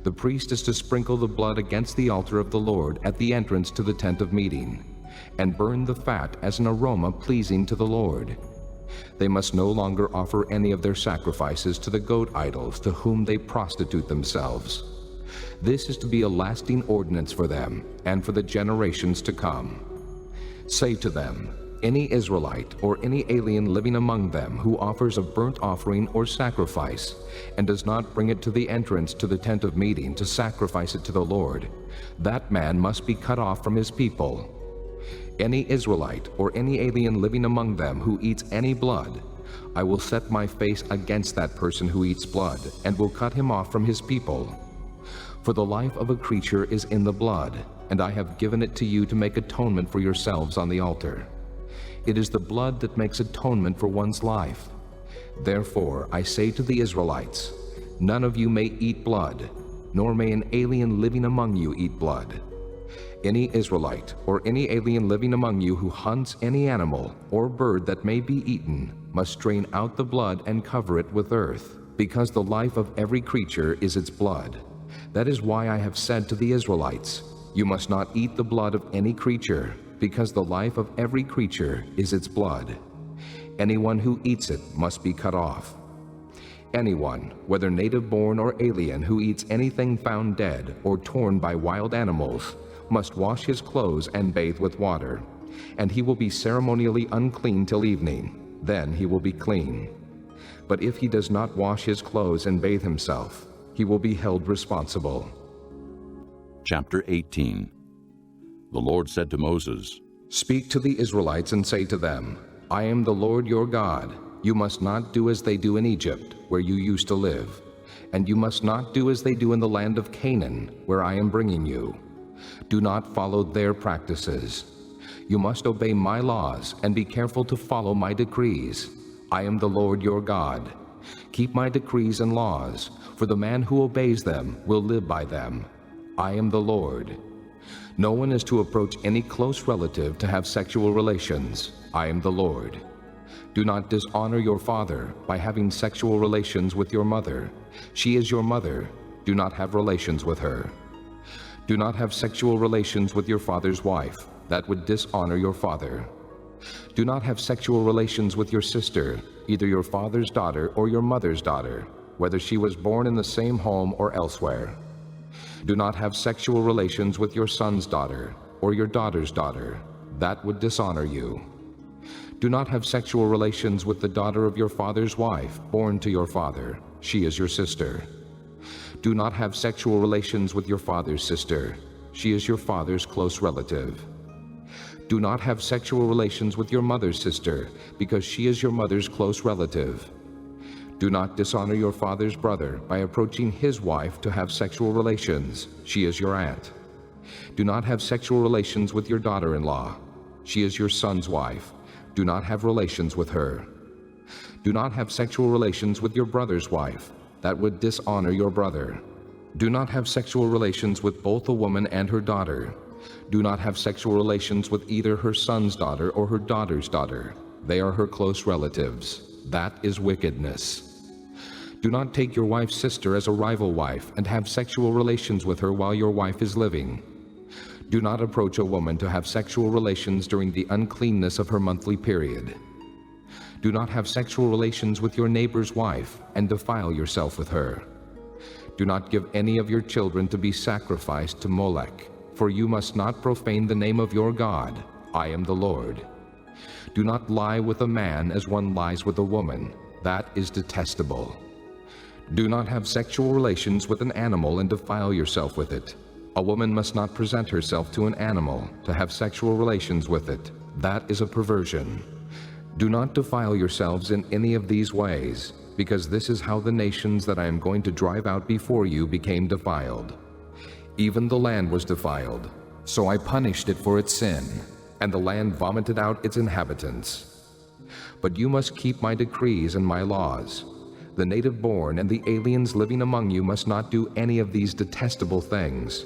The priest is to sprinkle the blood against the altar of the Lord at the entrance to the tent of meeting, and burn the fat as an aroma pleasing to the Lord. They must no longer offer any of their sacrifices to the goat idols to whom they prostitute themselves. This is to be a lasting ordinance for them and for the generations to come. Say to them, any Israelite or any alien living among them who offers a burnt offering or sacrifice and does not bring it to the entrance to the tent of meeting to sacrifice it to the Lord, that man must be cut off from his people. Any Israelite or any alien living among them who eats any blood, I will set my face against that person who eats blood and will cut him off from his people. For the life of a creature is in the blood, and I have given it to you to make atonement for yourselves on the altar. It is the blood that makes atonement for one's life. Therefore I say to the Israelites, none of you may eat blood, nor may an alien living among you eat blood. Any Israelite or any alien living among you who hunts any animal or bird that may be eaten must drain out the blood and cover it with earth, because the life of every creature is its blood. That is why I have said to the Israelites, you must not eat the blood of any creature, because the life of every creature is its blood. Anyone who eats it must be cut off. Anyone, whether native-born or alien, who eats anything found dead or torn by wild animals, must wash his clothes and bathe with water, and he will be ceremonially unclean till evening. Then he will be clean. But if he does not wash his clothes and bathe himself, he will be held responsible. Chapter 18. The Lord said to Moses, Speak to the Israelites and say to them, I am the Lord your God. You must not do as they do in Egypt, where you used to live, and you must not do as they do in the land of Canaan, where I am bringing you. Do not follow their practices. You must obey my laws and be careful to follow my decrees. I am the Lord your God. Keep my decrees and laws, for the man who obeys them will live by them. I am the Lord. No one is to approach any close relative to have sexual relations. I am the Lord. Do not dishonor your father by having sexual relations with your mother. She is your mother. Do not have relations with her. Do not have sexual relations with your father's wife. That would dishonor your father. Do not have sexual relations with your sister, either your father's daughter or your mother's daughter, whether she was born in the same home or elsewhere. Do not have sexual relations with your son's daughter or your daughter's daughter. That would dishonor you. Do not have sexual relations with the daughter of your father's wife, born to your father. She is your sister. Do not have sexual relations with your father's sister. She is your father's close relative. Do not have sexual relations with your mother's sister, because she is your mother's close relative. Do not dishonor your father's brother by approaching his wife to have sexual relations. She is your aunt. Do not have sexual relations with your daughter-in-law. She is your son's wife. Do not have relations with her. Do not have sexual relations with your brother's wife. That would dishonor your brother. Do not have sexual relations with both a woman and her daughter. Do not have sexual relations with either her son's daughter or her daughter's daughter. They are her close relatives. That is wickedness. Do not take your wife's sister as a rival wife and have sexual relations with her while your wife is living. Do not approach a woman to have sexual relations during the uncleanness of her monthly period. Do not have sexual relations with your neighbor's wife and defile yourself with her. Do not give any of your children to be sacrificed to Molech, for you must not profane the name of your God. I am the Lord. Do not lie with a man as one lies with a woman. That is detestable. Do not have sexual relations with an animal and defile yourself with it. A woman must not present herself to an animal to have sexual relations with it. That is a perversion. Do not defile yourselves in any of these ways, because this is how the nations that I am going to drive out before you became defiled. Even the land was defiled, so I punished it for its sin, and the land vomited out its inhabitants. But you must keep my decrees and my laws. The native-born and the aliens living among you must not do any of these detestable things,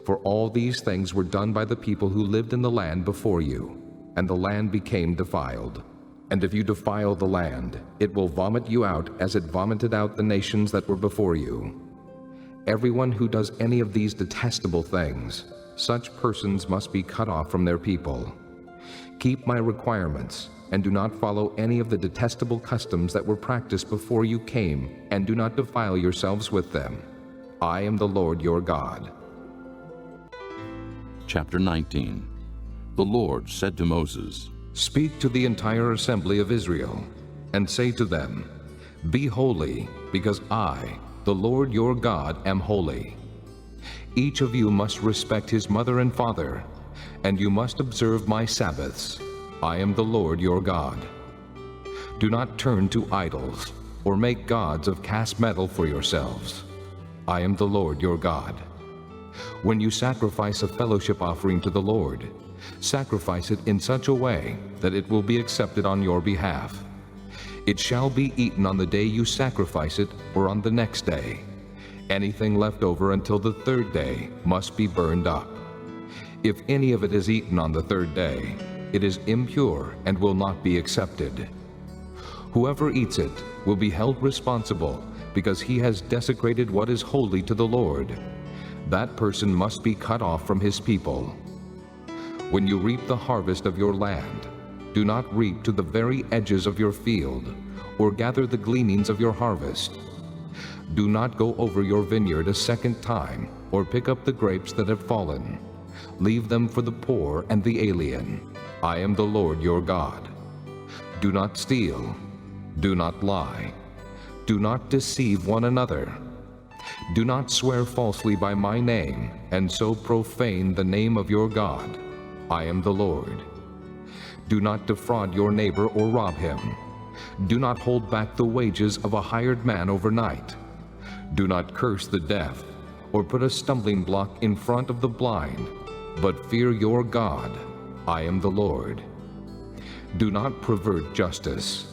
for all these things were done by the people who lived in the land before you, and the land became defiled. And if you defile the land, it will vomit you out as it vomited out the nations that were before you. Everyone who does any of these detestable things, such persons must be cut off from their people. Keep my requirements, and do not follow any of the detestable customs that were practiced before you came, and do not defile yourselves with them. I am the Lord your God. Chapter 19. The Lord said to Moses, Speak to the entire assembly of Israel, and say to them, Be holy, because I, the Lord your God, am holy. Each of you must respect his mother and father, and you must observe my Sabbaths. I am the Lord your God. Do not turn to idols, or make gods of cast metal for yourselves. I am the Lord your God. When you sacrifice a fellowship offering to the Lord, sacrifice it in such a way that it will be accepted on your behalf. It shall be eaten on the day you sacrifice it or on the next day. Anything left over until the third day must be burned up. If any of it is eaten on the third day, it is impure and will not be accepted. Whoever eats it will be held responsible because he has desecrated what is holy to the Lord. That person must be cut off from his people. When you reap the harvest of your land, do not reap to the very edges of your field, or gather the gleanings of your harvest. Do not go over your vineyard a second time, or pick up the grapes that have fallen. Leave them for the poor and the alien. I am the Lord your God. Do not steal. Do not lie. Do not deceive one another. Do not swear falsely by my name, and so profane the name of your God. I am the Lord. Do not defraud your neighbor or rob him. Do not hold back the wages of a hired man overnight. Do not curse the deaf, or put a stumbling block in front of the blind, but fear your God. I am the Lord. Do not pervert justice.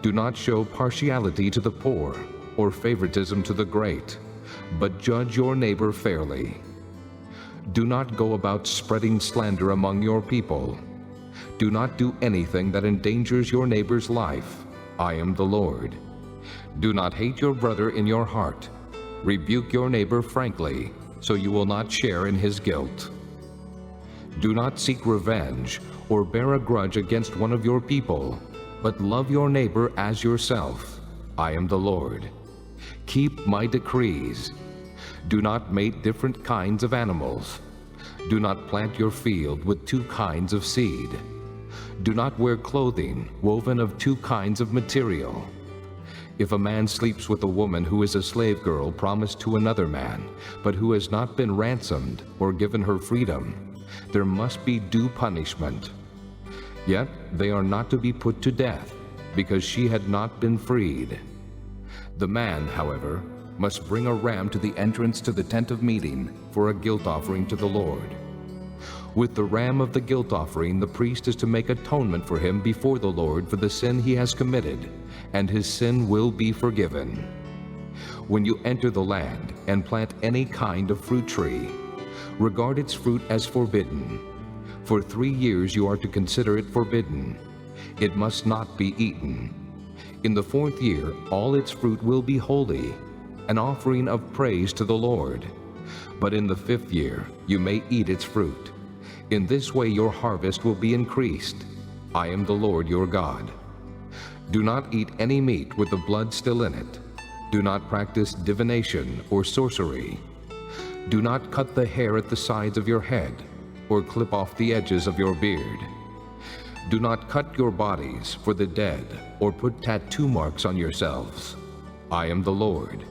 Do not show partiality to the poor, or favoritism to the great, but judge your neighbor fairly. Do not go about spreading slander among your people. Do not do anything that endangers your neighbor's life. I am the Lord. Do not hate your brother in your heart. Rebuke your neighbor frankly, so you will not share in his guilt. Do not seek revenge or bear a grudge against one of your people, but love your neighbor as yourself. I am the Lord. Keep my decrees. Do not mate different kinds of animals. Do not plant your field with two kinds of seed. Do not wear clothing woven of two kinds of material. If a man sleeps with a woman who is a slave girl promised to another man, but who has not been ransomed or given her freedom, there must be due punishment. Yet they are not to be put to death, because she had not been freed. The man, however, must bring a ram to the entrance to the tent of meeting for a guilt offering to the Lord. With the ram of the guilt offering, the priest is to make atonement for him before the Lord for the sin he has committed, and his sin will be forgiven. When you enter the land and plant any kind of fruit tree, regard its fruit as forbidden. For 3 years you are to consider it forbidden. It must not be eaten. In the 4th year all its fruit will be holy, an offering of praise to the Lord. But in the 5th year you may eat its fruit. In this way your harvest will be increased. I am the Lord your God. Do not eat any meat with the blood still in it. Do not practice divination or sorcery. Do not cut the hair at the sides of your head, or clip off the edges of your beard. Do not cut your bodies for the dead, or put tattoo marks on yourselves. I am the Lord.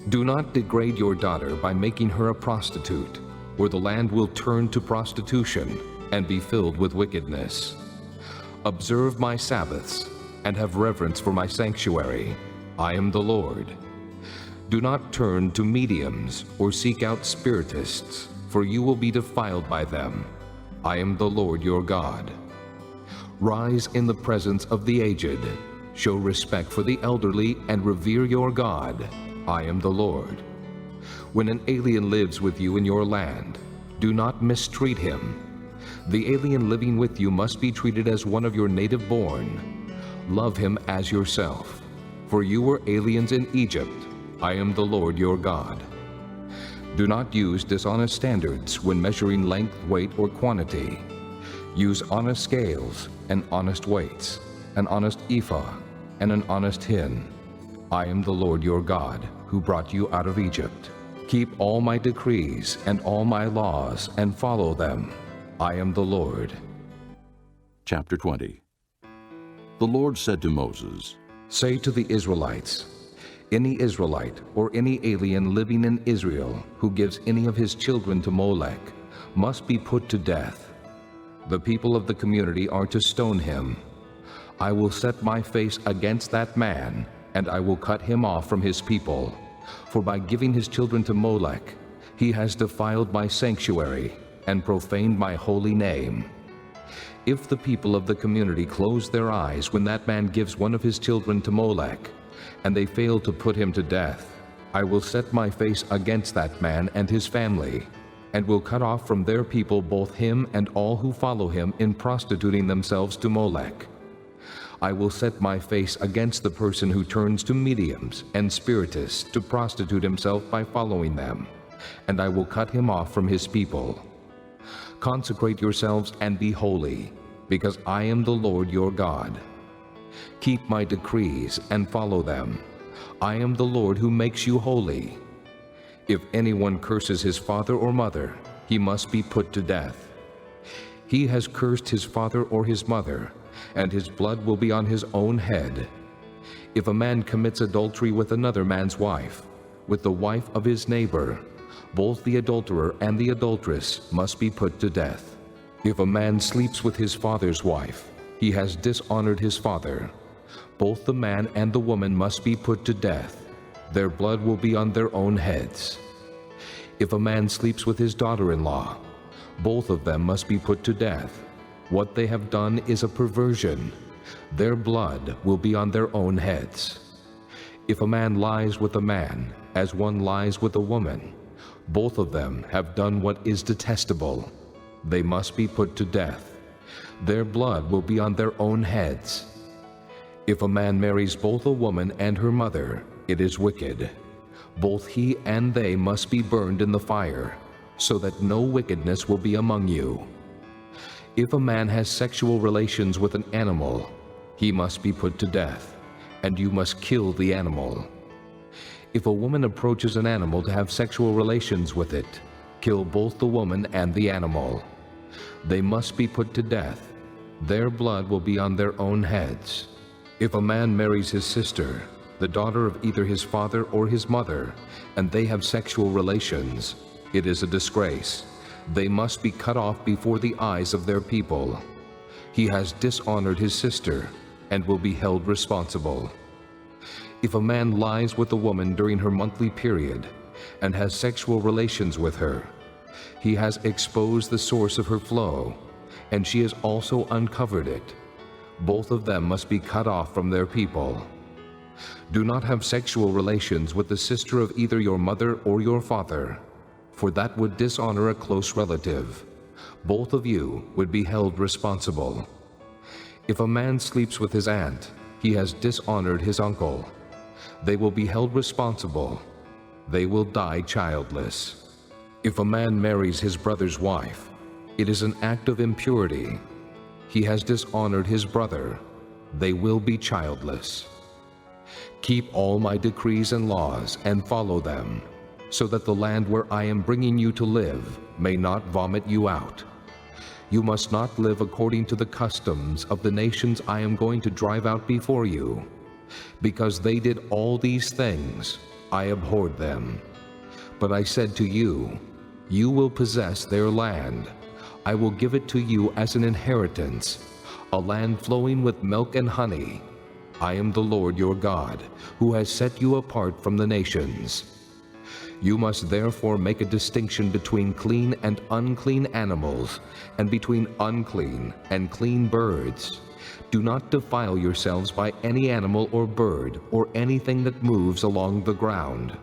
Do not degrade your daughter by making her a prostitute, or the land will turn to prostitution and be filled with wickedness. Observe my Sabbaths and have reverence for my sanctuary. I am the Lord. Do not turn to mediums or seek out spiritists, for you will be defiled by them. I am the Lord your God. Rise in the presence of the aged. Show respect for the elderly and revere your God. I am the Lord. When an alien lives with you in your land, do not mistreat him. The alien living with you must be treated as one of your native born. Love him as yourself, for you were aliens in Egypt. I am the Lord your God. Do not use dishonest standards when measuring length, weight, or quantity. Use honest scales and honest weights, an honest ephah and an honest hin. I am the Lord your God, who brought you out of Egypt. Keep all my decrees and all my laws and follow them. I am the Lord. Chapter 20. The Lord said to Moses, Say to the Israelites, any Israelite or any alien living in Israel who gives any of his children to Molech must be put to death. The people of the community are to stone him. I will set my face against that man, and I will cut him off from his people. For by giving his children to Molech, he has defiled my sanctuary and profaned my holy name. If the people of the community close their eyes when that man gives one of his children to Molech, and they fail to put him to death, I will set my face against that man and his family, and will cut off from their people both him and all who follow him in prostituting themselves to Molech. I will set my face against the person who turns to mediums and spiritists to prostitute himself by following them, and I will cut him off from his people. Consecrate yourselves and be holy, because I am the Lord your God. Keep my decrees and follow them. I am the Lord who makes you holy. If anyone curses his father or mother, he must be put to death. He has cursed his father or his mother, and his blood will be on his own head. If a man commits adultery with another man's wife, with the wife of his neighbor, both the adulterer and the adulteress must be put to death. If a man sleeps with his father's wife, he has dishonored his father. Both the man and the woman must be put to death. Their blood will be on their own heads. If a man sleeps with his daughter-in-law, both of them must be put to death. What they have done is a perversion. Their blood will be on their own heads. If a man lies with a man, as one lies with a woman, both of them have done what is detestable. They must be put to death. Their blood will be on their own heads. If a man marries both a woman and her mother, it is wicked. Both he and they must be burned in the fire, so that no wickedness will be among you. If a man has sexual relations with an animal, he must be put to death, and you must kill the animal. If a woman approaches an animal to have sexual relations with it, kill both the woman and the animal. They must be put to death. Their blood will be on their own heads. If a man marries his sister, the daughter of either his father or his mother, and they have sexual relations, it is a disgrace. They must be cut off before the eyes of their people. He has dishonored his sister and will be held responsible. If a man lies with a woman during her monthly period and has sexual relations with her, he has exposed the source of her flow, and she has also uncovered it. Both of them must be cut off from their people. Do not have sexual relations with the sister of either your mother or your father, for that would dishonor a close relative. Both of you would be held responsible. If a man sleeps with his aunt, he has dishonored his uncle. They will be held responsible. They will die childless. If a man marries his brother's wife, it is an act of impurity. He has dishonored his brother. They will be childless. Keep all my decrees and laws and follow them, so that the land where I am bringing you to live may not vomit you out. You must not live according to the customs of the nations I am going to drive out before you. Because they did all these things, I abhorred them. But I said to you, you will possess their land. I will give it to you as an inheritance, a land flowing with milk and honey. I am the Lord your God, who has set you apart from the nations. You must therefore make a distinction between clean and unclean animals, and between unclean and clean birds. Do not defile yourselves by any animal or bird or anything that moves along the ground,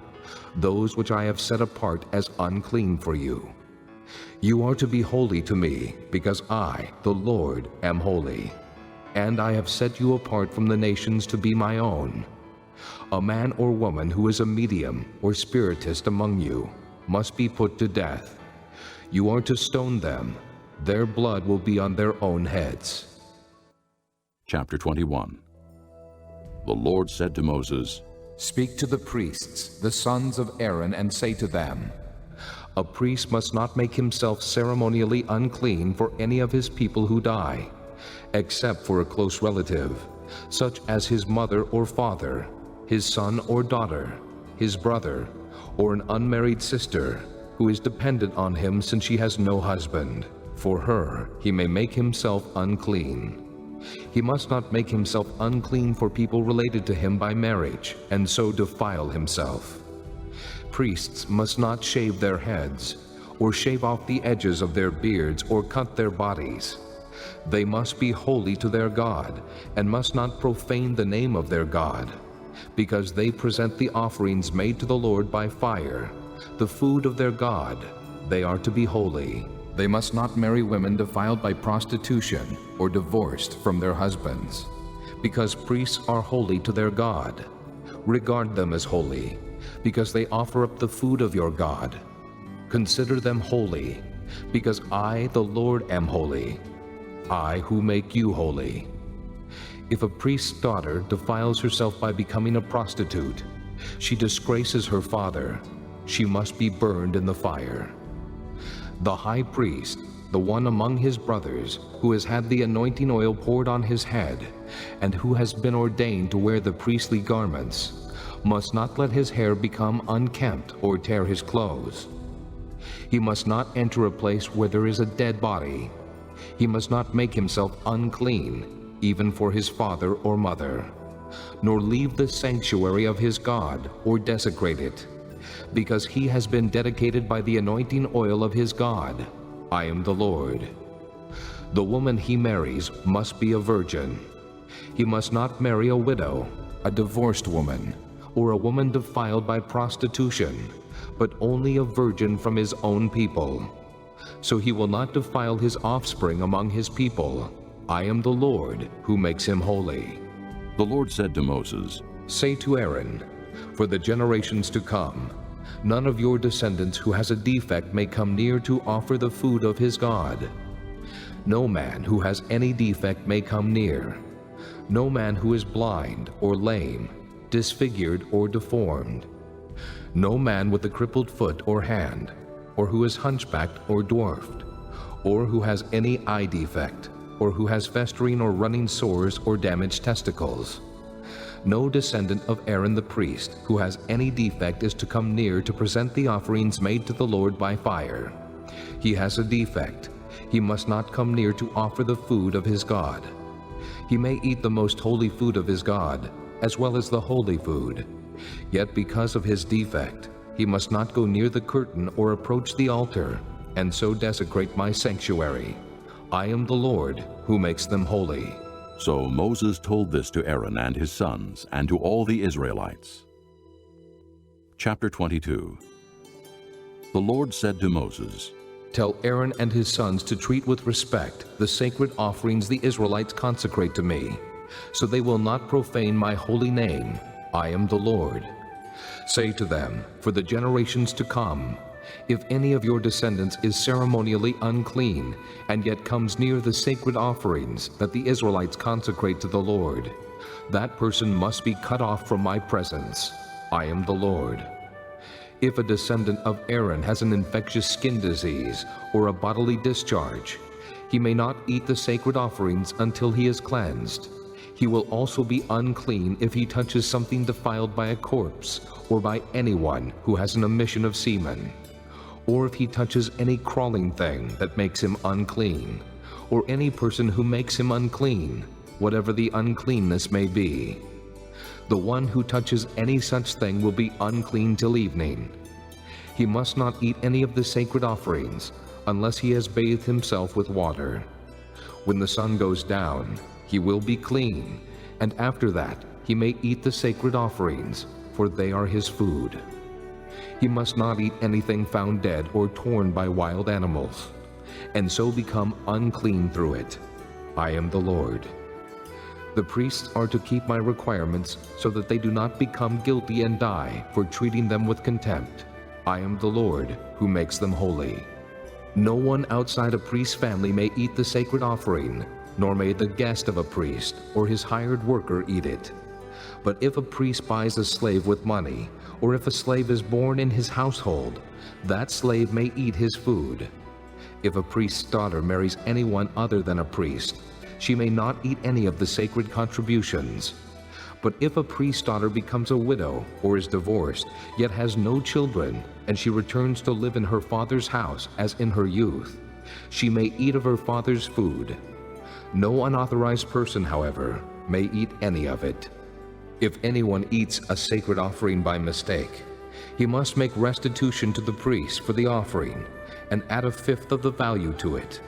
those which I have set apart as unclean for you. You are to be holy to me, because I, the Lord, am holy, and I have set you apart from the nations to be my own. A man or woman who is a medium or spiritist among you must be put to death. You are to stone them. Their blood will be on their own heads. Chapter 21. The Lord said to Moses, Speak to the priests, the sons of Aaron, and say to them, a priest must not make himself ceremonially unclean for any of his people who die, except for a close relative, such as his mother or father, his son or daughter, his brother, or an unmarried sister, who is dependent on him since she has no husband. For her he may make himself unclean. He must not make himself unclean for people related to him by marriage, and so defile himself. Priests must not shave their heads, or shave off the edges of their beards, or cut their bodies. They must be holy to their God, and must not profane the name of their God, because they present the offerings made to the Lord by fire, the food of their God. They are to be holy. They must not marry women defiled by prostitution or divorced from their husbands, because priests are holy to their God. Regard them as holy, because they offer up the food of your God. Consider them holy, because I, the Lord, am holy, I who make you holy. If a priest's daughter defiles herself by becoming a prostitute, she disgraces her father. She must be burned in the fire. The high priest, the one among his brothers, who has had the anointing oil poured on his head, and who has been ordained to wear the priestly garments, must not let his hair become unkempt or tear his clothes. He must not enter a place where there is a dead body. He must not make himself unclean, even for his father or mother, nor leave the sanctuary of his God or desecrate it, because he has been dedicated by the anointing oil of his God. I am the Lord. The woman he marries must be a virgin. He must not marry a widow, a divorced woman, or a woman defiled by prostitution, but only a virgin from his own people. So he will not defile his offspring among his people. I am the Lord who makes him holy. The Lord said to Moses, Say to Aaron, for the generations to come, none of your descendants who has a defect may come near to offer the food of his God. No man who has any defect may come near. No man who is blind or lame, disfigured or deformed. No man with a crippled foot or hand, or who is hunchbacked or dwarfed, or who has any eye defect, or who has festering or running sores or damaged testicles. No descendant of Aaron the priest who has any defect is to come near to present the offerings made to the Lord by fire. He has a defect. He must not come near to offer the food of his God. He may eat the most holy food of his God, as well as the holy food. Yet because of his defect, he must not go near the curtain or approach the altar, and so desecrate my sanctuary. I am the Lord who makes them holy. So Moses told this to Aaron and his sons, and to all the Israelites. Chapter 22. The Lord said to Moses, Tell Aaron and his sons to treat with respect the sacred offerings the Israelites consecrate to me, so they will not profane my holy name. I am the Lord. Say to them, for the generations to come, if any of your descendants is ceremonially unclean, and yet comes near the sacred offerings that the Israelites consecrate to the Lord, that person must be cut off from my presence. I am the Lord. If a descendant of Aaron has an infectious skin disease or a bodily discharge, he may not eat the sacred offerings until he is cleansed. He will also be unclean if he touches something defiled by a corpse, or by anyone who has an emission of semen, or if he touches any crawling thing that makes him unclean, or any person who makes him unclean, whatever the uncleanness may be. The one who touches any such thing will be unclean till evening. He must not eat any of the sacred offerings unless he has bathed himself with water. When the sun goes down, he will be clean, and after that he may eat the sacred offerings, for they are his food. He must not eat anything found dead or torn by wild animals, and so become unclean through it. I am the Lord. The priests are to keep my requirements so that they do not become guilty and die for treating them with contempt. I am the Lord who makes them holy. No one outside a priest's family may eat the sacred offering, nor may the guest of a priest or his hired worker eat it. But if a priest buys a slave with money, or if a slave is born in his household, that slave may eat his food. If a priest's daughter marries anyone other than a priest, she may not eat any of the sacred contributions. But if a priest's daughter becomes a widow or is divorced, yet has no children, and she returns to live in her father's house as in her youth, she may eat of her father's food. No unauthorized person, however, may eat any of it. If anyone eats a sacred offering by mistake, he must make restitution to the priest for the offering and add a fifth of the value to it.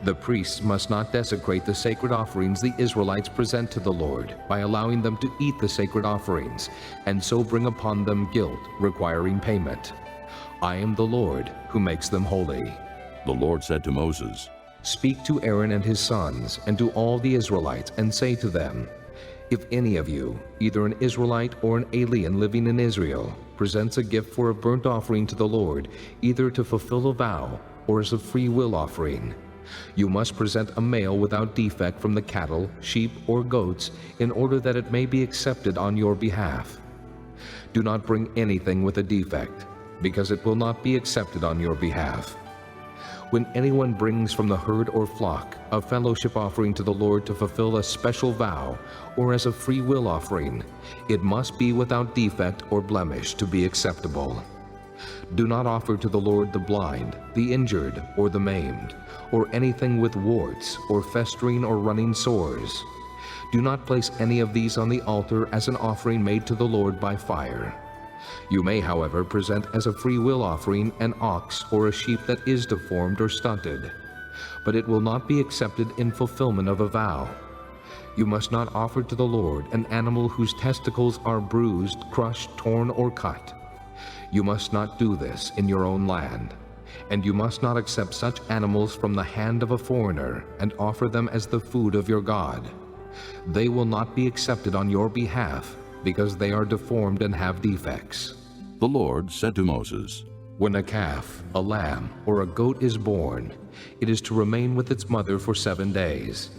The priests must not desecrate the sacred offerings the Israelites present to the Lord by allowing them to eat the sacred offerings, and so bring upon them guilt requiring payment. I am the Lord who makes them holy. The Lord said to Moses, Speak to Aaron and his sons and to all the Israelites, and say to them, If any of you, either an Israelite or an alien living in Israel, presents a gift for a burnt offering to the Lord, either to fulfill a vow or as a free will offering, you must present a male without defect from the cattle, sheep, or goats, in order that it may be accepted on your behalf. Do not bring anything with a defect, because it will not be accepted on your behalf. When anyone brings from the herd or flock a fellowship offering to the Lord to fulfill a special vow, or as a free will offering, it must be without defect or blemish to be acceptable. Do not offer to the Lord the blind, the injured, or the maimed, or anything with warts, or festering or running sores. Do not place any of these on the altar as an offering made to the Lord by fire. You may, however, present as a free will offering an ox or a sheep that is deformed or stunted, but it will not be accepted in fulfillment of a vow. You must not offer to the Lord an animal whose testicles are bruised, crushed, torn, or cut. You must not do this in your own land, and you must not accept such animals from the hand of a foreigner and offer them as the food of your God. They will not be accepted on your behalf, because they are deformed and have defects. The Lord said to Moses, When a calf, a lamb, or a goat is born, it is to remain with its mother for 7 days.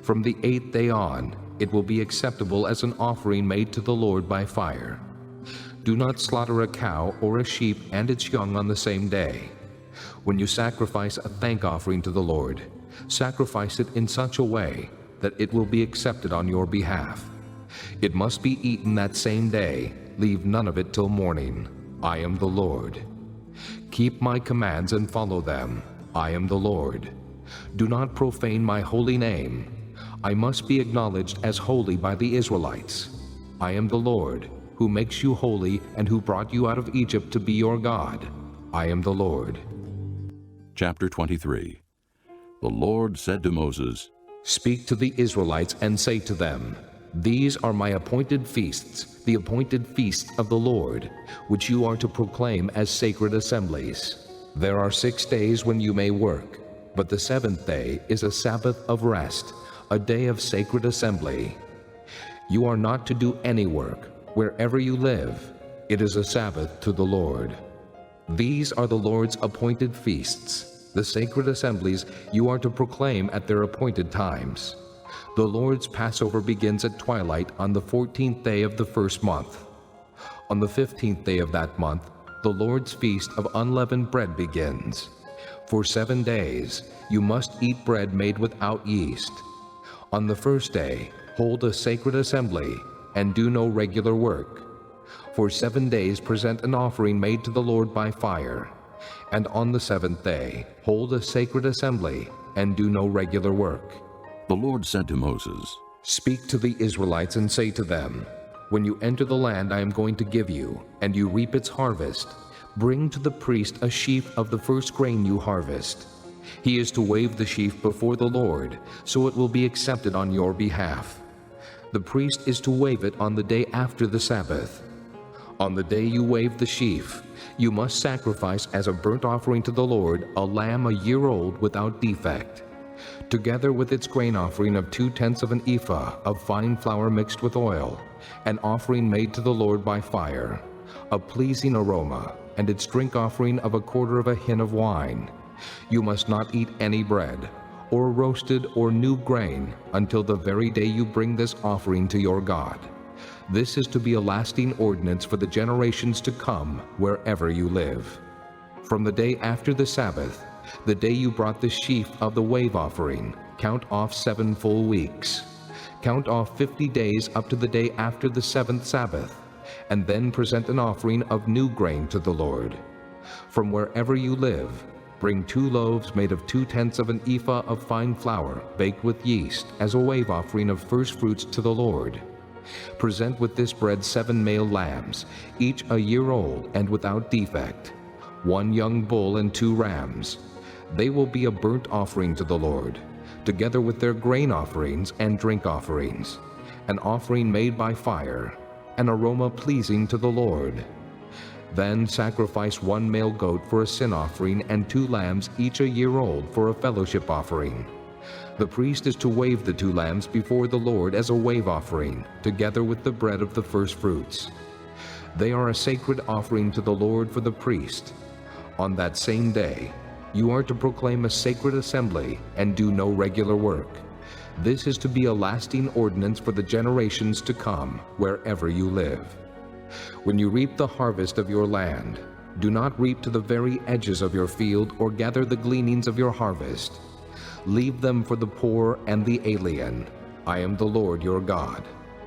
From the 8th day on, it will be acceptable as an offering made to the Lord by fire. Do not slaughter a cow or a sheep and its young on the same day. When you sacrifice a thank offering to the Lord, sacrifice it in such a way that it will be accepted on your behalf. It must be eaten that same day. Leave none of it till morning. I am the Lord. Keep my commands and follow them. I am the Lord. Do not profane my holy name. I must be acknowledged as holy by the Israelites. I am the Lord, who makes you holy and who brought you out of Egypt to be your God. I am the Lord. Chapter 23. The Lord said to Moses, Speak to the Israelites and say to them, These are my appointed feasts, the appointed feasts of the Lord, which you are to proclaim as sacred assemblies. There are 6 days when you may work, but the 7th day is a Sabbath of rest, a day of sacred assembly. You are not to do any work. Wherever you live, it is a Sabbath to the Lord. These are the Lord's appointed feasts, the sacred assemblies you are to proclaim at their appointed times. The Lord's Passover begins at twilight on the 14th day of the first month. On the 15th day of that month, the Lord's feast of unleavened bread begins. For 7 days, you must eat bread made without yeast. On the first day, hold a sacred assembly and do no regular work. For 7 days present an offering made to the Lord by fire. And on the 7th day, hold a sacred assembly and do no regular work. The Lord said to Moses, Speak to the Israelites and say to them, When you enter the land I am going to give you, and you reap its harvest, bring to the priest a sheaf of the first grain you harvest. He is to wave the sheaf before the Lord, so it will be accepted on your behalf. The priest is to wave it on the day after the Sabbath. On the day you wave the sheaf, you must sacrifice as a burnt offering to the Lord a lamb a year old without defect, together with its grain offering of 2/10 of an ephah of fine flour mixed with oil, an offering made to the Lord by fire, a pleasing aroma, and its drink offering of 1/4 of a hin of wine. You must not eat any bread, or roasted or new grain, until the very day you bring this offering to your God. This is to be a lasting ordinance for the generations to come wherever you live. From the day after the Sabbath, the day you brought the sheaf of the wave offering, count off 7 full weeks. Count off 50 days up to the day after the 7th Sabbath, and then present an offering of new grain to the Lord. From wherever you live, bring 2 loaves made of 2/10 of an ephah of fine flour baked with yeast as a wave offering of first fruits to the Lord. Present with this bread 7 male lambs, each a year old and without defect, 1 young bull and 2 rams. They will be a burnt offering to the Lord, together with their grain offerings and drink offerings, an offering made by fire, an aroma pleasing to the Lord. Then sacrifice 1 male goat for a sin offering and 2 lambs each a year old for a fellowship offering. The priest is to wave the 2 lambs before the Lord as a wave offering, together with the bread of the first fruits. They are a sacred offering to the Lord for the priest. On that same day, you are to proclaim a sacred assembly and do no regular work. This is to be a lasting ordinance for the generations to come, wherever you live. When you reap the harvest of your land, do not reap to the very edges of your field or gather the gleanings of your harvest. Leave them for the poor and the alien. I am the Lord your God.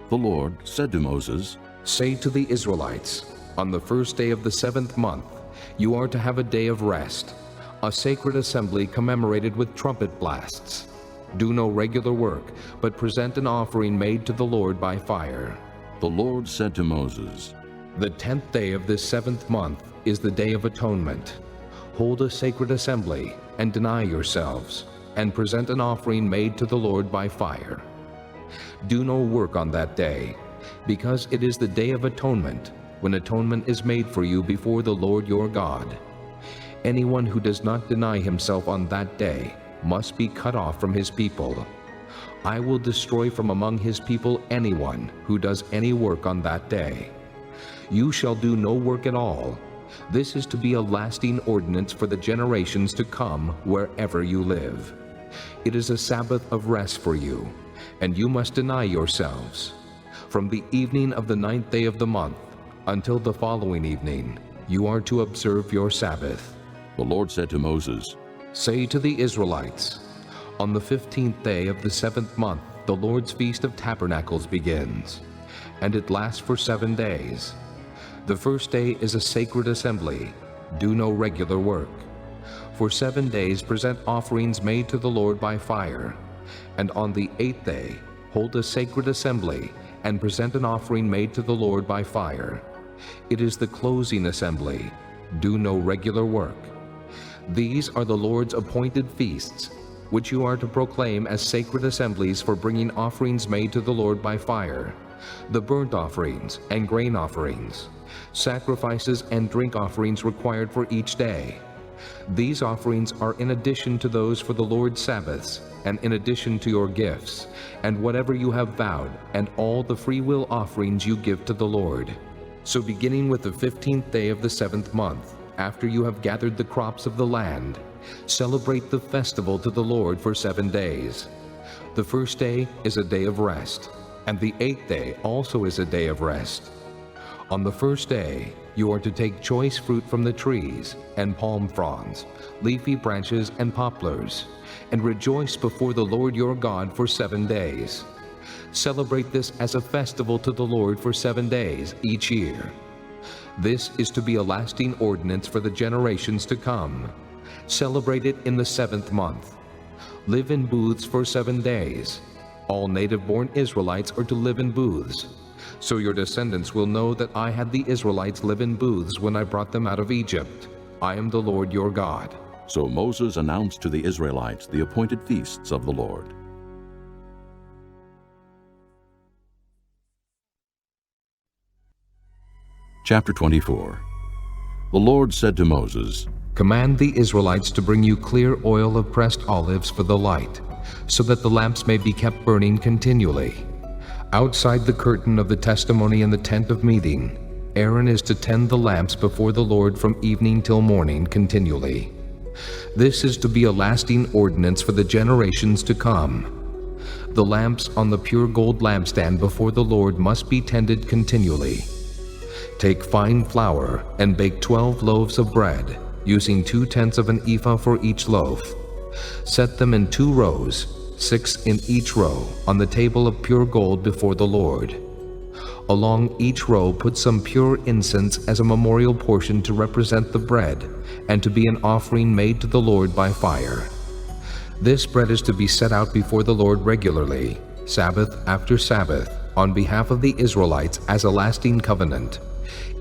The Lord said to Moses, Say to the Israelites, on the first day of the 7th month, you are to have a day of rest, a sacred assembly commemorated with trumpet blasts. Do no regular work, but present an offering made to the Lord by fire. The Lord said to Moses, The 10th day of this 7th month is the Day of Atonement. Hold a sacred assembly and deny yourselves, and present an offering made to the Lord by fire. Do no work on that day, because it is the Day of Atonement, when atonement is made for you before the Lord your God. Anyone who does not deny himself on that day must be cut off from his people. I will destroy from among his people anyone who does any work on that day. You shall do no work at all. This is to be a lasting ordinance for the generations to come wherever you live. It is a Sabbath of rest for you, and you must deny yourselves. From the evening of the 9th day of the month until the following evening, you are to observe your Sabbath. The Lord said to Moses, Say to the Israelites, on the 15th day of the 7th month, the Lord's Feast of Tabernacles begins, and it lasts for 7 days. The first day is a sacred assembly. Do no regular work. For 7 days present offerings made to the Lord by fire, and on the 8th day hold a sacred assembly and present an offering made to the Lord by fire. It is the closing assembly. Do no regular work. These are the Lord's appointed feasts, which you are to proclaim as sacred assemblies for bringing offerings made to the Lord by fire, the burnt offerings and grain offerings, sacrifices and drink offerings required for each day. These offerings are in addition to those for the Lord's Sabbaths, and in addition to your gifts, and whatever you have vowed, and all the freewill offerings you give to the Lord. So beginning with the 15th day of the 7th month, after you have gathered the crops of the land, celebrate the festival to the Lord for 7 days. The first day is a day of rest, and the 8th day also is a day of rest. On the first day, you are to take choice fruit from the trees, and palm fronds, leafy branches, and poplars, and rejoice before the Lord your God for 7 days. Celebrate this as a festival to the Lord for 7 days each year. This is to be a lasting ordinance for the generations to come. Celebrate it in the 7th month. Live in booths for 7 days. All native-born Israelites are to live in booths. So your descendants will know that I had the Israelites live in booths when I brought them out of Egypt. I am the Lord your God. So Moses announced to the Israelites the appointed feasts of the Lord. Chapter 24. The Lord said to Moses, Command the Israelites to bring you clear oil of pressed olives for the light, so that the lamps may be kept burning continually. Outside the curtain of the testimony in the tent of meeting, Aaron is to tend the lamps before the Lord from evening till morning continually. This is to be a lasting ordinance for the generations to come. The lamps on the pure gold lampstand before the Lord must be tended continually. Take fine flour and bake 12 loaves of bread, using 2/10 of an ephah for each loaf. Set them in 2 rows, 6 in each row, on the table of pure gold before the Lord. Along each row put some pure incense as a memorial portion to represent the bread and to be an offering made to the Lord by fire. This bread is to be set out before the Lord regularly, Sabbath after Sabbath, on behalf of the Israelites as a lasting covenant.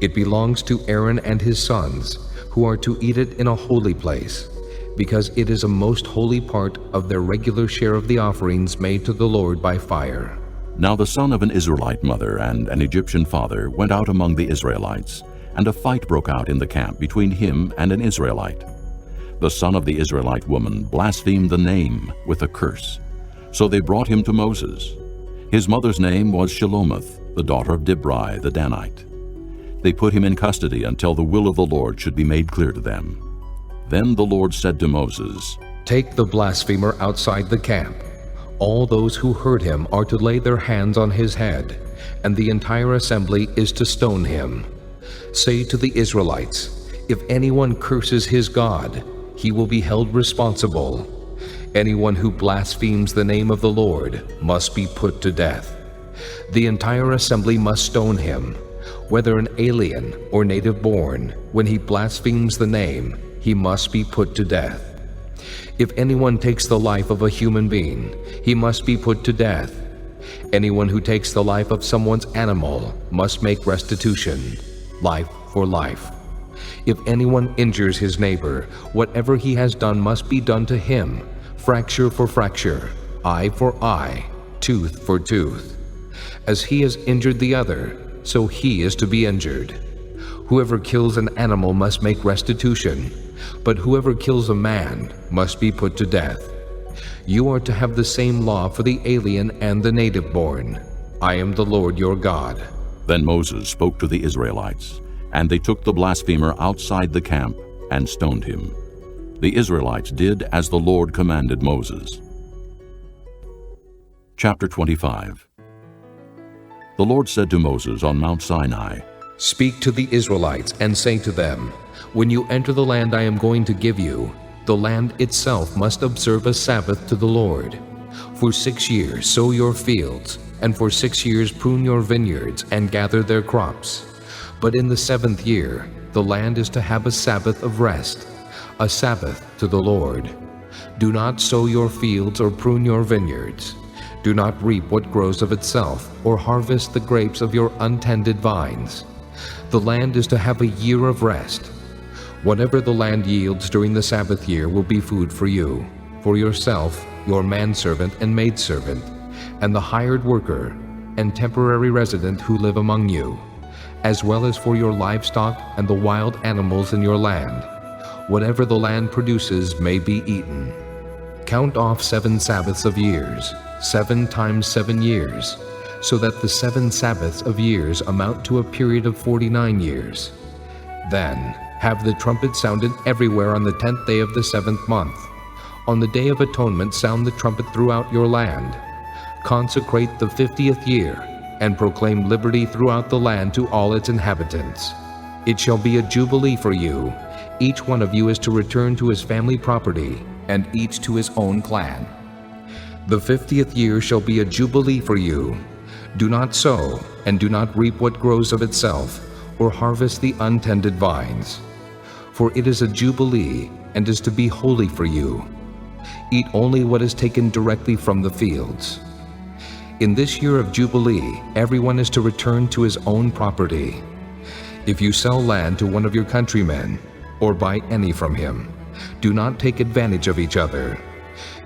It belongs to Aaron and his sons, who are to eat it in a holy place, because it is a most holy part of their regular share of the offerings made to the Lord by fire. Now the son of an Israelite mother and an Egyptian father went out among the Israelites, and a fight broke out in the camp between him and an Israelite. The son of the Israelite woman blasphemed the name with a curse. So they brought him to Moses. His mother's name was Shelomith, the daughter of Dibri the Danite. They put him in custody until the will of the Lord should be made clear to them. Then the Lord said to Moses, "Take the blasphemer outside the camp. All those who heard him are to lay their hands on his head, and the entire assembly is to stone him. Say to the Israelites, if anyone curses his God, he will be held responsible. Anyone who blasphemes the name of the Lord must be put to death. The entire assembly must stone him, whether an alien or native born. When he blasphemes the name, he must be put to death. If anyone takes the life of a human being, he must be put to death. Anyone who takes the life of someone's animal must make restitution, life for life. If anyone injures his neighbor, whatever he has done must be done to him, fracture for fracture, eye for eye, tooth for tooth. As he has injured the other, so he is to be injured. Whoever kills an animal must make restitution, but whoever kills a man must be put to death. You are to have the same law for the alien and the native born. I am the Lord your God." Then Moses spoke to the Israelites, and they took the blasphemer outside the camp and stoned him. The Israelites did as the Lord commanded Moses. Chapter 25. The Lord said to Moses on Mount Sinai, "Speak to the Israelites and say to them, when you enter the land I am going to give you, the land itself must observe a Sabbath to the Lord. For 6 years sow your fields, and for 6 years prune your vineyards and gather their crops. But in the 7th year, the land is to have a Sabbath of rest, a Sabbath to the Lord. Do not sow your fields or prune your vineyards. Do not reap what grows of itself, or harvest the grapes of your untended vines. The land is to have a year of rest. Whatever the land yields during the Sabbath year will be food for you, for yourself, your manservant and maidservant, and the hired worker and temporary resident who live among you, as well as for your livestock and the wild animals in your land. Whatever the land produces may be eaten. Count off 7 Sabbaths of years, 7 times 7 years, so that the 7 Sabbaths of years amount to a period of 49 years. Then have the trumpet sounded everywhere on the 10th day of the 7th month. On the Day of Atonement sound the trumpet throughout your land. Consecrate the 50th year, and proclaim liberty throughout the land to all its inhabitants. It shall be a jubilee for you. Each one of you is to return to his family property, and each to his own clan. The 50th year shall be a jubilee for you. Do not sow, and do not reap what grows of itself, or harvest the untended vines. For it is a jubilee, and is to be holy for you. Eat only what is taken directly from the fields. In this year of Jubilee, everyone is to return to his own property. If you sell land to one of your countrymen, or buy any from him, do not take advantage of each other.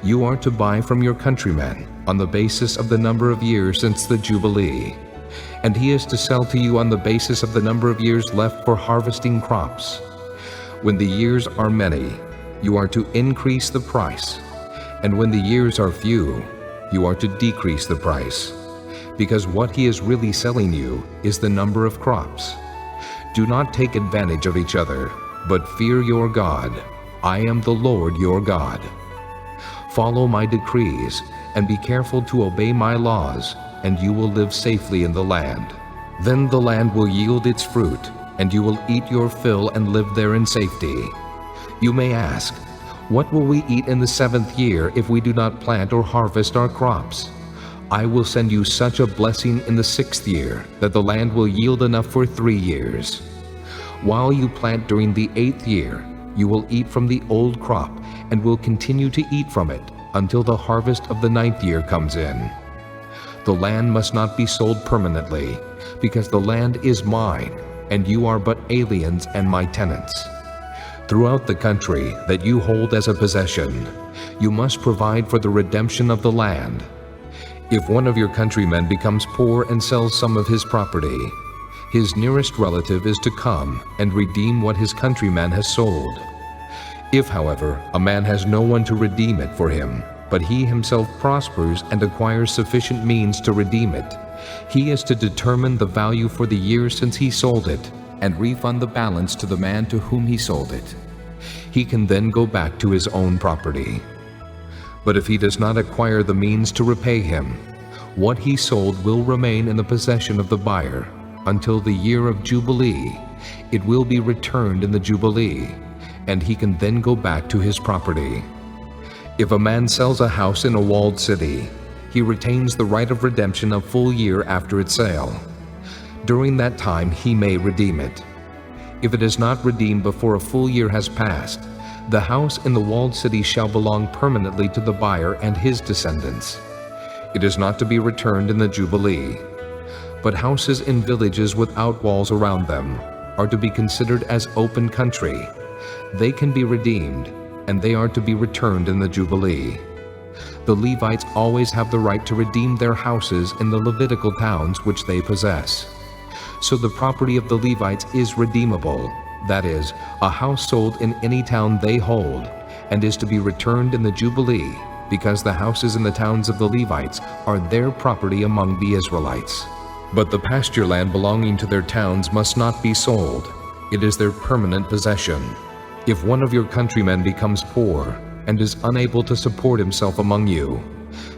You are to buy from your countryman on the basis of the number of years since the Jubilee, and he is to sell to you on the basis of the number of years left for harvesting crops. When the years are many, you are to increase the price, and when the years are few, you are to decrease the price, because what he is really selling you is the number of crops. Do not take advantage of each other, but fear your God. I am the Lord your God. Follow my decrees and be careful to obey my laws, and you will live safely in the land. Then the land will yield its fruit, and you will eat your fill and live there in safety. You may ask, what will we eat in the 7th year if we do not plant or harvest our crops? I will send you such a blessing in the 6th year that the land will yield enough for 3 years. While you plant during the 8th year, you will eat from the old crop and will continue to eat from it until the harvest of the 9th year comes in. The land must not be sold permanently, because the land is mine, and you are but aliens and my tenants. Throughout the country that you hold as a possession, you must provide for the redemption of the land. If one of your countrymen becomes poor and sells some of his property, his nearest relative is to come and redeem what his countryman has sold. If, however, a man has no one to redeem it for him, but he himself prospers and acquires sufficient means to redeem it, he is to determine the value for the year since he sold it and refund the balance to the man to whom he sold it. He can then go back to his own property. But if he does not acquire the means to repay him, what he sold will remain in the possession of the buyer until the year of Jubilee. It will be returned in the Jubilee, and he can then go back to his property. If a man sells a house in a walled city, he retains the right of redemption a full year after its sale. During that time he may redeem it. If it is not redeemed before a full year has passed, the house in the walled city shall belong permanently to the buyer and his descendants. It is not to be returned in the Jubilee. But houses in villages without walls around them are to be considered as open country. They can be redeemed, and they are to be returned in the Jubilee. The Levites always have the right to redeem their houses in the Levitical towns which they possess. So the property of the Levites is redeemable, that is, a house sold in any town they hold, and is to be returned in the Jubilee, because the houses in the towns of the Levites are their property among the Israelites. But the pasture land belonging to their towns must not be sold. It is their permanent possession. If one of your countrymen becomes poor and is unable to support himself among you,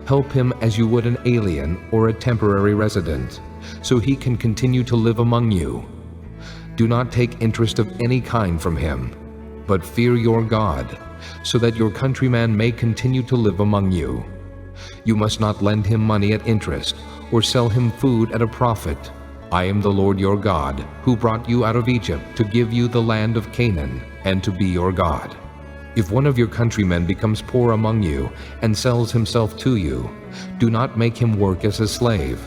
help him as you would an alien or a temporary resident, so he can continue to live among you. Do not take interest of any kind from him, but fear your God, so that your countryman may continue to live among you. You must not lend him money at interest, or sell him food at a profit. I am the Lord your God, who brought you out of Egypt to give you the land of Canaan, and to be your God. If one of your countrymen becomes poor among you and sells himself to you, do not make him work as a slave.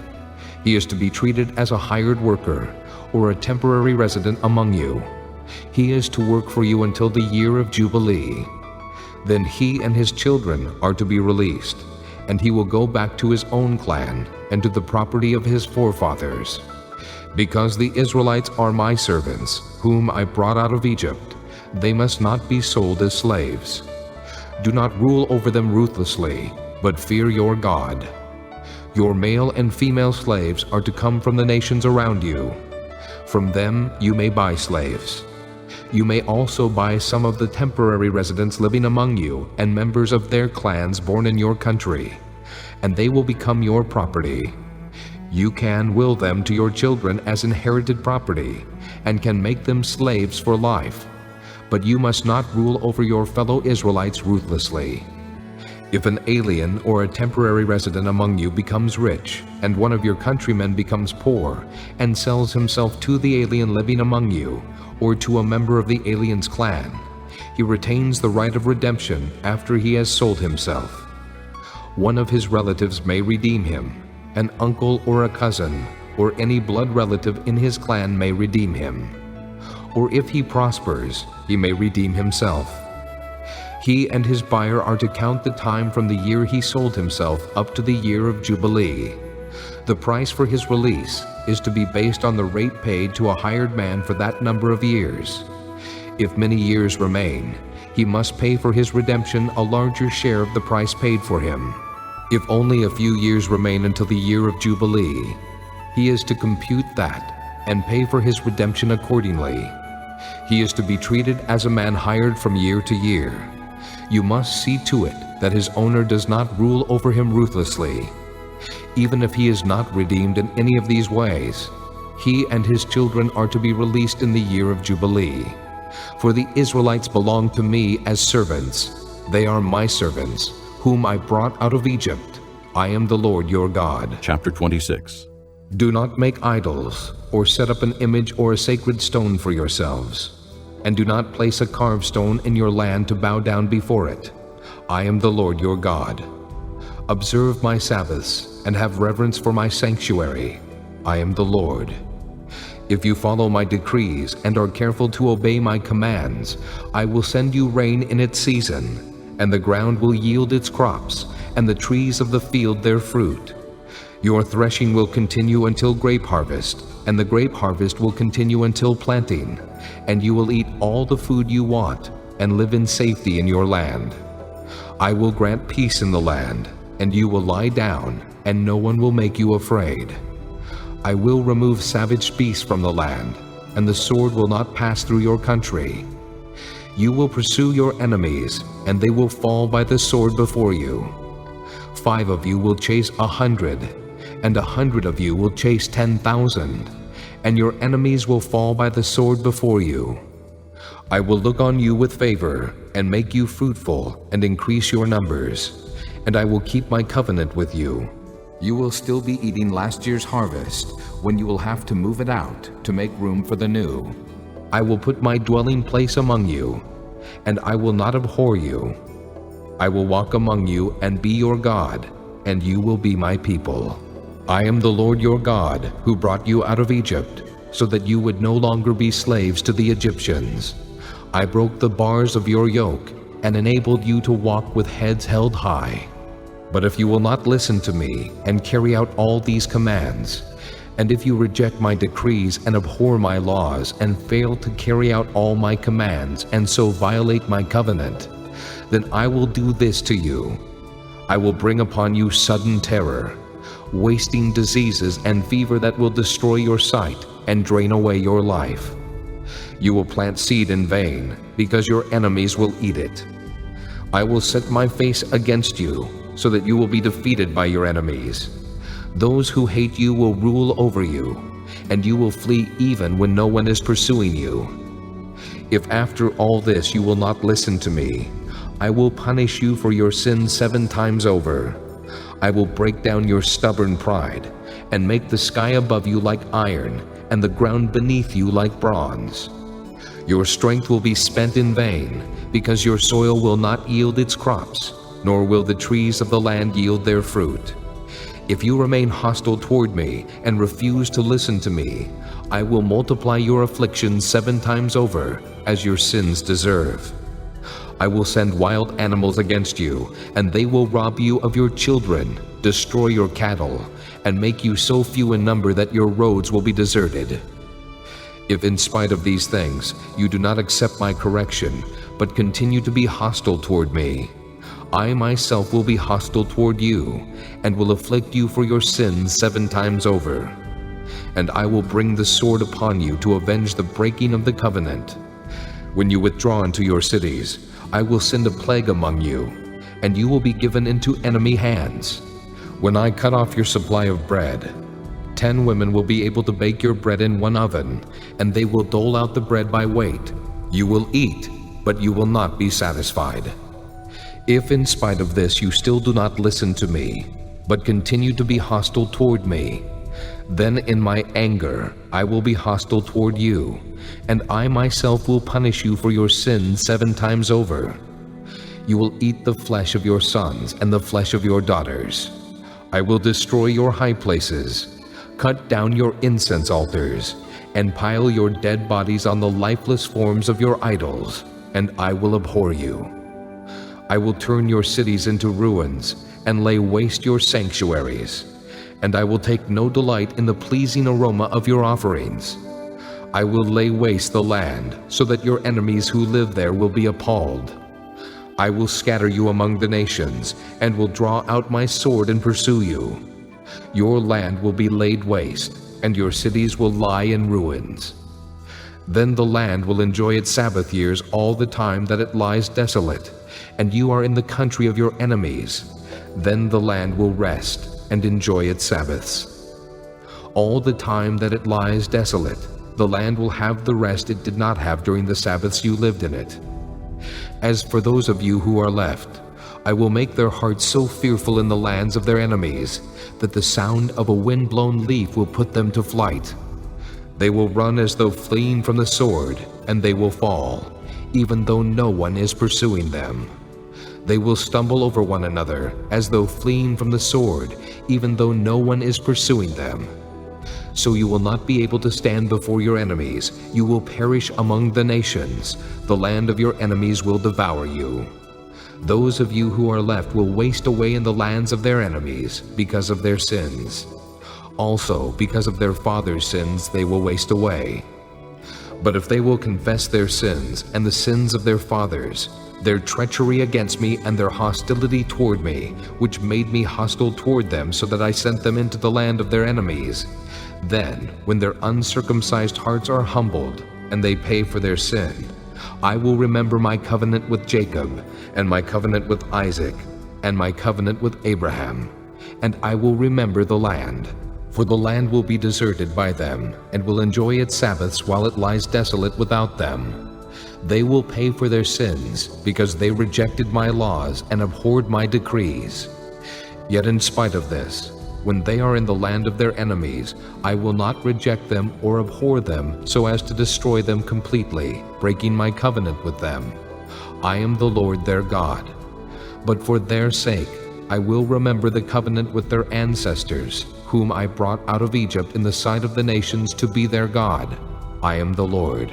He is to be treated as a hired worker, or a temporary resident among you. He is to work for you until the year of Jubilee. Then he and his children are to be released, and he will go back to his own clan and to the property of his forefathers. Because the Israelites are my servants, whom I brought out of Egypt, they must not be sold as slaves. Do not rule over them ruthlessly, but fear your God. Your male and female slaves are to come from the nations around you. From them you may buy slaves. You may also buy some of the temporary residents living among you and members of their clans born in your country, and they will become your property. You can will them to your children as inherited property, and can make them slaves for life. But you must not rule over your fellow Israelites ruthlessly. If an alien or a temporary resident among you becomes rich, and one of your countrymen becomes poor, and sells himself to the alien living among you, or to a member of the alien's clan, he retains the right of redemption after he has sold himself. One of his relatives may redeem him. An uncle or a cousin, or any blood relative in his clan may redeem him. Or if he prospers, he may redeem himself. He and his buyer are to count the time from the year he sold himself up to the year of Jubilee. The price for his release is to be based on the rate paid to a hired man for that number of years. If many years remain, he must pay for his redemption a larger share of the price paid for him. If only a few years remain until the year of Jubilee, he is to compute that and pay for his redemption accordingly. He is to be treated as a man hired from year to year. You must see to it that his owner does not rule over him ruthlessly. Even if he is not redeemed in any of these ways, he and his children are to be released in the year of Jubilee. For the Israelites belong to me as servants. They are my servants, whom I brought out of Egypt. I am the Lord your God. Chapter 26. Do not make idols, or set up an image or a sacred stone for yourselves. And do not place a carved stone in your land to bow down before it. I am the Lord your God. Observe my Sabbaths, and have reverence for my sanctuary. I am the Lord. If you follow my decrees and are careful to obey my commands, I will send you rain in its season, and the ground will yield its crops, and the trees of the field their fruit. Your threshing will continue until grape harvest, and the grape harvest will continue until planting, and you will eat all the food you want, and live in safety in your land. I will grant peace in the land, and you will lie down, and no one will make you afraid. I will remove savage beasts from the land, and the sword will not pass through your country. You will pursue your enemies, and they will fall by the sword before you. 5 of you will chase 100, and 100 of you will chase 10,000, and your enemies will fall by the sword before you. I will look on you with favor, and make you fruitful, and increase your numbers, and I will keep my covenant with you. You will still be eating last year's harvest, when you will have to move it out to make room for the new. I will put my dwelling place among you, and I will not abhor you. I will walk among you and be your God, and you will be my people. I am the Lord your God, who brought you out of Egypt, so that you would no longer be slaves to the Egyptians. I broke the bars of your yoke, and enabled you to walk with heads held high. But if you will not listen to me and carry out all these commands, and if you reject my decrees and abhor my laws and fail to carry out all my commands and so violate my covenant, then I will do this to you. I will bring upon you sudden terror, wasting diseases and fever that will destroy your sight and drain away your life. You will plant seed in vain, because your enemies will eat it. I will set my face against you, so that you will be defeated by your enemies. Those who hate you will rule over you, and you will flee even when no one is pursuing you. If after all this you will not listen to me, I will punish you for your sins 7 times over. I will break down your stubborn pride, and make the sky above you like iron, and the ground beneath you like bronze. Your strength will be spent in vain, because your soil will not yield its crops, nor will the trees of the land yield their fruit. If you remain hostile toward me and refuse to listen to me, I will multiply your afflictions 7 times over, as your sins deserve. I will send wild animals against you, and they will rob you of your children, destroy your cattle, and make you so few in number that your roads will be deserted. If in spite of these things you do not accept my correction, but continue to be hostile toward me, I myself will be hostile toward you, and will afflict you for your sins 7 times over. And I will bring the sword upon you to avenge the breaking of the covenant. When you withdraw into your cities, I will send a plague among you, and you will be given into enemy hands. When I cut off your supply of bread, 10 women will be able to bake your bread in 1 oven, and they will dole out the bread by weight. You will eat, but you will not be satisfied. If in spite of this you still do not listen to me, but continue to be hostile toward me, then in my anger I will be hostile toward you, and I myself will punish you for your sins 7 times over. You will eat the flesh of your sons and the flesh of your daughters. I will destroy your high places, cut down your incense altars, and pile your dead bodies on the lifeless forms of your idols, and I will abhor you. I will turn your cities into ruins and lay waste your sanctuaries, and I will take no delight in the pleasing aroma of your offerings. I will lay waste the land so that your enemies who live there will be appalled. I will scatter you among the nations and will draw out my sword and pursue you. Your land will be laid waste, and your cities will lie in ruins. Then the land will enjoy its Sabbath years all the time that it lies desolate, and you are in the country of your enemies, then the land will rest and enjoy its Sabbaths. All the time that it lies desolate, the land will have the rest it did not have during the Sabbaths you lived in it. As for those of you who are left, I will make their hearts so fearful in the lands of their enemies that the sound of a wind-blown leaf will put them to flight. They will run as though fleeing from the sword, and they will fall, even though no one is pursuing them. They will stumble over one another as though fleeing from the sword, even though no one is pursuing them. So you will not be able to stand before your enemies. You will perish among the nations. The land of your enemies will devour you. Those of you who are left will waste away in the lands of their enemies because of their sins. Also, because of their fathers' sins, they will waste away. But if they will confess their sins and the sins of their fathers, their treachery against me and their hostility toward me, which made me hostile toward them so that I sent them into the land of their enemies, then, when their uncircumcised hearts are humbled and they pay for their sin, I will remember my covenant with Jacob, and my covenant with Isaac, and my covenant with Abraham, and I will remember the land. For the land will be deserted by them, and will enjoy its Sabbaths while it lies desolate without them. They will pay for their sins, because they rejected my laws and abhorred my decrees. Yet in spite of this, when they are in the land of their enemies, I will not reject them or abhor them so as to destroy them completely, breaking my covenant with them. I am the Lord their God. But for their sake, I will remember the covenant with their ancestors, whom I brought out of Egypt in the sight of the nations to be their God. I am the Lord.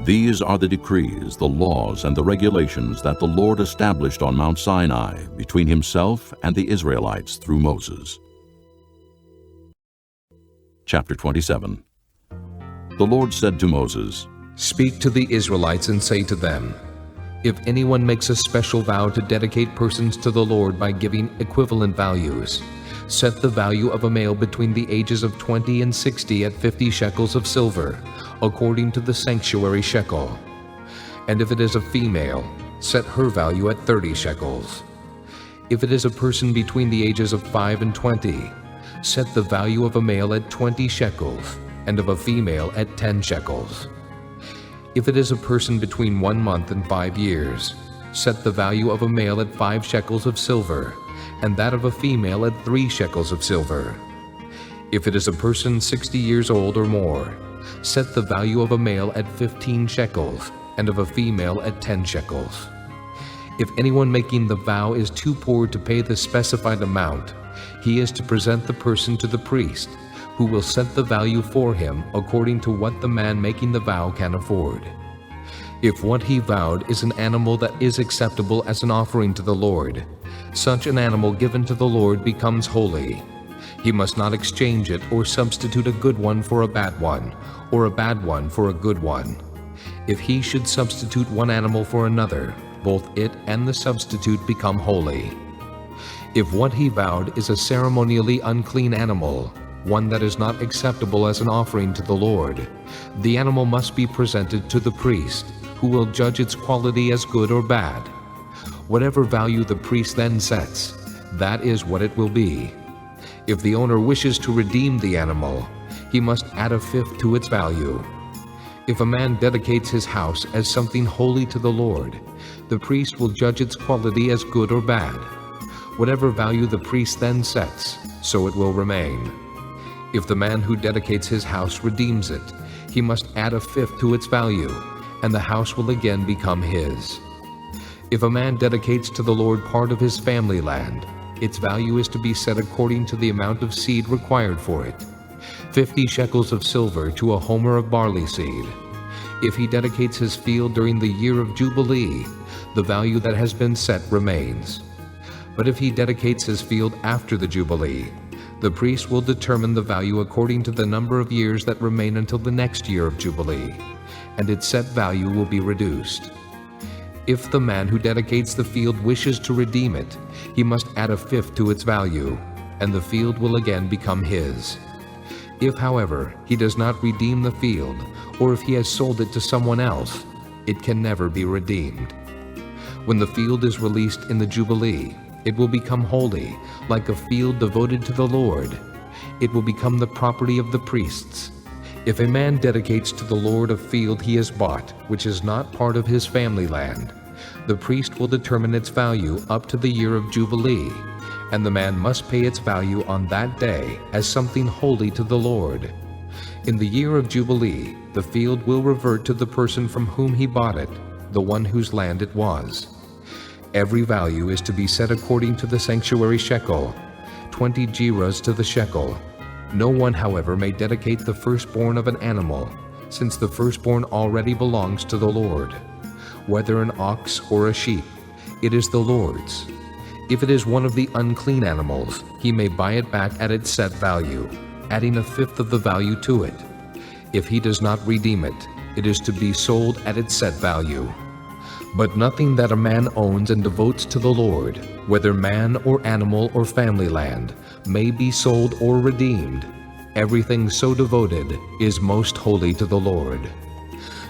These are the decrees, the laws, and the regulations that the Lord established on Mount Sinai between himself and the Israelites through Moses. Chapter 27. The Lord said to Moses, Speak to the Israelites and say to them, If anyone makes a special vow to dedicate persons to the Lord by giving equivalent values, set the value of a male between the ages of 20 and 60 at 50 shekels of silver, according to the sanctuary shekel. And if it is a female, set her value at 30 shekels. If it is a person between the ages of 5 and 20, set the value of a male at 20 shekels, and of a female at 10 shekels. If it is a person between 1 month and 5 years, set the value of a male at 5 shekels of silver, and that of a female at 3 shekels of silver. If it is a person 60 years old or more, set the value of a male at 15 shekels, and of a female at 10 shekels. If anyone making the vow is too poor to pay the specified amount, he is to present the person to the priest, who will set the value for him according to what the man making the vow can afford. If what he vowed is an animal that is acceptable as an offering to the Lord, such an animal given to the Lord becomes holy. He must not exchange it or substitute a good one for a bad one, or a bad one for a good one. If he should substitute one animal for another, both it and the substitute become holy. If what he vowed is a ceremonially unclean animal, one that is not acceptable as an offering to the Lord, the animal must be presented to the priest, who will judge its quality as good or bad. Whatever value the priest then sets, that is what it will be. If the owner wishes to redeem the animal, he must add a fifth to its value. If a man dedicates his house as something holy to the Lord, the priest will judge its quality as good or bad. Whatever value the priest then sets, so it will remain. If the man who dedicates his house redeems it, he must add a fifth to its value, and the house will again become his. If a man dedicates to the Lord part of his family land, its value is to be set according to the amount of seed required for it, 50 shekels of silver to a homer of barley seed. If he dedicates his field during the year of Jubilee, the value that has been set remains. But if he dedicates his field after the Jubilee, the priest will determine the value according to the number of years that remain until the next year of Jubilee, and its set value will be reduced. If the man who dedicates the field wishes to redeem it, he must add a fifth to its value, and the field will again become his. If, however, he does not redeem the field, or if he has sold it to someone else, it can never be redeemed. When the field is released in the Jubilee, it will become holy, like a field devoted to the Lord. It will become the property of the priests. If a man dedicates to the Lord a field he has bought, which is not part of his family land, the priest will determine its value up to the year of Jubilee, and the man must pay its value on that day as something holy to the Lord. In the year of Jubilee, the field will revert to the person from whom he bought it, the one whose land it was. Every value is to be set according to the sanctuary shekel, 20 gerahs to the shekel. No one, however, may dedicate the firstborn of an animal, since the firstborn already belongs to the Lord. Whether an ox or a sheep, it is the Lord's. If it is one of the unclean animals, he may buy it back at its set value, adding a fifth of the value to it. If he does not redeem it, it is to be sold at its set value. But nothing that a man owns and devotes to the Lord, whether man or animal or family land, may be sold or redeemed. Everything so devoted is most holy to the Lord.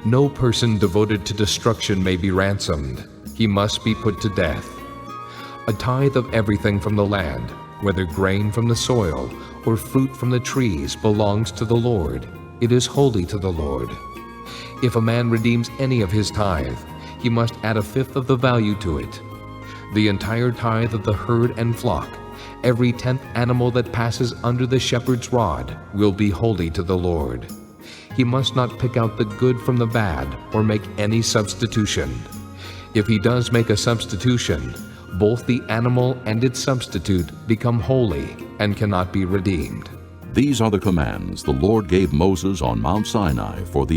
No person devoted to destruction may be ransomed. He must be put to death. A tithe of everything from the land, whether grain from the soil or fruit from the trees, belongs to the Lord. It is holy to the Lord. If a man redeems any of his tithe, he must add a fifth of the value to it. The entire tithe of the herd and flock, every 10th animal that passes under the shepherd's rod, will be holy to the Lord. He must not pick out the good from the bad or make any substitution. If he does make a substitution, both the animal and its substitute become holy and cannot be redeemed. These are the commands the Lord gave Moses on Mount Sinai for the